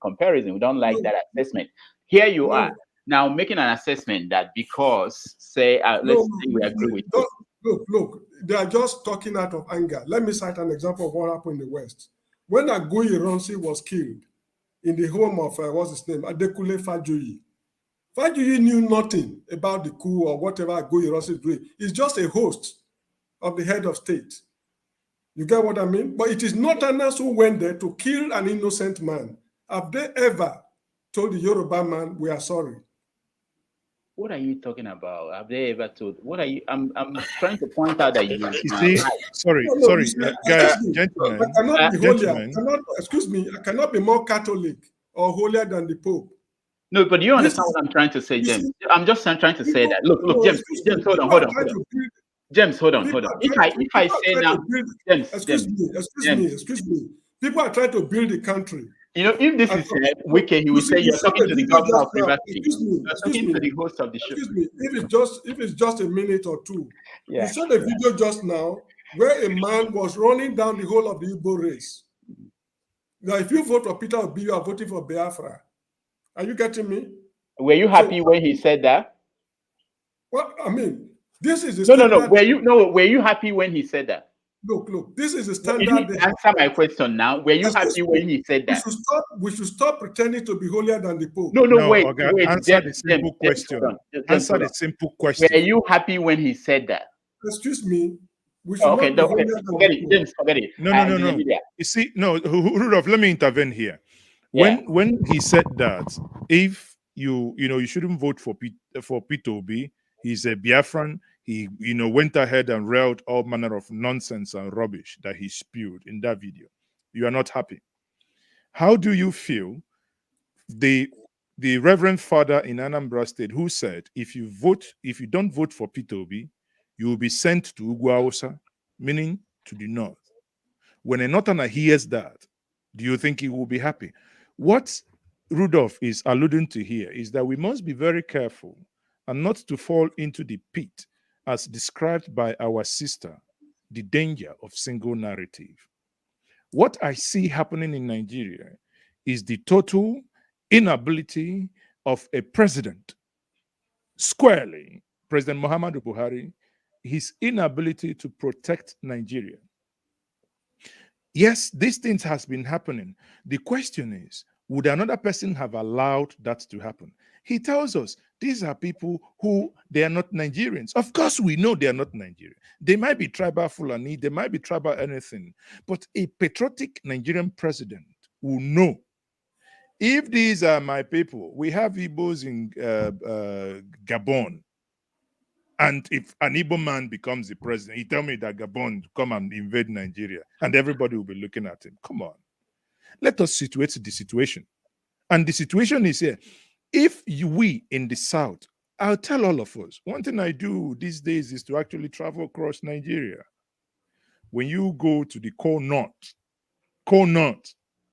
comparison. We don't like that assessment. Here you are now making an assessment that because, say, let's say we agree with you. Look, they are just talking out of anger. Let me cite an example of what happened in the West. When Aguiyi Ironsi was killed in the home of, what's his name, Adekule Fajuyi. Fajuyi knew nothing about the coup or whatever Aguiyi Ironsi is doing. He's just a host of the head of state. You get what I mean? But it is Northerners who went there to kill an innocent man. Have they ever told the Yoruba man, we are sorry? What are you talking about? Have they ever told? What are you? I'm trying to point out that you see, sorry, guys, gentlemen. I cannot be holier. Excuse me, I cannot be more Catholic or holier than the Pope. No, but you understand what I'm trying to say, James. I'm just trying to say that. Look, James, hold on. James, hold on. If I say now, James, excuse me. People are trying to build the country. You know, if this is wicked, he will say you're talking to the governor of River State. You're talking to the host of the show. Excuse me. If it's just a minute or two, yeah. You saw the video just now where a man was running down the whole of the Igbo race. Now, if you vote for Peter Obi, you are voting for Biafra. Are you getting me? Were you happy when he said that? Well, I mean, this is the no. Were you happy when he said that? Look, this is a standard. You need to answer my question now. Were you happy when he said that? We should stop pretending to be holier than the Pope. No, wait. Answer the simple question. Answer the simple question. Were you happy when he said that? Excuse me. We should forget it. James, forget it. No. You see, no, Rudolph, let me intervene here. Yeah. When he said that, if you shouldn't vote for Peter Obi, he's a Biafran. He, went ahead and railed all manner of nonsense and rubbish that he spewed in that video. You are not happy. How do you feel the Reverend Father in Anambra State who said, if you don't vote for Peter Obi, you will be sent to Ugwu Hausa, meaning to the north. When a Northerner hears that, do you think he will be happy? What Rudolph is alluding to here is that we must be very careful and not to fall into the pit as described by our sister, the danger of single narrative. What I see happening in Nigeria is the total inability of a president, squarely, President Muhammadu Buhari, his inability to protect Nigeria. Yes, these things has been happening. The question is, would another person have allowed that to happen? He tells us these are people who they are not Nigerians. Of course, we know they are not Nigerian. They might be tribal Fulani, they might be tribal anything, but a patriotic Nigerian president will know, if these are my people, we have Igbos in Gabon, and if an Igbo man becomes the president, he tell me that Gabon come and invade Nigeria, and everybody will be looking at him. Come on. Let us situate the situation. And the situation is here. If we in the South, I'll tell all of us, one thing I do these days is to actually travel across Nigeria. When you go to the core north,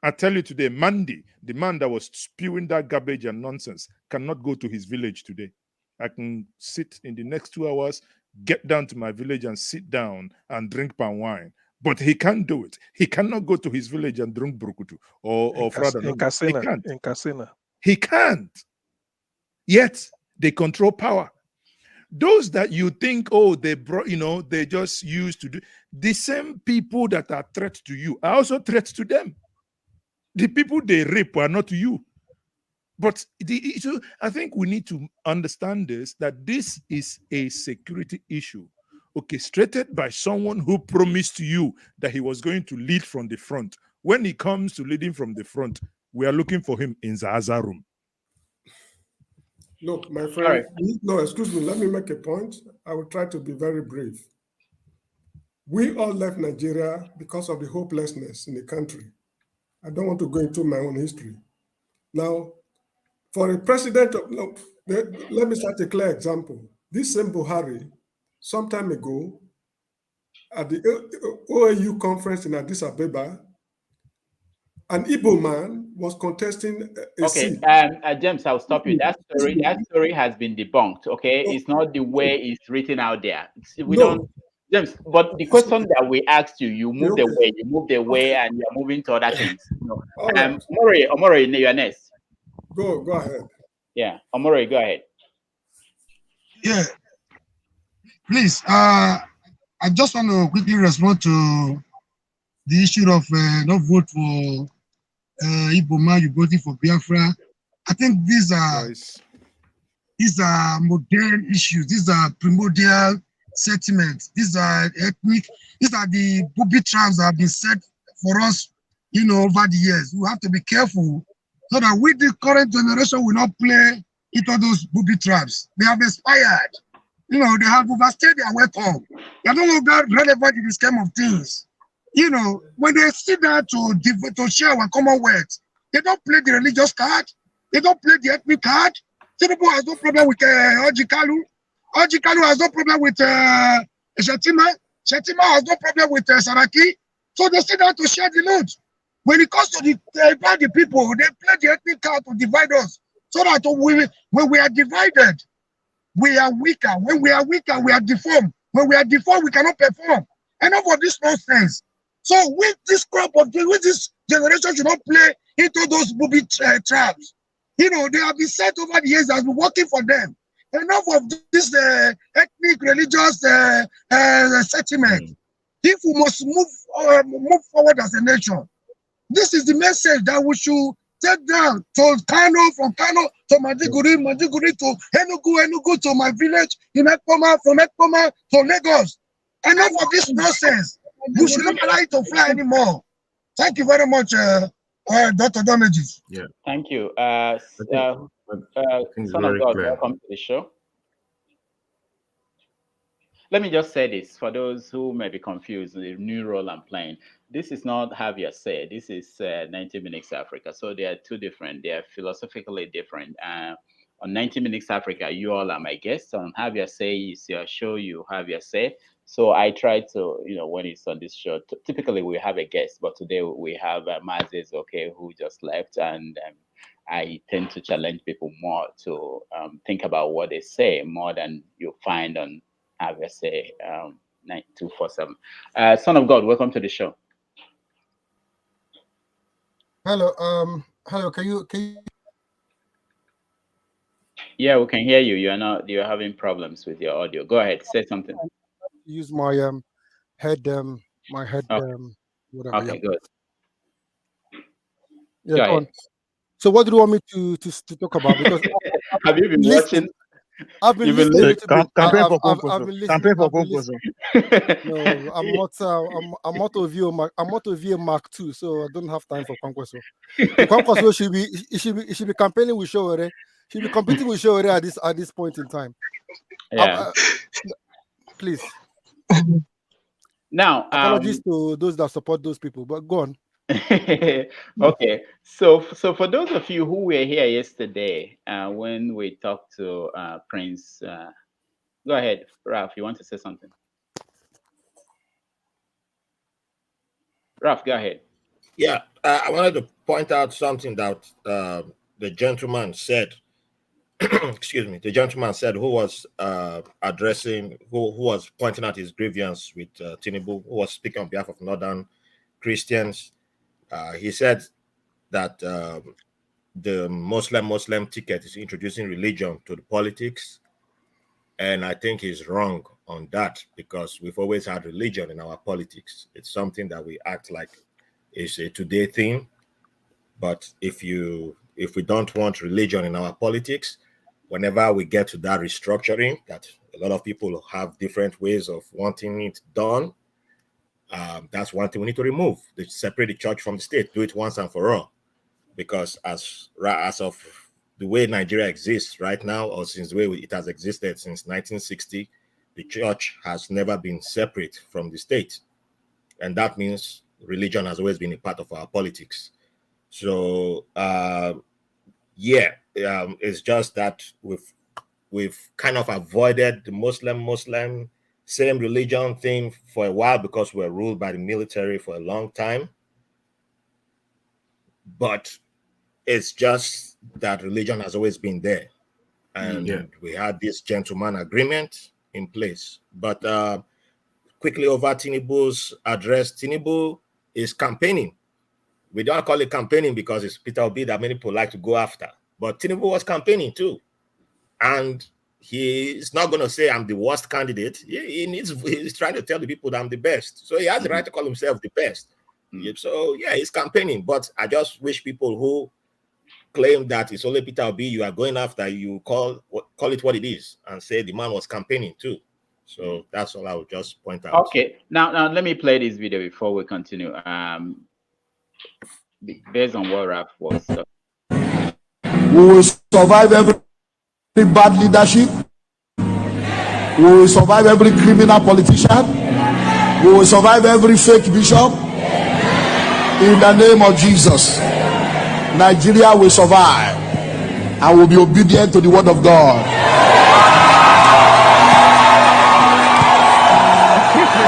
I tell you today, Mandy, the man that was spewing that garbage and nonsense, cannot go to his village today. I can sit in the next 2 hours, get down to my village and sit down and drink palm wine. But he can't do it. He cannot go to his village and drink brukutu or frada. He can't. He can't. Yet they control power. Those that you think, oh, they brought, they just used to do, the same people that are threat to you are also threats to them. The people they rape are not you. But I think we need to understand this, that this is a security issue orchestrated by someone who promised you that he was going to lead from the front. When he comes to leading from the front, we are looking for him in the Azar room. Look, my friend, no, excuse me, let me make a point. I will try to be very brief. We all left Nigeria because of the hopelessness in the country. I don't want to go into my own history. Now, for a president of, look, let me start a clear example. This same Buhari, some time ago, at the OAU conference in Addis Ababa, an Igbo man was contesting a seat. James, I'll stop you. That story has been debunked. Okay, it's not the way it's written out there. James. But the question that we asked you, you moved away, and you're moving to other things. Omori, you're next. Go ahead. Yeah, Omori, go ahead. Yeah, please. I just want to quickly respond to the issue of not vote for Igbo man, you voting for Biafra. I think these are modern issues. These are primordial sentiments. These are ethnic. These are the booby traps that have been set for us, over the years. We have to be careful so that with the current generation will not play into those booby traps. They have expired. They have overstayed their welcome. They are no longer relevant in the scheme of things. When they sit down to share our Commonwealth, they don't play the religious card. They don't play the ethnic card. Tinubu has no problem with Orji Kalu. Orji Kalu has no problem with Shetima. Shetima has no problem with Saraki. So they sit down to share the load. When it comes to the people, they play the ethnic card to divide us. So that when we are divided, we are weaker. When we are weaker, we are deformed. When we are deformed, we cannot perform. Enough of this nonsense. So with this generation should not play into those booby traps. They have been set over the years, has been working for them. Enough of this ethnic, religious sentiment. If we must move forward as a nation, this is the message that we should take down to Kano, from Kano to Maiduguri, Maiduguri to Enugu to my village in Ekpoma, from Ekpoma to Lagos. Enough of this nonsense. You should not allow it to fly anymore. Thank you very much, Dr. Damages. Yeah. Thank you. Son of God, welcome to the show. Let me just say this for those who may be confused, the new role I'm playing. this is not have your say. This is 90 Minutes Africa. So they are two different. They are philosophically different. On 90 Minutes Africa, you all are my guests. On Have Your Say is your show. You have your say. So I try to, when it's on this show, typically we have a guest, but today we have Mazes, who just left, and I tend to challenge people more to think about what they say more than you find on Have Your Say 9247. Son of God, welcome to the show. Hello. Hello. Can you? Yeah, we can hear you. You're having problems with your audio. Go ahead, say something. Use my head. Whatever. Okay, good. Yeah, go on. So, what do you want me to talk about? Because have you been watching? I've been listening. Campaign for Kwankwaso. No, I'm not of you. I'm not of you Mark II, so I don't have time for Kwankwaso. Kwankwaso should be campaigning with Showore. She'll be competing with Showore at this point in time. Yeah. Please. Now, apologies to those that support those people, but go on. Okay, so for those of you who were here yesterday when we talked to Prince, go ahead, Ralph, you want to say something? Ralph, go ahead. Yeah, I wanted to point out something that the gentleman said. Excuse me, the gentleman said who was addressing, who was pointing out his grievance with Tinubu, who was speaking on behalf of Northern Christians. He said that the Muslim ticket is introducing religion to the politics, and I think he's wrong on that, because we've always had religion in our politics. It's something that we act like is a today thing, but if we don't want religion in our politics, whenever we get to that restructuring, that a lot of people have different ways of wanting it done, that's one thing we need to remove. They separate the church from the state. Do it once and for all. Because as of the way Nigeria exists right now, or since the way it has existed since 1960, the church has never been separate from the state. And that means religion has always been a part of our politics. So, it's just that we've kind of avoided the Muslim same religion thing for a while because we're ruled by the military for a long time. But it's just that religion has always been there. And we had this gentleman agreement in place. But quickly over Tinubu's address, Tinubu is campaigning. We don't call it campaigning because it's Peter Obi that many people like to go after. But Tinubu was campaigning too. And he's not going to say I'm the worst candidate. He's trying to tell the people that I'm the best. So he has the right to call himself the best. So he's campaigning. But I just wish people who claim that it's only Peter Obi you are going after, you call it what it is and say the man was campaigning too. So that's all I would just point out. Okay. Now let me play this video before we continue. Based on what Ralph was. We will survive every bad leadership. We will survive every criminal politician. We will survive every fake bishop. In the name of Jesus, Nigeria will survive and will be obedient to the word of God.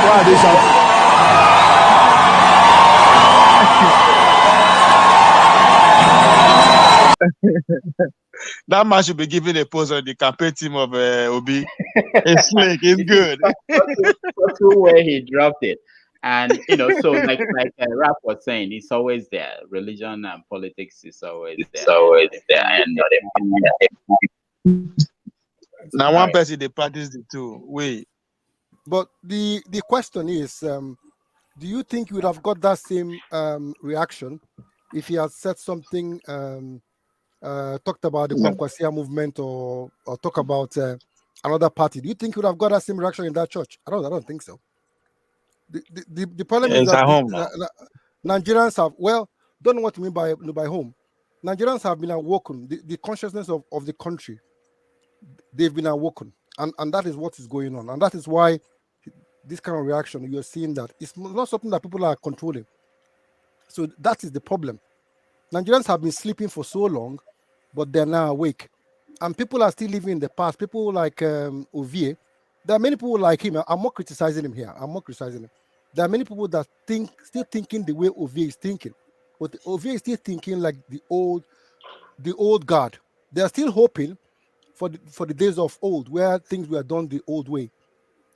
Why are they shouting? That man should be given a pose on the campaign team of Obi. It's slick, it's good. That's where he dropped it. And so like Rap was saying, it's always there. Religion and politics is always there. It's always there. And now one person they practice the two. Wait. But the question is, do you think you would have got that same reaction if he had said something, talked about the Kwankwasia movement or talk about another party? Do you think you would have got that same reaction in that church? I don't think so. The problem is that Nigerians have, don't know what you mean by home. Nigerians have been awoken. The consciousness of the country, they've been awoken. And that is what is going on. And that is why this kind of reaction, you're seeing that it's not something that people are controlling. So that is the problem. Nigerians have been sleeping for so long, but they're now awake. And people are still living in the past. People like Ovie, there are many people like him. I'm not criticizing him here. I'm not criticizing him. There are many people that still thinking the way Ovie is thinking. But Ovie is still thinking like the old guard. They are still hoping for the days of old where things were done the old way.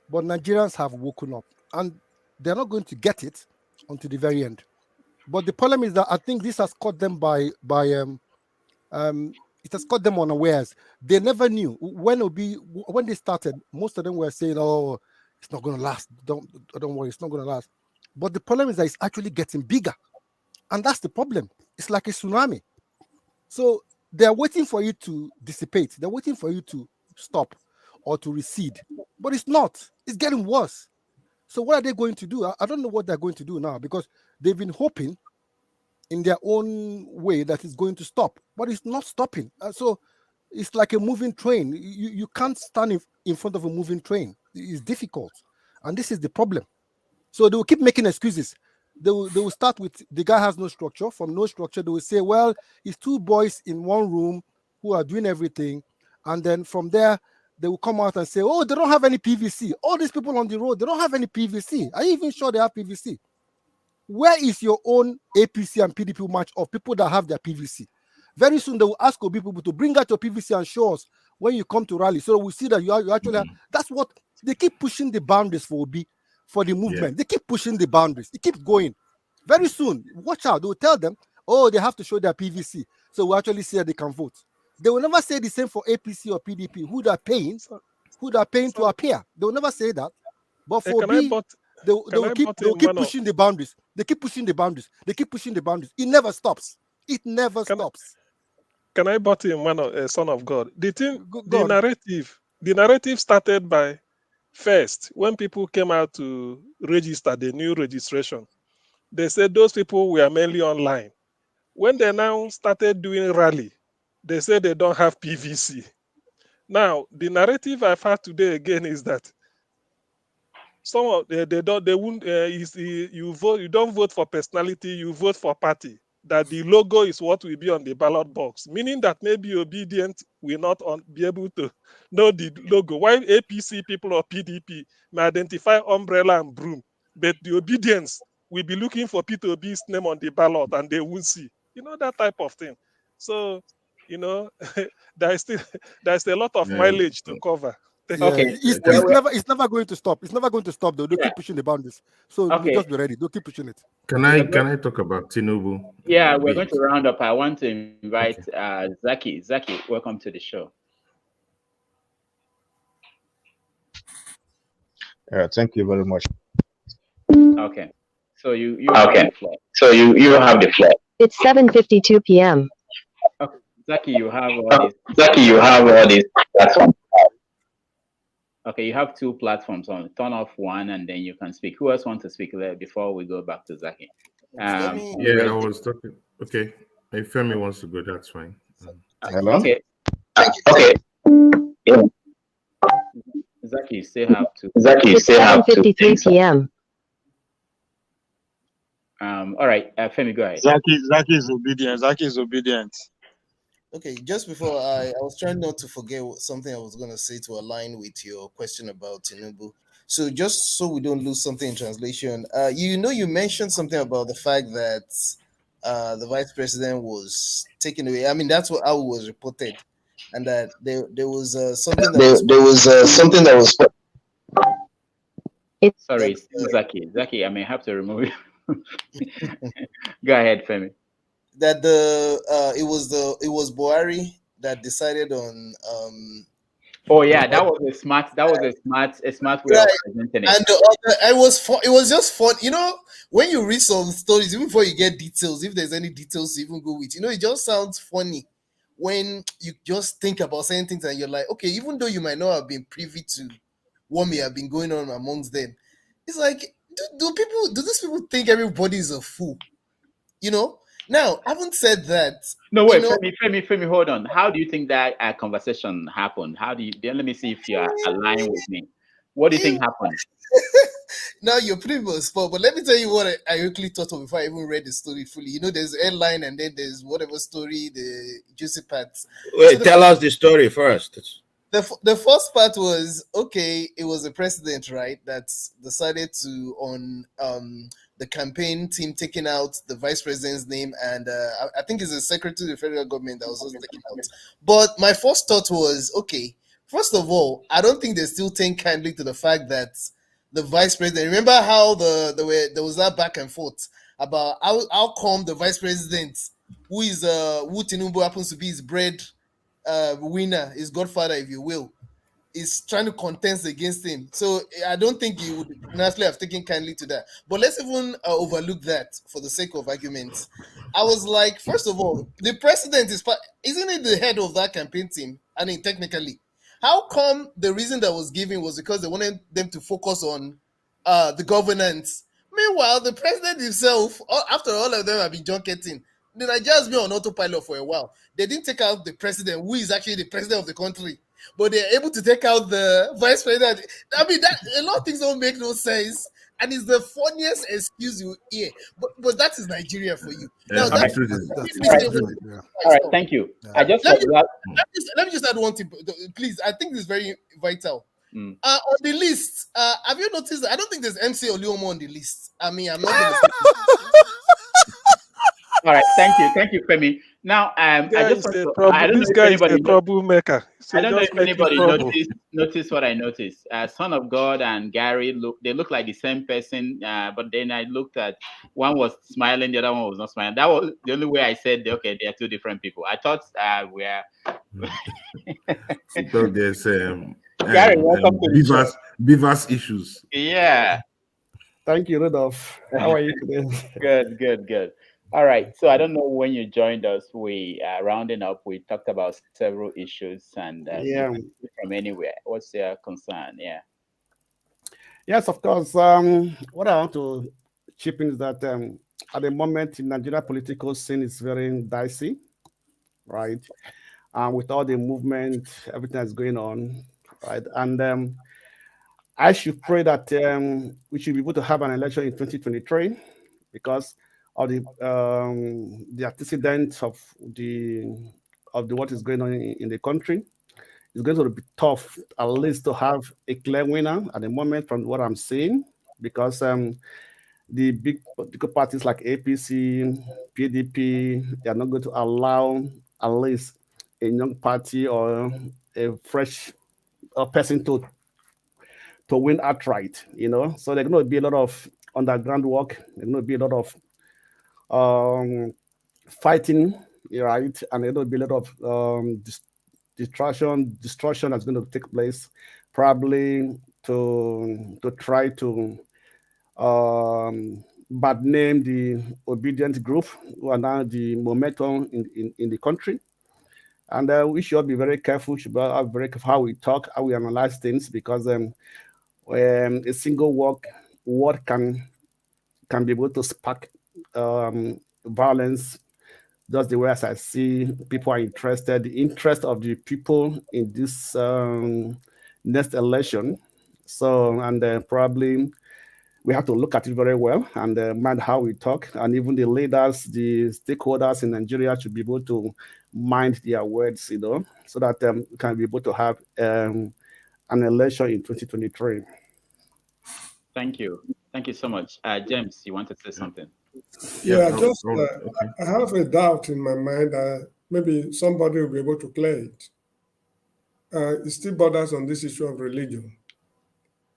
But Nigerians have woken up, and they're not going to get it until the very end. But the problem is that I think this has caught them it has caught them unawares. They never knew when they started. Most of them were saying, "Oh, it's not going to last. Don't worry, it's not going to last." But the problem is that it's actually getting bigger, and that's the problem. It's like a tsunami. So they're waiting for it to dissipate. They're waiting for you to stop or to recede, but it's not. It's getting worse. So what are they going to do? I don't know what they're going to do now, because they've been hoping in their own way that it's going to stop, but it's not stopping. So it's like a moving train. You can't stand in front of a moving train. It's difficult, and this is the problem. So they will keep making excuses. They will start with the guy has no structure. From no structure, they will say, well, it's two boys in one room who are doing everything, and then from there they will come out and say, oh, they don't have any PVC. All these people on the road, they don't have any PVC. Are you even sure they have PVC? Where is your own APC and PDP match of people that have their PVC? Very soon they will ask Obi people to bring out your PVC and show us when you come to rally, so we see that you actually have. That's what they keep pushing the boundaries for Obi, for the movement. Yeah. They keep pushing the boundaries. It keeps going. Very soon, watch out. They will tell them, oh, they have to show their PVC, so we actually see that they can vote. They will never say the same for APC or PDP, who they're paying to appear. They will never say that. But for Obi, they will keep pushing the boundaries. They keep pushing the boundaries. They keep pushing the boundaries. It never stops. It never stops. Can I butt in, Son of God? The narrative started by first when people came out to register the new registration. They said those people were mainly online. When they now started doing rally, they said they don't have PVC. Now the narrative I've heard today again is that some of you don't vote for personality, you vote for party. That the logo is what will be on the ballot box, meaning that maybe Obedient will not be able to know the logo. While APC people or PDP may identify umbrella and broom, but the Obedience will be looking for Peter Obi's name on the ballot and they won't see. That type of thing. So, there's a lot of mileage to cover. Yeah. Okay, it's never going to stop. It's never going to stop though. They'll keep pushing the boundaries. So just be ready. They'll keep pushing it. Can I talk about Tinubu? Yeah, we're going to round up. I want to invite Zaki. Zaki, welcome to the show. Thank you very much. Okay. So you have the floor. Have the floor. It's 7:52 p.m. Okay. Zaki, you have all these platforms. Okay, you have two platforms on. Turn off one and then you can speak. Who else wants to speak there before we go back to Zaki? I was talking. Okay, if Femi wants to go, that's fine. Hello? Okay. Yeah. Zaki, you still have to. It's 7:53 p.m. All right, Femi, go ahead. Zaki is obedient. Okay, just before I was trying not to forget something I was going to say to align with your question about Tinubu. So just so we don't lose something in translation, you mentioned something about the fact that the vice president was taken away. I mean, that's how it was reported, and that there was something that was. Sorry, Zaki, I may have to remove you. Go ahead, Femi. That it was Buhari that decided on. Oh yeah, that was a smart way of presenting it. And it was just fun. When you read some stories, even before you get details, if there's any details to even go with, it just sounds funny when you just think about certain things and you're like, okay, even though you might not have been privy to what may have been going on amongst them, it's like, do these people think everybody is a fool? Now, I haven't said that. No, wait, Femi, hold on. How do you think that conversation happened? Let me see if you're aligned with me. What do you think happened? now you're pretty much spot. But let me tell you what I quickly thought of before I even read the story fully. You know, there's airline and then there's whatever story, the juicy parts. Wait, tell us the story first. The first part was, okay, it was the president, right, that decided to, on the campaign team, taking out the vice president's name, and I think it's the secretary of the federal government that was also taken out. But my first thought was, okay, first of all, I don't think they still take kindly to the fact that the vice president, remember how there was that back and forth about how come the vice president, who Tinubu happens to be his bread winner, his godfather, if you will, is trying to contest against him. So I don't think he would naturally have taken kindly to that. But let's even overlook that for the sake of argument. I was like, first of all, the president isn't it the head of that campaign team? I mean, technically, how come the reason that was given was because they wanted them to focus on the governance? Meanwhile, the president himself, after all of them have been junketing, the Nigerians been on autopilot for a while. They didn't take out the president, who is actually the president of the country, but they're able to take out the vice president. I mean, that a lot of things don't make no sense, and it's the funniest excuse you hear. But that is Nigeria for you. Now, all right, thank you. I just let me just add one thing, please. I think this is very vital. On the list, have you noticed that I don't think there's MC Oluomo on the list? I mean, I'm not going to All right, thank you, Femi. Now, I just want to, I don't know if anybody troublemaker. I don't know if anybody noticed what I noticed. Son of God and Gary look like the same person, but then I looked at one was smiling, the other one was not smiling. That was the only way I said, okay, they are two different people. I thought we are. So there's Gary, welcome to Beavers issues. Yeah. Thank you, Rudolph. How are you today? Good. All right. So I don't know when you joined us. We rounding up. We talked about several issues and from anywhere. What's your concern? Yeah. Yes, of course. What I want to chip in is that at the moment, the Nigeria political scene is very dicey, right? With all the movement, everything that's going on, right? And I should pray that we should be able to have an election in 2023 because of the antecedents of the what is going on in the country. It's going to be tough, at least, to have a clear winner at the moment from what I'm seeing, because the big political parties like APC, PDP, they are not going to allow at least a young party or a fresh person to win outright, you know. So there's going to be a lot of underground work. There's going to be a lot of fighting, right? And there's going to be a lot of destruction that's going to take place, probably to try to bad name the obedient group who are now the momentum in the country. And we should be very careful, should be very careful how we talk, how we analyze things, because a single word can be able to spark violence. Just the way as I see people are interested, the interest of the people in this next election. So, and probably we have to look at it very well and mind how we talk. And even the leaders, the stakeholders in Nigeria should be able to mind their words, you know, so that we can be able to have an election in 2023. Thank you. Thank you so much. James, you wanted to say something? Yeah, I have a doubt in my mind that maybe somebody will be able to clear it. It still borders on this issue of religion.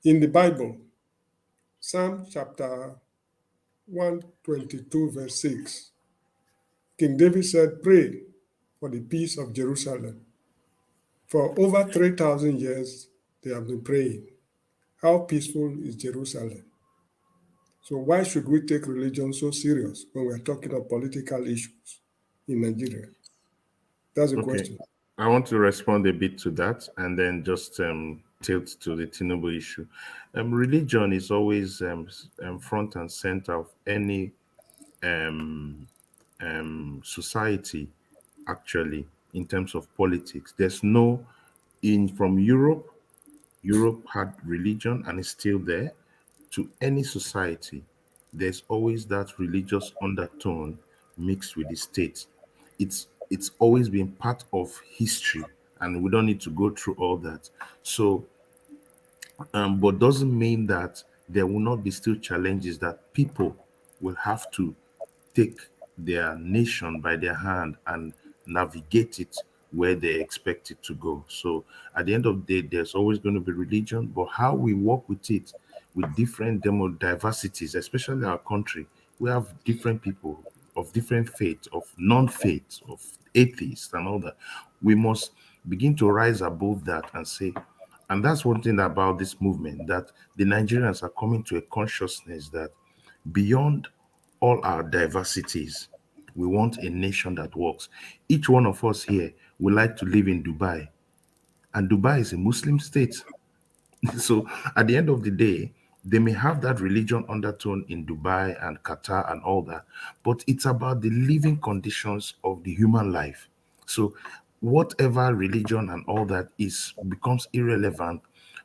In the Bible, Psalm chapter 122, verse 6, King David said, "Pray for the peace of Jerusalem. For over 3,000 years, they have been praying. How peaceful is Jerusalem?" So why should we take religion so serious when we're talking of political issues in Nigeria? That's the question. I want to respond a bit to that and then just tilt to the Tinubu issue. Religion is always front and center of any society, actually, in terms of politics. There's no, from Europe had religion and is still there. to any society, there's always that religious undertone mixed with the state. It's always been part of history, and we don't need to go through all that. So, but doesn't mean that there will not be still challenges that people will have to take their nation by their hand and navigate it where they expect it to go. So at the end of the day, there's always going to be religion, but how we work with it, with different diversities, especially our country, we have different people of different faiths, of non-faith, of atheists and all that. We must begin to rise above that and say, and that's one thing about this movement, that the Nigerians are coming to a consciousness that beyond all our diversities, we want a nation that works. Each one of us here would like to live in Dubai, and Dubai is a Muslim state. So at the end of the day, they may have that religion undertone in Dubai and Qatar and all that, but it's about the living conditions of the human life. So whatever religion and all that is becomes irrelevant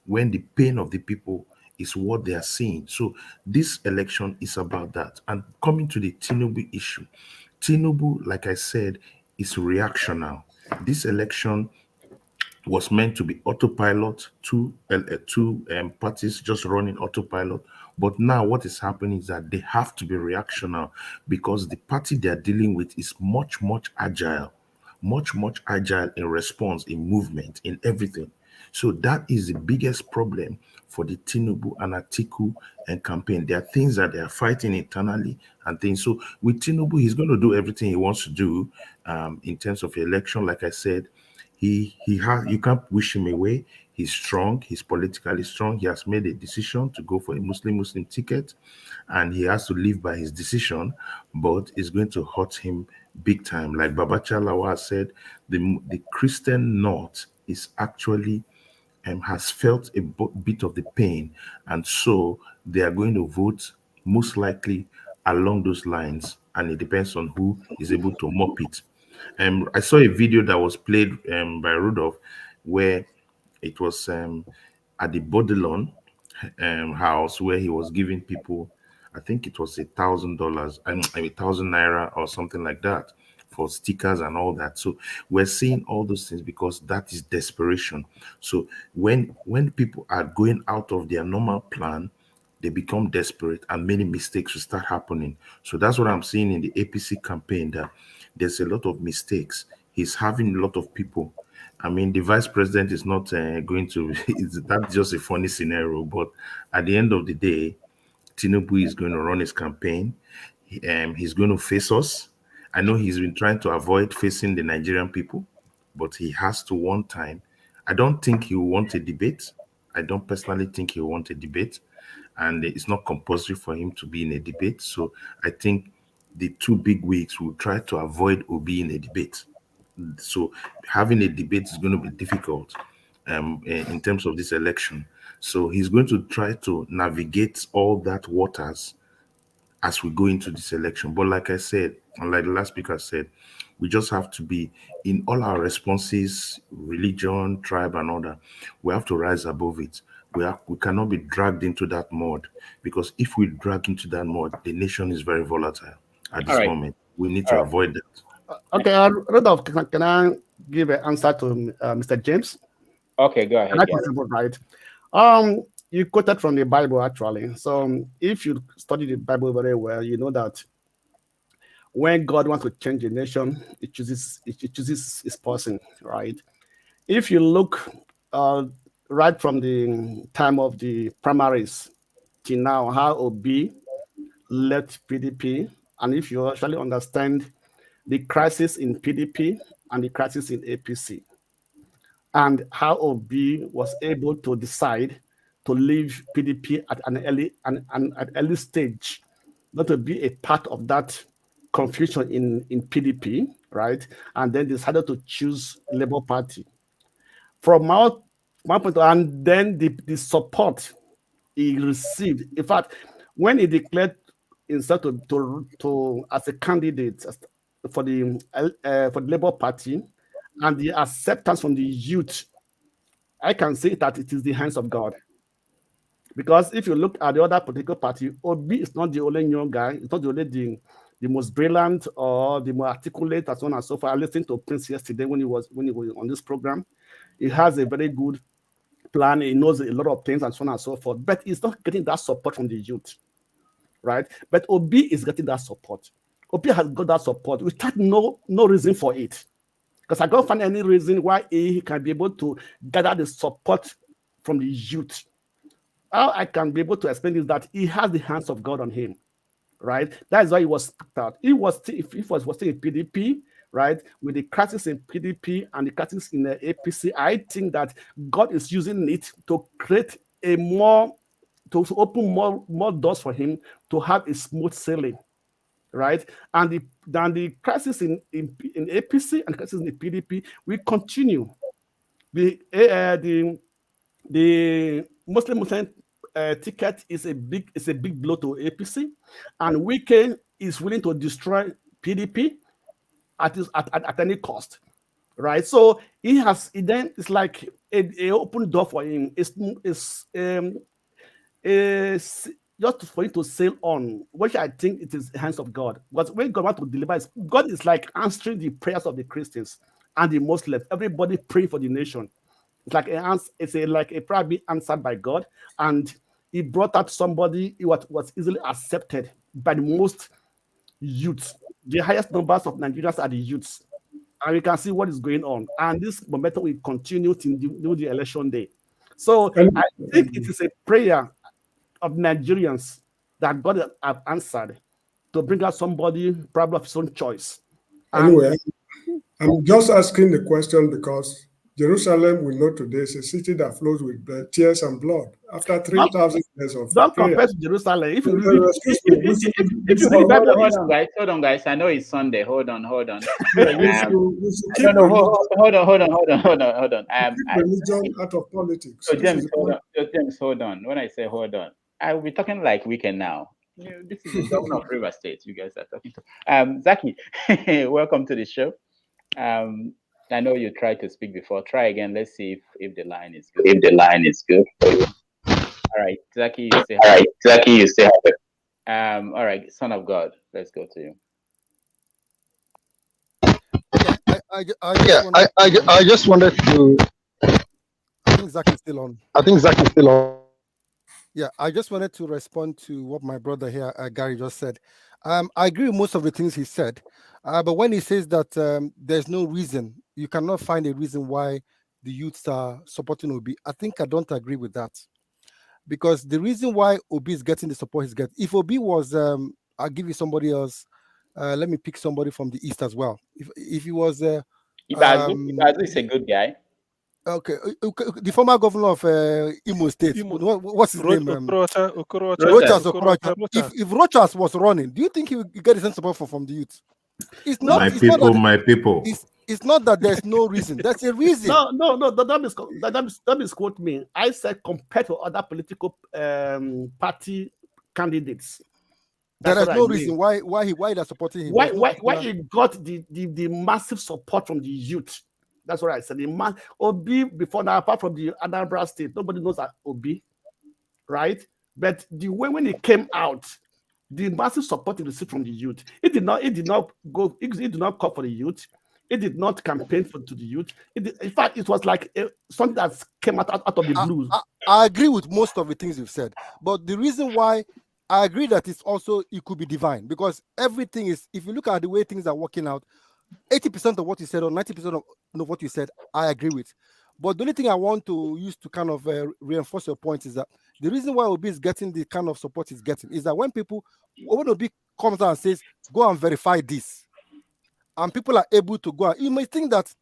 when the pain of the people is what they are seeing. So this election is about that. And coming to the Tinubu issue, Tinubu, like I said, is reactional. This election was meant to be autopilot, two parties just running autopilot. But now what is happening is that they have to be reactional, because the party they're dealing with is much agile, much agile in response, in movement, in everything. So that is the biggest problem for the Tinubu and Atiku and campaign. There are things that they are fighting internally and things. So with Tinubu, he's going to do everything he wants to do in terms of election. Like I said, he has, you can't wish him away. He's strong. He's politically strong. He has made a decision to go for a Muslim ticket, and he has to live by his decision. But it's going to hurt him big time. Like Babacha Lawal said, the Christian North is actually has felt a bit of the pain, and so they are going to vote most likely along those lines, and it depends on who is able to mop it. I saw a video that was played by Rudolph, where it was at the Bodilon house, where he was giving people, I think it was $1,000 and 1,000 naira or something like that, for stickers and all that. So we're seeing all those things because that is desperation. So when people are going out of their normal plan, they become desperate and many mistakes will start happening. So that's what I'm seeing in the APC campaign, that there's a lot of mistakes. He's having a lot of people. I mean, the vice president is not going to, that's just a funny scenario. But at the end of the day, Tinubu is going to run his campaign. He's going to face us. I know he's been trying to avoid facing the Nigerian people, but he has to one time. I don't think he will want a debate. I don't personally think he will want a debate. And it's not compulsory for him to be in a debate. So I think the two big wigs will try to avoid Obi in a debate. So having a debate is going to be difficult in terms of this election. So he's going to try to navigate all that waters as we go into this election. But like I said, and like the last speaker said, we just have to be in all our responses, religion, tribe, and all that. We have to rise above it. We cannot be dragged into that mud, because if we drag into that mud, the nation is very volatile at this moment. We need to avoid that. Okay, Rudolph, can I give an answer to Mr. James? Okay, go ahead. Right. You quoted from the Bible, actually. So if you study the Bible very well, you know that when God wants to change a nation, it chooses his person, right? If you look right from the time of the primaries till now, how Obi left PDP, and if you actually understand the crisis in PDP and the crisis in APC, and how Obi was able to decide to leave PDP at an early stage, not to be a part of that confusion in PDP, right? And then decided to choose Labour Party. From my point, and then the support he received. In fact, when he declared himself to as a candidate for the Labour Party, and the acceptance from the youth, I can say that it is the hands of God. Because if you look at the other political party, Obi is not the only young guy. It's not the only the most brilliant or the more articulate, and so on and so forth. I listened to Prince yesterday when he was on this program. He has a very good plan. He knows a lot of things and so on and so forth. But he's not getting that support from the youth, right? But Obi is getting that support. Obi has got that support. We had no reason for it, because I don't find any reason why he can be able to gather the support from the youth. How I can be able to explain is that he has the hands of God on him, right? That is why he was picked out. He was still in PDP, right? With the crisis in PDP and the crisis in the APC, I think that God is using it to create to open more doors for him to have a smooth sailing, right? And the crisis in APC and the crisis in the PDP will continue. The Muslim ticket is a big blow to APC, and Wike is willing to destroy PDP at any cost, right? So it's like a open door for him. It's just for him to sail on, which I think it is the hands of God. Because when God wants to deliver, God is like answering the prayers of the Christians and the Muslims. Everybody pray for the nation. It's like a prayer being answered by God, and he brought out somebody who was easily accepted by the most youths. The highest numbers of Nigerians are the youths, and we can see what is going on. And this momentum will continue till the election day. So I think it is a prayer of Nigerians that God has answered to bring out somebody probably of his own choice. Anyway, I'm just asking the question because Jerusalem, we know today, is a city that flows with tears and blood. After 3,000 years of don't prayer. compare to Jerusalem. If you hold on, guys. I know it's Sunday. Hold on. We should keep Hold on. religion out of politics. So James, hold on. When I say hold on, I will be talking like weekend now. This is the governor of River State. You guys are talking to. Zaki, welcome to the show. I know you tried to speak before. Try again. Let's see if the line is good. All right, Zaki, you say hi. All right, Son of God, let's go to you. I just wanted to. I think Zach is still on. Yeah, I just wanted to respond to what my brother here, Gary, just said. I agree with most of the things he said, but when he says that there's no reason, you cannot find a reason why the youths are supporting Obi, I don't agree with that. Because the reason why Obi is getting the support he's getting, if Obi was, I'll give you somebody else. Let me pick somebody from the East as well. If he was, Ibazu is a good guy. Okay, the former governor of Imo State, what's his name? Rochas. If Rochas was running, do you think he would get the same support from the youth? It's not. My people. It's not that there's no reason. There's a reason. No. Don't misquote me. I said compared to other political party candidates. There is no reason why they're supporting him. Why he got the massive support from the youth. That's what I said. The Obi before now, apart from the Anambra State, nobody knows that Obi, right? But the way when he came out, the massive support he received from the youth, it did not call for the youth. It did not campaign to the youth. In fact, it was like something that came out of the blues. I agree with most of the things you've said, but the reason why I agree that it could be divine, because everything is, if you look at the way things are working out, 80% of what you said or 90% of what you said, I agree with. But the only thing I want to use to kind of reinforce your point is that the reason why Obi is getting the kind of support he's getting is that when Obi comes out and says, go and verify this, and people are able to go, you may think that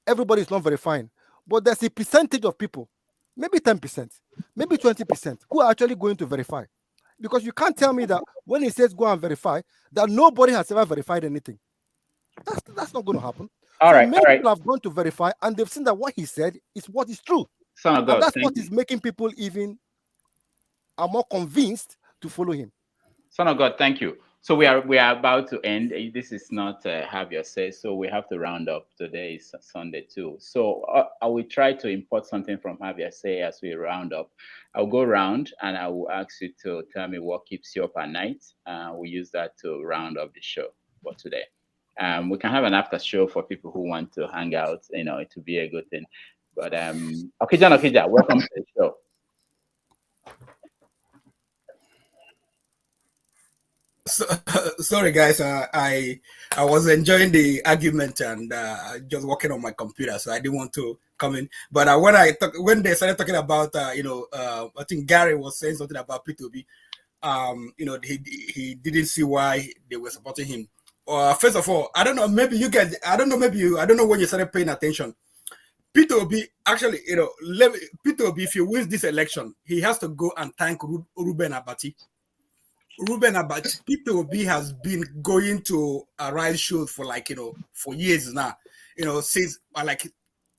everybody is not verifying, but there's a percentage of people, maybe 10%, maybe 20%, who are actually going to verify. Because you can't tell me that when he says go and verify, that nobody has ever verified anything. That's not going to happen. Many people have gone to verify, and they've seen that what he said is what is true. And that's what is making people even are more convinced to follow him. Son of God, thank you. So we are about to end. This is not have your say, so we have to round up. Today is Sunday too. So I will try to import something from have your say as we round up. I'll go round and I will ask you to tell me what keeps you up at night. We'll use that to round up the show for today. We can have an after show for people who want to hang out. You know, it would be a good thing. But Okija, welcome to the show. Sorry guys, I was enjoying the argument and just working on my computer, so I didn't want to come in. But when they started talking about I think Gary was saying something about P2B. He didn't see why they were supporting him. First of all, I don't know, maybe you guys, I don't know when you started paying attention. P2B actually, P2B, if he wins this election, he has to go and thank Ruben Abati. Ruben Abati, P2B has been going to Arise shows for for years now. Since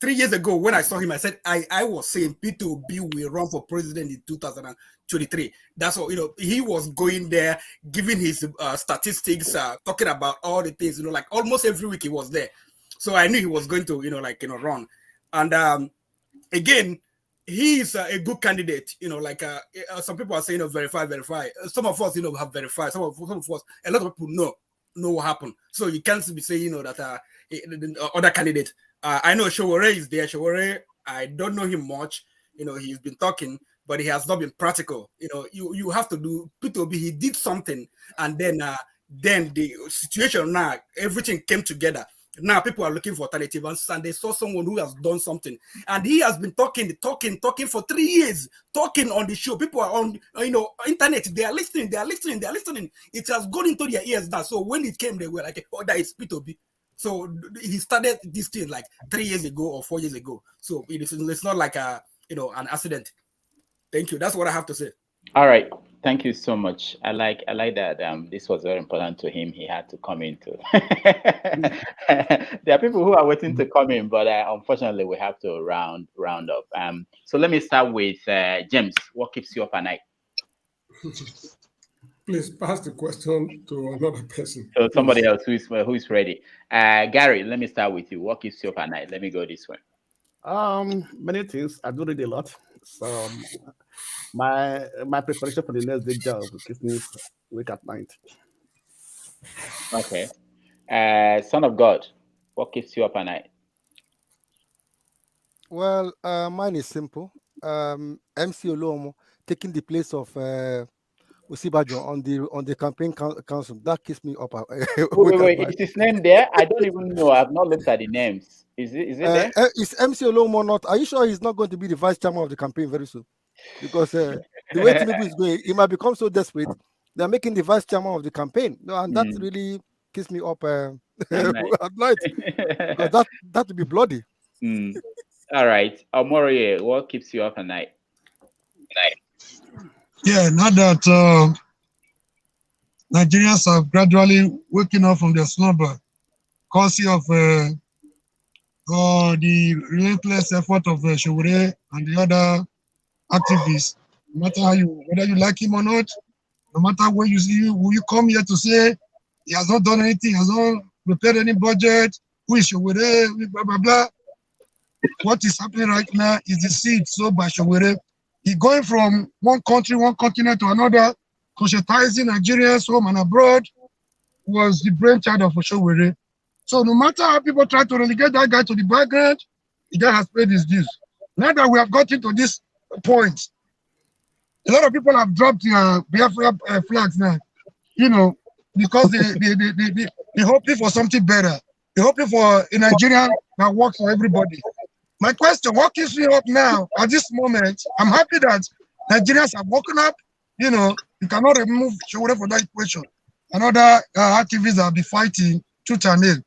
3 years ago when I saw him, I said I was saying P2B will run for president in 2023. That's all. He was going there, giving his statistics, talking about all the things. Almost every week he was there. So I knew he was going to run. And again, he is a good candidate, some people are saying, verify. Some of us, have verified. Some of us, a lot of people know what happened. So you can't be saying, that other candidate. I know Showore is there. Showore, I don't know him much. He's been talking, but he has not been practical. You have to do P2B. He did something, and then the situation now, everything came together. Now people are looking for alternative answers, and they saw someone who has done something, and he has been talking for 3 years, talking on the show. People are on internet, they are listening. It has gone into their ears now. So when it came, they were like, "Oh, that is P2B." So he started this thing 3 years ago or 4 years ago. So it's not like an accident. Thank you. That's what I have to say. All right. Thank you so much. I like that. This was very important to him. He had to come in too. There are people who are waiting to come in, but unfortunately, we have to round up. So let me start with James. What keeps you up at night? Please pass the question to another person. So somebody else who is ready. Gary, let me start with you. What keeps you up at night? Let me go this way. Many things. I do read a lot. So my preparation for the next day job keeps me awake at night. Okay. Son of God, what keeps you up at night? Well, mine is simple. MC Olomo taking the place of Osibajo on the campaign council. That keeps me up. Wait. Is his name there? I don't even know. I've not looked at the names. Is it there? Is MC Olomo not? Are you sure he's not going to be the vice chairman of the campaign very soon? Because the way Tinubu is going, he might become so desperate. They're making the vice chairman of the campaign, and that really keeps me up at night. Because that would be bloody. All right, Omori, what keeps you up at night? Yeah, now that Nigerians are gradually waking up from their slumber, courtesy of the relentless effort of Showore and the other activists, no matter whether you like him or not, no matter where you see, will you come here to say he has not done anything, he has not prepared any budget, who is Showore, blah, blah, blah. What is happening right now is the seed sown by Showore. He going from one country, one continent to another, conscientizing Nigerians home and abroad, was the brainchild of Showore. So no matter how people try to relegate that guy to the background, the guy has paid his dues. Now that we have gotten to this point, a lot of people have dropped their Biafra flags now, because they're hoping for something better. They're hoping for a Nigerian that works for everybody. My question, what keeps me up now at this moment? I'm happy that Nigerians have woken up. You cannot remove Showore from that equation. Another activists will be fighting tooth and nail.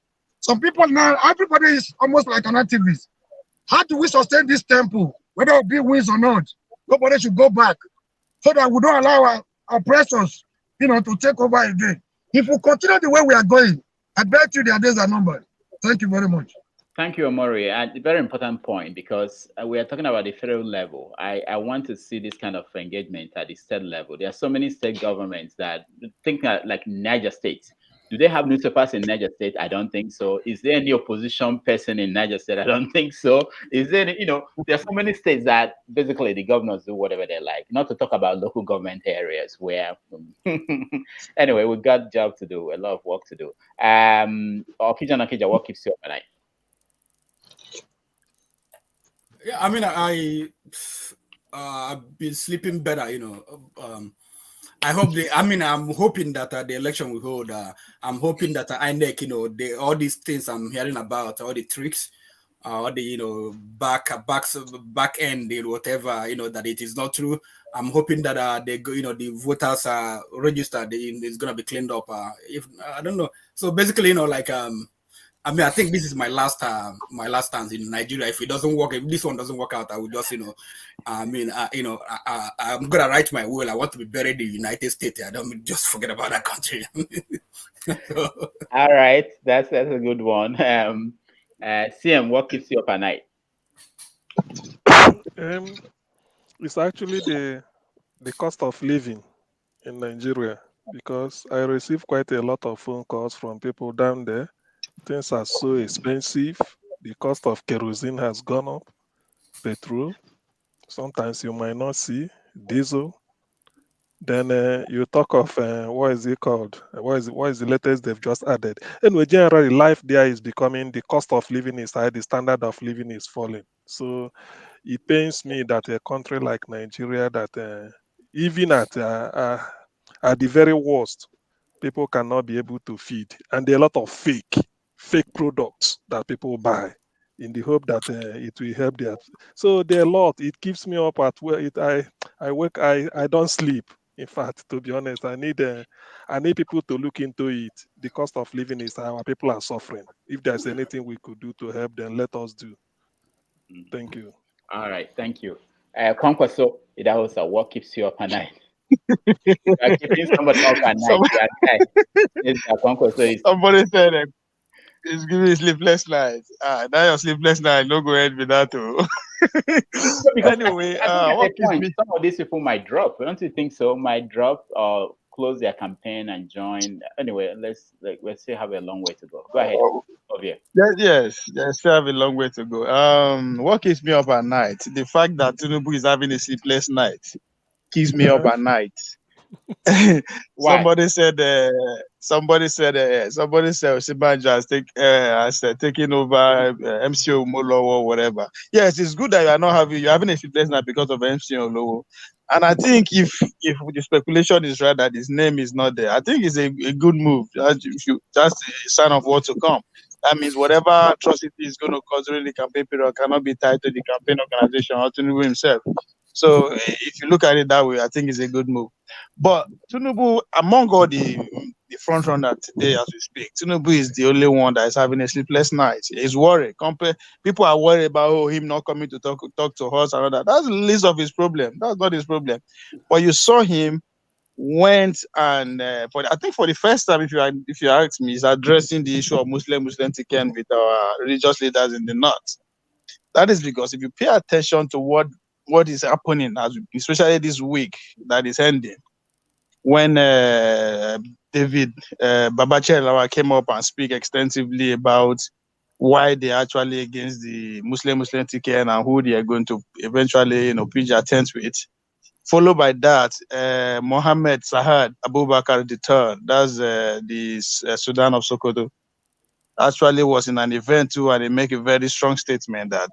Some people now, everybody is almost like an activist. How do we sustain this tempo, whether it be wins or not? Nobody should go back so that we don't allow our oppressors, to take over again. If we continue the way we are going, I bet you their days are numbered. Thank you very much. Thank you, Omori. And a very important point, because we are talking about the federal level. I want to see this kind of engagement at the state level. There are so many state governments that think like Niger State. Do they have newspapers in Niger State? I don't think so. Is there any opposition person in Niger State? I don't think so. Is there any, there are so many states that basically the governors do whatever they like, not to talk about local government areas where, anyway, we've got job to do, a lot of work to do. Okija, what keeps you up at night? Yeah, I mean, I've been sleeping better, I hope I'm hoping that the election will hold. I'm hoping that INEC, all these things I'm hearing about, all the tricks, all the, back end, whatever, that it is not true. I'm hoping that the voters are registered, it's going to be cleaned up. If I don't know. So basically, I think this is my last stance in Nigeria. If it doesn't work, if this one doesn't work out, I will just, I'm gonna write my will. I want to be buried in the United States. I don't just forget about that country. All right, that's a good one. CM, what keeps you up at night? It's actually the cost of living in Nigeria, because I receive quite a lot of phone calls from people down there. Things are so expensive. The cost of kerosene has gone up. Petrol, sometimes you might not see. Diesel. Then you talk of what is it called? What is the latest they've just added? Anyway, generally, life there is becoming, the cost of living is high, the standard of living is falling. So it pains me that a country like Nigeria, that even at the very worst, people cannot be able to feed, and there are a lot of fake products that people buy in the hope that it will help their. So there are a lot. It keeps me up at where I don't sleep. In fact, to be honest, I need people to look into it. The cost of living is high. Our people are suffering. If there's anything we could do to help them, let us do. Thank you. All right, thank you. Conquest, so that was what keeps you up at night. Keeping somebody up at night. Somebody said it's giving me sleepless nights. Now your sleepless night, no go ahead with that too. Anyway, some of these people might drop. Don't you think so? Might drop or close their campaign and join. Anyway, let's still have a long way to go. Go ahead, Ovie. Yes, still have a long way to go. What keeps me up at night? The fact that Tinubu is having a sleepless night keeps me up at night. Somebody said Osinbajo has taken over MCO Molo or whatever. Yes, it's good that you're having a sleepless night because of MCO Molo. And I think if the speculation is right that his name is not there, I think it's a good move. That's a sign of what to come. That means whatever atrocity is going to cause during the campaign period cannot be tied to the campaign organization or Tinubu himself. So if you look at it that way, I think it's a good move. But Tinubu, among all the front runner today as we speak, Tinubu is the only one that is having a sleepless night. He's worried. People are worried about him not coming to talk to us and all that. That's the least of his problem. That's not his problem. But you saw him went and I think for the first time, if you ask me, he's addressing the issue of Muslim ticket with our religious leaders in the north. That is because if you pay attention to what is happening, especially this week that is ending, when David Babachir came up and speak extensively about why they're actually against the Muslim ticket and who they are going to eventually pitch their tent with. Followed by that, Mohammed Sahad Abubakar III, that's the Sudan of Sokoto, actually was in an event too, and they make a very strong statement that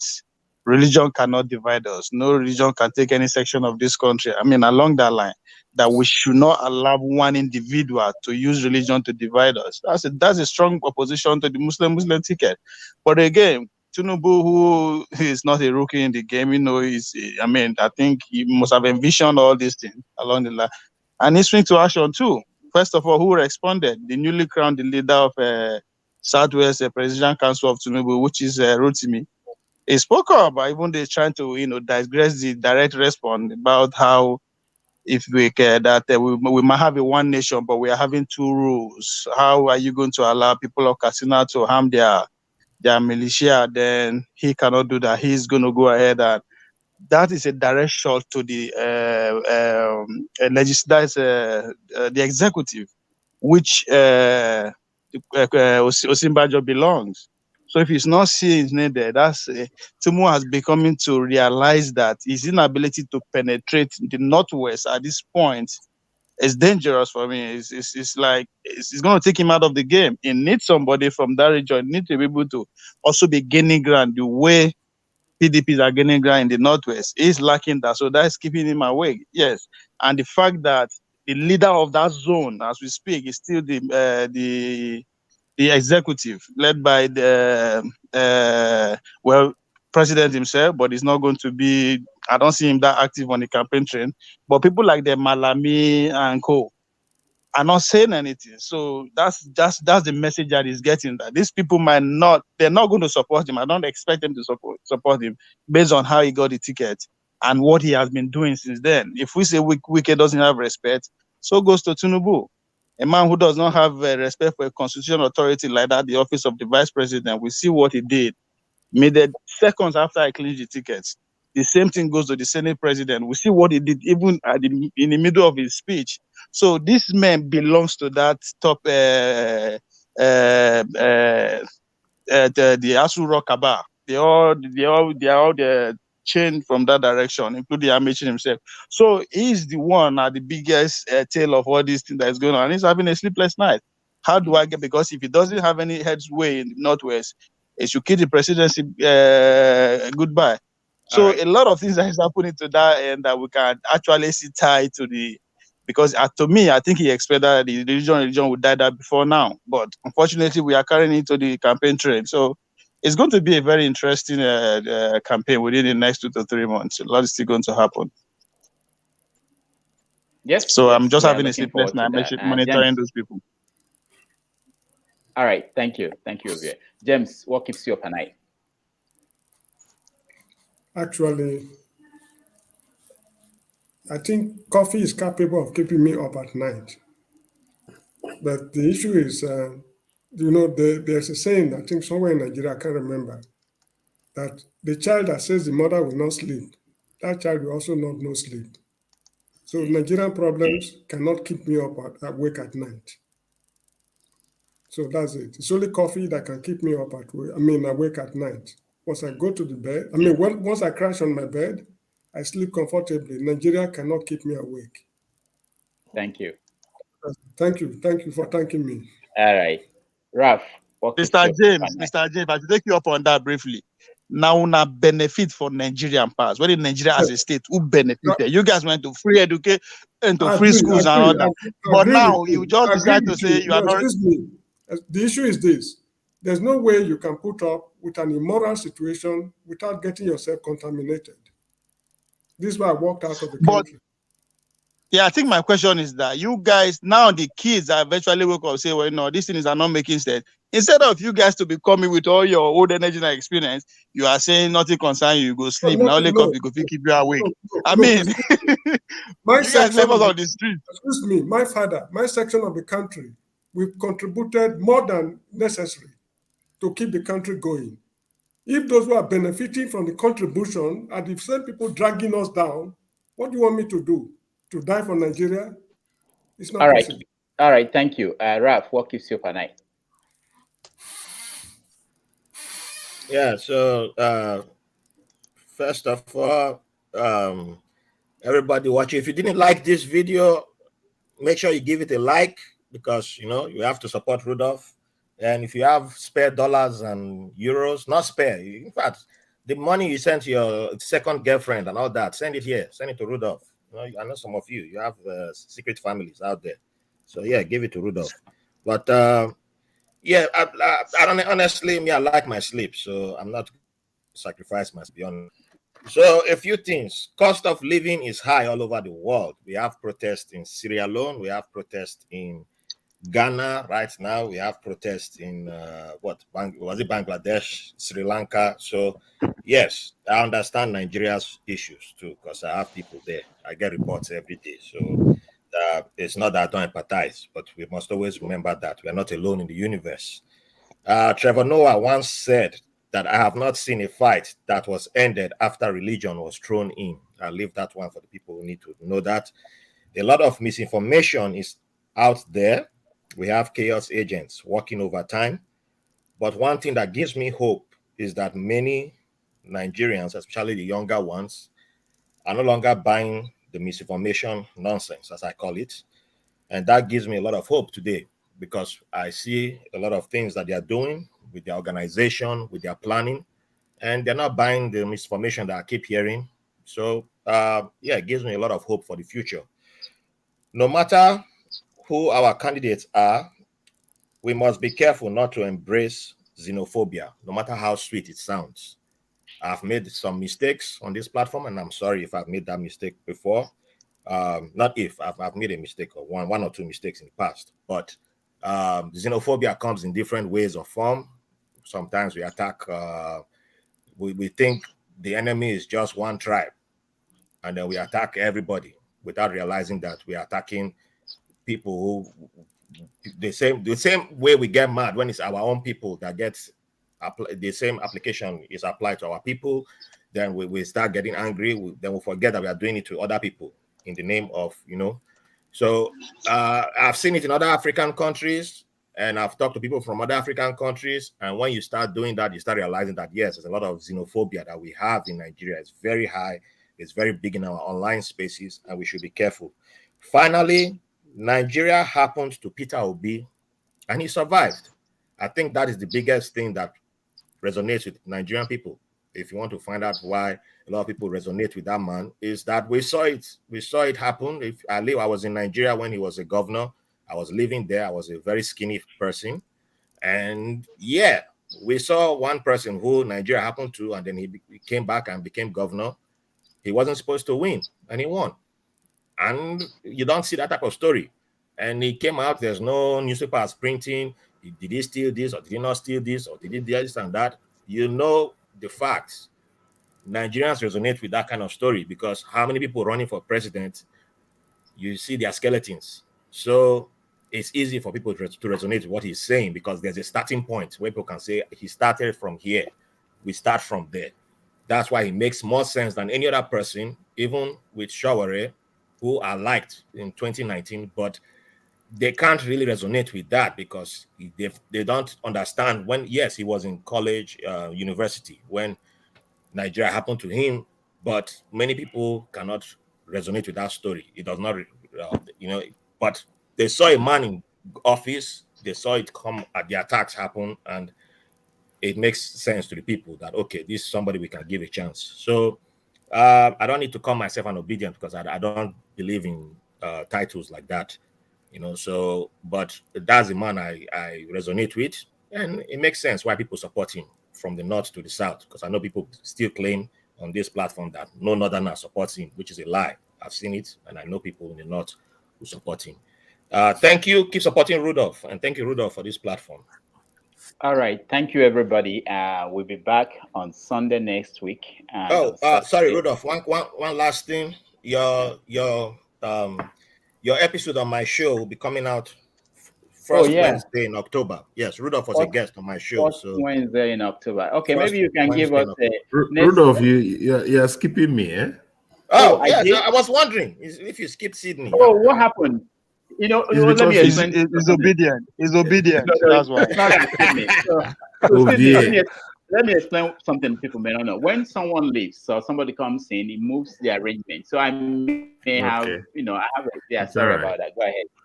religion cannot divide us. No religion can take any section of this country. I mean, along that line, that we should not allow one individual to use religion to divide us. That's a strong opposition to the Muslim ticket. But again, Tinubu, who is not a rookie in the game, I think he must have envisioned all these things along the line. And he's swing to action too. First of all, who responded? The newly crowned leader of Southwest Presidential Council of Tinubu, which is Rotimi. He spoke about even they're trying to, digress the direct response about how if we care that we might have a one nation, but we are having two rules. How are you going to allow people of Katsina to harm their their militia, then he cannot do that. He's going to go ahead, and that is a direct shot to the the executive, which Osinbajo belongs. So if he's not seeing his name there, that's Tinubu has becoming to realize that his inability to penetrate the Northwest at this point is dangerous for me. It's like it's going to take him out of the game. He needs somebody from that region. He needs to be able to also be gaining ground the way PDPs are gaining ground in the Northwest. He's lacking that, so that's keeping him awake. Yes, and the fact that the leader of that zone, as we speak, is still the executive, led by the president himself, but he's not going to be. I don't see him that active on the campaign trail. But people like the Malami and co are not saying anything. So that's the message that he's getting, that these people they're not going to support him. I don't expect them to support him based on how he got the ticket and what he has been doing since then. If we say Wike doesn't have respect, so goes to Tinubu. A man who does not have respect for a constitutional authority like that, the office of the vice president. We see what he did. Made seconds after I clinched the tickets. The same thing goes to the Senate president. We see what he did even in the middle of his speech. So this man belongs to that top, the Asu Rock Cabal. They are the chain from that direction, including Amaechi himself. So he's the one at the biggest tail of all these things that is going on. And he's having a sleepless night. How do I get? Because if he doesn't have any headway in the Northwest, he should kill the presidency goodbye. So a lot of things that is happening to that, and that we can actually see tied to the, because to me, I think he expected that the religion would die that before now. But unfortunately, we are carrying it to the campaign train. So it's going to be a very interesting campaign within the next 2 to 3 months. A lot is still going to happen. Yes. So yes, I'm just we are having a looking sleepless forward to night that. monitoring James. those people. All right. Thank you. Thank you, Ovie. James, what keeps you up at night? Actually, I think coffee is capable of keeping me up at night. But the issue is, there's a saying, I think somewhere in Nigeria, I can't remember, that the child that says the mother will not sleep, that child will also not know sleep. So Nigerian problems cannot keep me awake at night. So that's it. It's only coffee that can keep me awake at night. Once I go to the bed, once I crash on my bed, I sleep comfortably. Nigeria cannot keep me awake. Thank you. Thank you. Thank you for thanking me. All right. Ralph, what keeps you Mr. up James, at night? Mr. James, I should take you up on that briefly. Now, una benefit for Nigerian pass. When in Nigeria as a state, who benefited? You guys went to free education and to free schools and all that. But now you just decide to say you are not. Excuse me. The issue is this. There's no way you can put up with an immoral situation without getting yourself contaminated. This is why I walked out of the country. Yeah, I think my question is that you guys, now the kids are eventually wake up and say, well, no, these things are not making sense. Instead of you guys to be coming with all your old energy and experience, you are saying nothing concerns you, go sleep. Now only coffee go keep you awake. My you guys live on the street. Excuse me, my father, my section of the country, we've contributed more than necessary to keep the country going. If those who are benefiting from the contribution are the same people dragging us down, what do you want me to do? To die for Nigeria? It's not possible. All right. Thank you. Ralph, what keeps you up at night? Yeah, so first of all, everybody watching, if you didn't like this video, make sure you give it a like, because you have to support Rudolph. And if you have spare dollars and euros, not spare, in fact, the money you send to your second girlfriend and all that, send it here, send it to Rudolph. I know some of you have secret families out there, so yeah, give it to Rudolph. But yeah, I don't honestly, I like my sleep, so I'm not sacrifice my beyond. So a few things. Cost of living is high all over the world. We have protests in Sierra Leone. We have protests in Ghana right now. We have protests in Bangladesh, Sri Lanka. So yes, I understand Nigeria's issues too, because I have people there. I get reports every day. So it's not that I don't empathize, but we must always remember that we are not alone in the universe. Trevor Noah once said that I have not seen a fight that was ended after religion was thrown in. I'll leave that one for the people who need to know that. A lot of misinformation is out there. We have chaos agents working overtime. But one thing that gives me hope is that many Nigerians, especially the younger ones, are no longer buying the misinformation nonsense, as I call it. And that gives me a lot of hope today, because I see a lot of things that they are doing with their organization, with their planning, and they're not buying the misinformation that I keep hearing. So, yeah, it gives me a lot of hope for the future. No matter who our candidates are, we must be careful not to embrace xenophobia, no matter how sweet it sounds. I've made some mistakes on this platform, and I'm sorry if I've made that mistake before. Not if, I've made a mistake or one or two mistakes in the past, but xenophobia comes in different ways or form. Sometimes we attack, we think the enemy is just one tribe, and then we attack everybody without realizing that we are attacking people who, the same way we get mad when it's our own people that gets the same application is applied to our people, then we start getting angry, then we forget that we are doing it to other people in the name of, so I've seen it in other African countries, and I've talked to people from other African countries, and when you start doing that, you start realizing that yes, there's a lot of xenophobia that we have in Nigeria. It's very high, it's very big in our online spaces, and we should be careful. Finally, Nigeria happened to Peter Obi, and he survived. I think that is the biggest thing that resonates with Nigerian people. If you want to find out why a lot of people resonate with that man, is that we saw it happen. I was in Nigeria when he was a governor. I was living there. I was a very skinny person, and yeah, we saw one person who Nigeria happened to, and then he came back and became governor. He wasn't supposed to win, and he won. And you don't see that type of story. And he came out, there's no newspapers printing, did he steal this, or did he not steal this, or did he do this and that? You know the facts. Nigerians resonate with that kind of story, because how many people running for president, you see their skeletons. So it's easy for people to resonate with what he's saying, because there's a starting point where people can say, he started from here, we start from there. That's why he makes more sense than any other person, even with Shaware, who are liked in 2019, but they can't really resonate with that, because they don't understand when, yes, he was in college, university, when Nigeria happened to him, but many people cannot resonate with that story. It does not, but they saw a man in office, they saw it come, the attacks happen, and it makes sense to the people that, okay, this is somebody we can give a chance. So I don't need to call myself an obedient, because I don't believe in titles like that, so, but that's the man I resonate with, and it makes sense why people support him from the north to the south, because I know people still claim on this platform that no northerner supports him, which is a lie. I've seen it, and I know people in the north who support him. Thank you. Keep supporting Rudolph, and thank you, Rudolph, for this platform. All right, thank you, everybody. We'll be back on Sunday next week. Sorry, Rudolph. One last thing. Your episode on my show will be coming out first Wednesday in October. Yes, Rudolph was a guest on my show. So Wednesday in October. Okay, maybe you can give us Rudolph, you're skipping me, eh? Oh, yes, I was wondering if you skipped Sydney. Oh, what happened? Let me explain. He's obedient. He's obedient. That's why. Let me explain something people may not know. When someone leaves, so somebody comes in, he moves the arrangement. So I may have, sorry about that. Go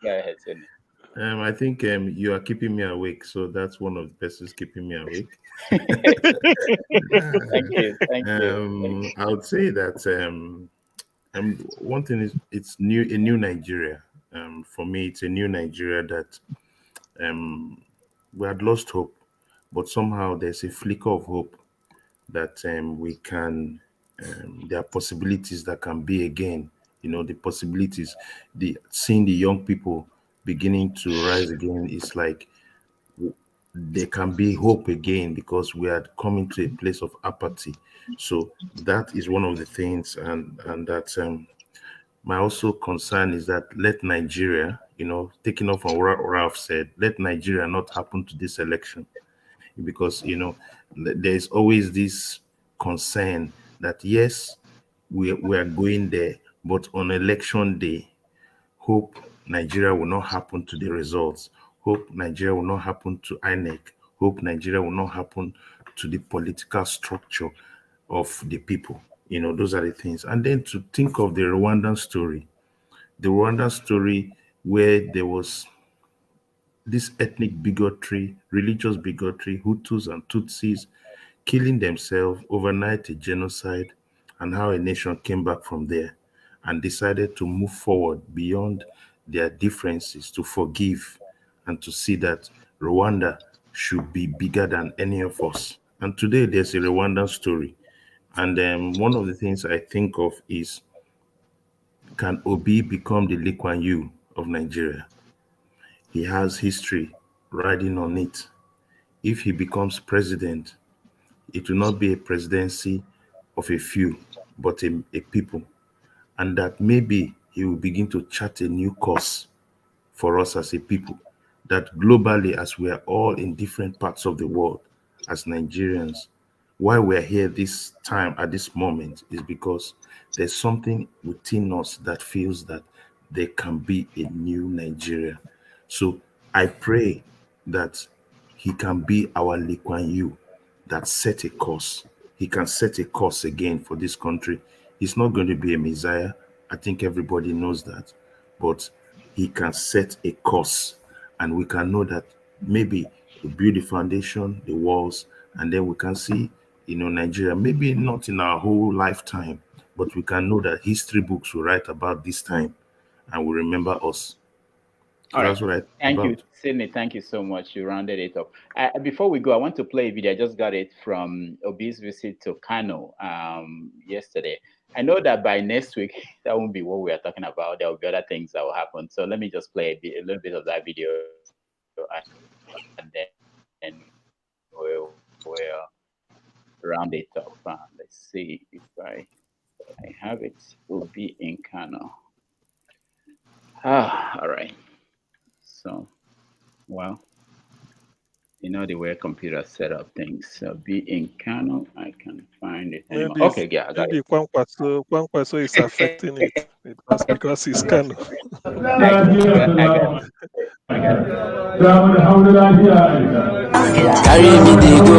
ahead, Sydney. I think you are keeping me awake, so that's one of the persons keeping me awake. Thank you. I would say that one thing is it's a new Nigeria. For me, it's a new Nigeria that we had lost hope, but somehow there's a flicker of hope that we can. There are possibilities that can be again. The possibilities. Seeing the young people beginning to rise again is like there can be hope again, because we are coming to a place of apathy. So that is one of the things, and that my also concern is that let Nigeria, taking off on what Ralph said, let Nigeria not happen to this election. because there's always this concern that yes, we are going there, but on election day, hope Nigeria will not happen to the results. Hope Nigeria will not happen to INEC. Hope Nigeria will not happen to the political structure of the people. Those are the things. And then to think of the Rwandan story where there was this ethnic bigotry, religious bigotry, Hutus and Tutsis killing themselves overnight, a genocide, and how a nation came back from there and decided to move forward beyond their differences, to forgive and to see that Rwanda should be bigger than any of us. And today there's a Rwandan story. And one of the things I think of is, can Obi become the Lee Kuan Yew of Nigeria? He has history riding on it. If he becomes president, it will not be a presidency of a few, but a people. And that maybe he will begin to chart a new course for us as a people. That globally, as we are all in different parts of the world, as Nigerians, why we're here this time at this moment is because there's something within us that feels that there can be a new Nigeria. So I pray that he can be our Lee Kuan Yew that set a course. He can set a course again for this country. He's not going to be a messiah. I think everybody knows that. But he can set a course, and we can know that maybe we build the foundation, the walls, and then we can see, Nigeria, maybe not in our whole lifetime, but we can know that history books will write about this time and will remember us. All That's right. what Thank you, Sydney. Thank you so much. You rounded it up. Before we go, I want to play a video. I just got it from Obi's visit to Kano yesterday. I know that by next week, that won't be what we are talking about. There will be other things that will happen. So let me just play a little bit of that video, and then we'll round it up. Let's see if I have it. Obi in Kano. All right. So, well, the way computers set up things. So be in Kano, I can find it. Maybe Okay, yeah, I got it. maybe Kwankwaso is affecting it because it's Kano. Carry me they go,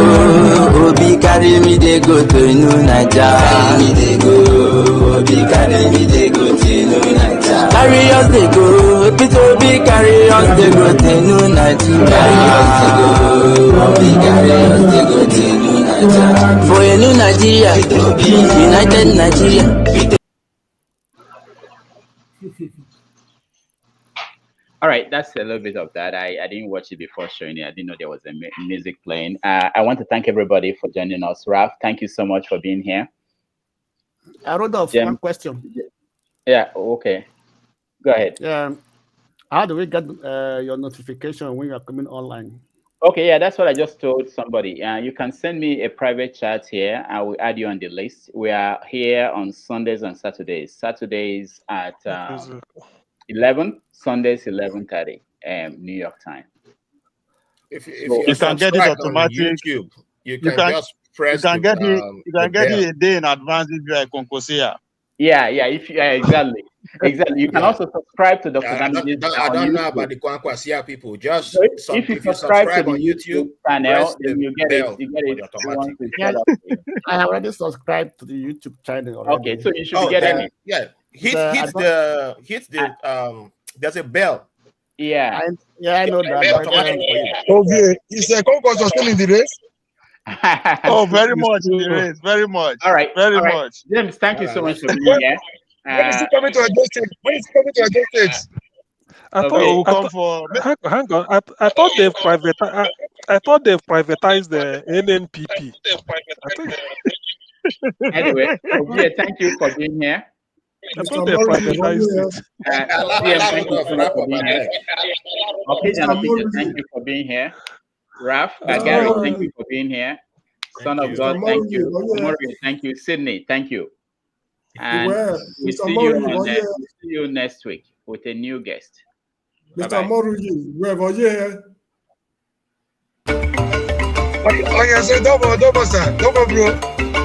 Obi carry me they go to New Nigeria. Carry me they go, Obi carry me they go to New Nigeria. Carry us they go, Obi carry us they go to New Nigeria. Carry us they go, Obi carry us they go to New Nigeria. For a new Nigeria, United Nigeria. All right, that's a little bit of that. I didn't watch it before showing it. I didn't know there was a music playing. I want to thank everybody for joining us. Ralph, thank you so much for being here. I wrote off one question. Yeah, okay. Go ahead. How do we get your notification when you are coming online? Okay, yeah, that's what I just told somebody. You can send me a private chat here. I will add you on the list. We are here on Sundays and Saturdays. Saturdays at 11, Sundays 11:30, New York time. If you can get it automatic, YouTube, you can just press. You can get it a day in advance if you are a Concosia. Yeah, exactly. Exactly. You can also subscribe to Dr. I don't know about the Kwankwasia people. Just if you subscribe to on YouTube channel, then you get it. I already subscribed to the YouTube channel already. Okay, so you should be getting it. Yeah, hit the there's a bell. Yeah, I know that. Okay, is the Concourse still in the race? Oh, very much in the race, very much. All right, very much. James, thank you so much for being here. When is he coming to Ogun State? When is he coming to Ogun State? Hang on. I thought they've privatized the NNPP. Anyway, thank you for being here. I thought they privatized it. Thank you so much for being here. Okay, thank you for being here. Ralph, Gary, thank you for being here. Son of God, thank you. Maureen, thank you. Sydney, thank you. And we'll see you next week with a new guest. Mr. Moruyi, where are you? Okay, so double, sir. Double, bro.